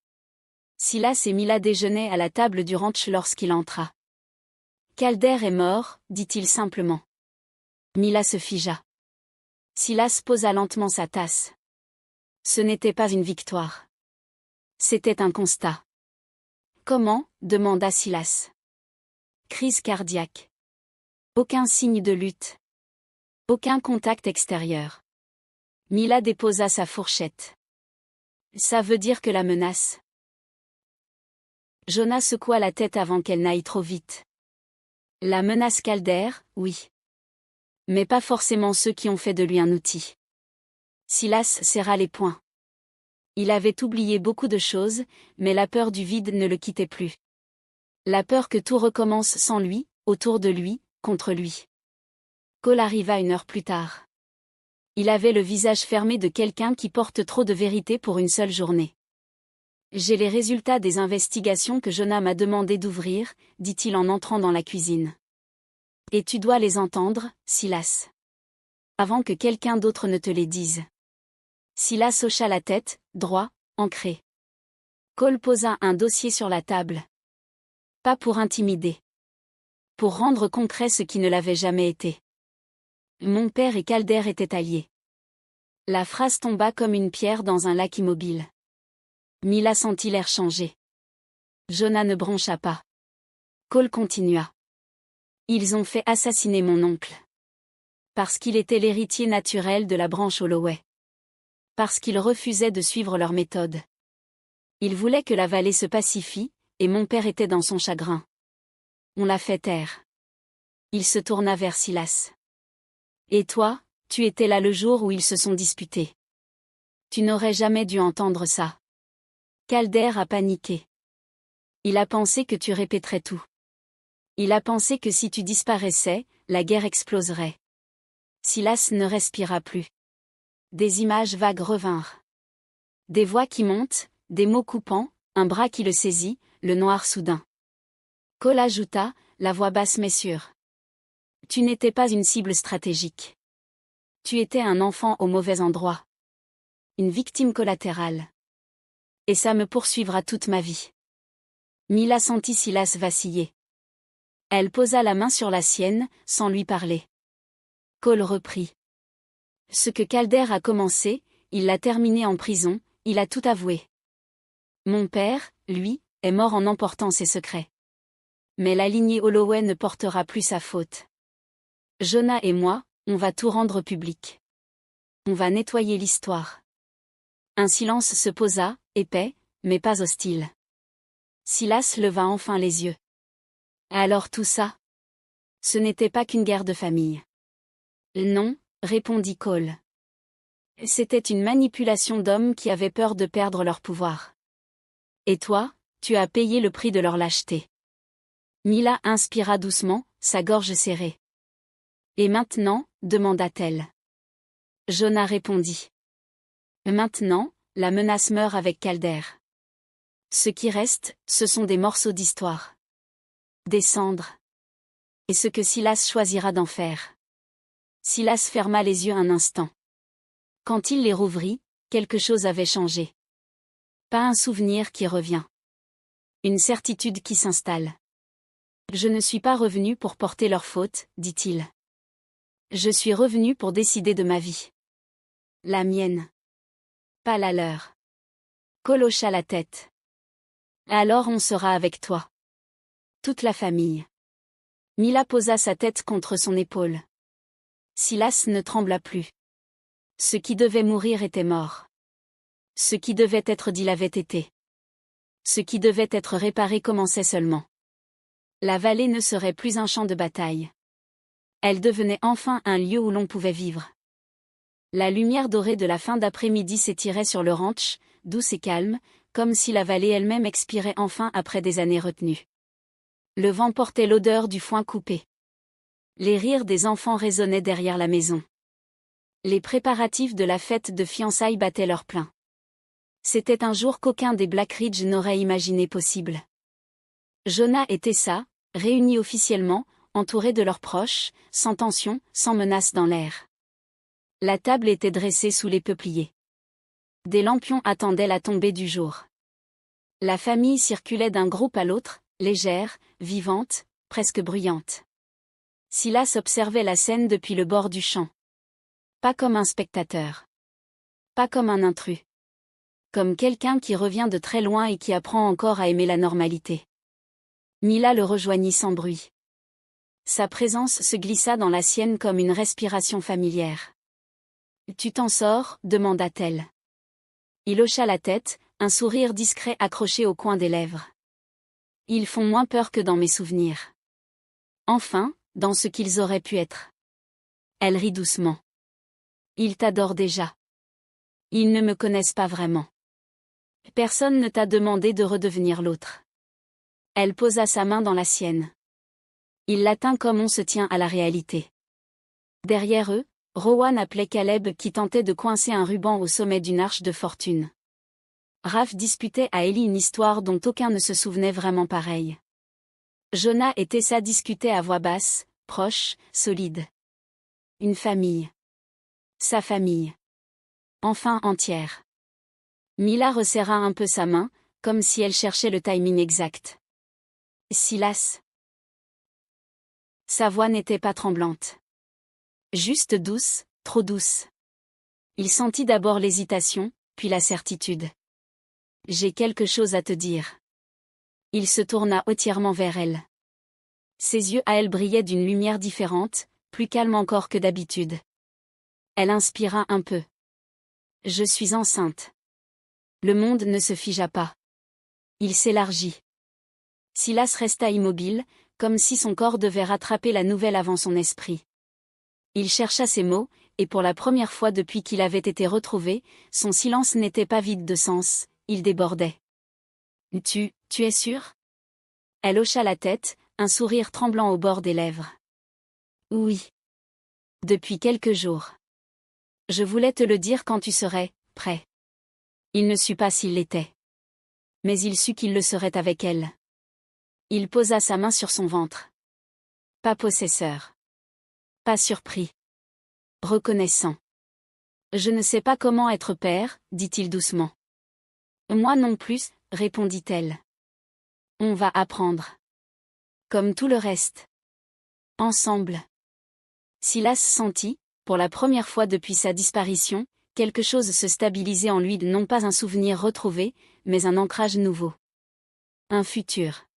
Silas et Mila déjeunaient à la table du ranch lorsqu'il entra. Calder est mort, dit-il simplement. Mila se figea. Silas posa lentement sa tasse. Ce n'était pas une victoire. C'était un constat. Comment? Demanda Silas. Crise cardiaque. Aucun signe de lutte. Aucun contact extérieur. Mila déposa sa fourchette. Ça veut dire que la menace. Jonah secoua la tête avant qu'elle n'aille trop vite. La menace Calder, oui. Mais pas forcément ceux qui ont fait de lui un outil. Silas serra les poings. Il avait oublié beaucoup de choses, mais la peur du vide ne le quittait plus. La peur que tout recommence sans lui, autour de lui, contre lui. Cole arriva 1 heure plus tard. Il avait le visage fermé de quelqu'un qui porte trop de vérité pour une seule journée. J'ai les résultats des investigations que Jonah m'a demandé d'ouvrir, dit-il en entrant dans la cuisine. Et tu dois les entendre, Silas. Avant que quelqu'un d'autre ne te les dise. Silas hocha la tête, droit, ancré. Cole posa un dossier sur la table. Pas pour intimider. Pour rendre concret ce qui ne l'avait jamais été. Mon père et Calder étaient alliés. La phrase tomba comme une pierre dans un lac immobile. Mila sentit l'air changer. Jonah ne broncha pas. Cole continua. Ils ont fait assassiner mon oncle. Parce qu'il était l'héritier naturel de la branche Holloway. Parce qu'il refusait de suivre leur méthode. Il voulait que la vallée se pacifie, et mon père était dans son chagrin. On l'a fait taire. Il se tourna vers Silas. Et toi, tu étais là le jour où ils se sont disputés. Tu n'aurais jamais dû entendre ça. Calder a paniqué. Il a pensé que tu répéterais tout. Il a pensé que si tu disparaissais, la guerre exploserait. Silas ne respira plus. Des images vagues revinrent. Des voix qui montent, des mots coupants, un bras qui le saisit, le noir soudain. Cole ajouta, la voix basse mais sûre. Tu n'étais pas une cible stratégique. Tu étais un enfant au mauvais endroit. Une victime collatérale. Et ça me poursuivra toute ma vie. Mila sentit Silas vaciller. Elle posa la main sur la sienne, sans lui parler. Cole reprit. Ce que Calder a commencé, il l'a terminé en prison, il a tout avoué. Mon père, lui, est mort en emportant ses secrets. Mais la lignée Holloway ne portera plus sa faute. Jonah et moi, on va tout rendre public. On va nettoyer l'histoire. Un silence se posa, épais, mais pas hostile. Silas leva enfin les yeux. Alors tout ça? Ce n'était pas qu'une guerre de famille. Non, répondit Cole. C'était une manipulation d'hommes qui avaient peur de perdre leur pouvoir. Et toi, tu as payé le prix de leur lâcheté. Mila inspira doucement, sa gorge serrée. Et maintenant, demanda-t-elle. Jonah répondit. Maintenant, la menace meurt avec Calder. Ce qui reste, ce sont des morceaux d'histoire. Des cendres. Et ce que Silas choisira d'en faire. Silas ferma les yeux un instant. Quand il les rouvrit, quelque chose avait changé. Pas un souvenir qui revient. Une certitude qui s'installe. Je ne suis pas revenu pour porter leur faute, dit-il. Je suis revenu pour décider de ma vie. La mienne. Pas la leur. Cole hocha la tête. Alors on sera avec toi. Toute la famille. Mila posa sa tête contre son épaule. Silas ne trembla plus. Ce qui devait mourir était mort. Ce qui devait être dit l'avait été. Ce qui devait être réparé commençait seulement. La vallée ne serait plus un champ de bataille. Elle devenait enfin un lieu où l'on pouvait vivre. La lumière dorée de la fin d'après-midi s'étirait sur le ranch, douce et calme, comme si la vallée elle-même expirait enfin après des années retenues. Le vent portait l'odeur du foin coupé. Les rires des enfants résonnaient derrière la maison. Les préparatifs de la fête de fiançailles battaient leur plein. C'était un jour qu'aucun des Blackridge n'aurait imaginé possible. Jonah et Tessa, réunis officiellement, entourés de leurs proches, sans tension, sans menace dans l'air. La table était dressée sous les peupliers. Des lampions attendaient la tombée du jour. La famille circulait d'un groupe à l'autre, légère, vivante, presque bruyante. Silas observait la scène depuis le bord du champ. Pas comme un spectateur. Pas comme un intrus. Comme quelqu'un qui revient de très loin et qui apprend encore à aimer la normalité. Mila le rejoignit sans bruit. Sa présence se glissa dans la sienne comme une respiration familière. « Tu t'en sors ?» demanda-t-elle. Il hocha la tête, un sourire discret accroché au coin des lèvres. « Ils font moins peur que dans mes souvenirs. Enfin, dans ce qu'ils auraient pu être. » Elle rit doucement. « Ils t'adorent déjà. Ils ne me connaissent pas vraiment. Personne ne t'a demandé de redevenir l'autre. » Elle posa sa main dans la sienne. Il la tint comme on se tient à la réalité. Derrière eux, Rowan appelait Caleb qui tentait de coincer un ruban au sommet d'une arche de fortune. Raph disputait à Ellie une histoire dont aucun ne se souvenait vraiment pareille. Jonah et Tessa discutaient à voix basse, proches, solides. Une famille. Sa famille. Enfin entière. Mila resserra un peu sa main, comme si elle cherchait le timing exact. Silas. Sa voix n'était pas tremblante. Juste douce, trop douce. Il sentit d'abord l'hésitation, puis la certitude. J'ai quelque chose à te dire. Il se tourna hautement vers elle. Ses yeux à elle brillaient d'une lumière différente, plus calme encore que d'habitude. Elle inspira un peu. Je suis enceinte. Le monde ne se figea pas. Il s'élargit. Silas resta immobile, comme si son corps devait rattraper la nouvelle avant son esprit. Il chercha ses mots, et pour la première fois depuis qu'il avait été retrouvé, son silence n'était pas vide de sens, il débordait. Tu es sûr? Elle hocha la tête, un sourire tremblant au bord des lèvres. Oui. Depuis quelques jours. Je voulais te le dire quand tu serais prêt. Il ne sut pas s'il l'était. Mais il sut qu'il le serait avec elle. Il posa sa main sur son ventre. Pas possesseur. Pas surpris. reconnaissant. Je ne sais pas comment être père, dit-il doucement. Moi non plus, répondit-elle. On va apprendre. Comme tout le reste. Ensemble. Silas sentit, pour la première fois depuis sa disparition, quelque chose se stabiliser en lui, non pas un souvenir retrouvé, mais un ancrage nouveau. Un futur.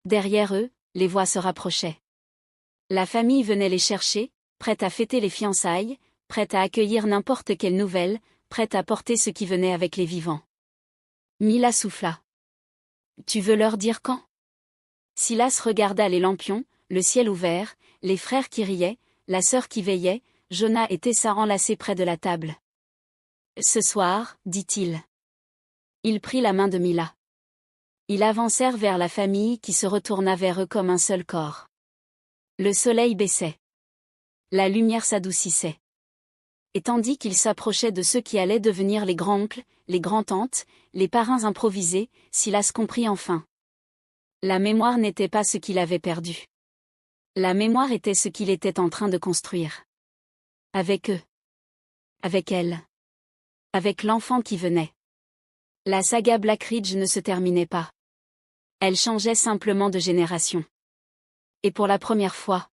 Derrière eux, les voix se rapprochaient. La famille venait les chercher, prête à fêter les fiançailles, prête à accueillir n'importe quelle nouvelle, prête à porter ce qui venait avec les vivants. Mila souffla. Tu veux leur dire quand? Silas regarda les lampions, le ciel ouvert, les frères qui riaient, la sœur qui veillait, Jonah et Tessa enlacés près de la table. Ce soir, dit-il. Il prit la main de Mila. Ils avancèrent vers la famille qui se retourna vers eux comme un seul corps. Le soleil baissait. La lumière s'adoucissait. Et tandis qu'ils s'approchaient de ceux qui allaient devenir les grands-oncles, les grands-tantes, les parrains improvisés, Silas comprit enfin. La mémoire n'était pas ce qu'il avait perdu. La mémoire était ce qu'il était en train de construire. Avec eux. Avec elle. Avec l'enfant qui venait. La saga Blackridge ne se terminait pas. Elle changeait simplement de génération. Et pour la première fois,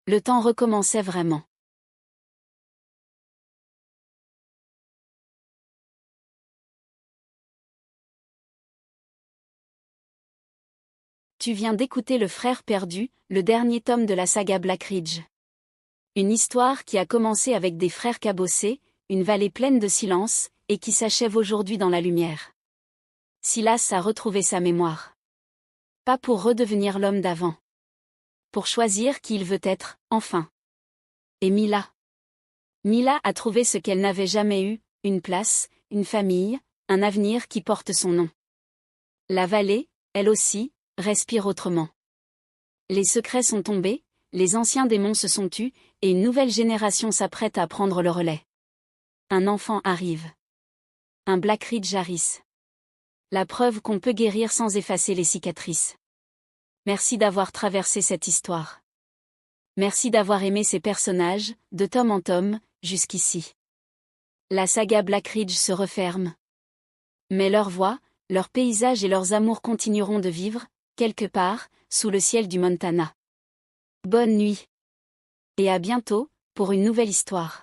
le temps recommençait vraiment. Tu viens d'écouter Le Frère perdu, le dernier tome de la saga Blackridge. Une histoire qui a commencé avec des frères cabossés, une vallée pleine de silence, et qui s'achève aujourd'hui dans la lumière. Silas a retrouvé sa mémoire. Pas pour redevenir l'homme d'avant. Pour choisir qui il veut être, enfin. Et Mila. Mila a trouvé ce qu'elle n'avait jamais eu, une place, une famille, un avenir qui porte son nom. La vallée, elle aussi, respire autrement. Les secrets sont tombés, les anciens démons se sont tus, et une nouvelle génération s'apprête à prendre le relais. Un enfant arrive. Un Blackridge Harris. La preuve qu'on peut guérir sans effacer les cicatrices. Merci d'avoir traversé cette histoire. Merci d'avoir aimé ces personnages, de tome en tome, jusqu'ici. La saga Blackridge se referme. Mais leurs voix, leurs paysages et leurs amours continueront de vivre, quelque part, sous le ciel du Montana. Bonne nuit. Et à bientôt, pour une nouvelle histoire.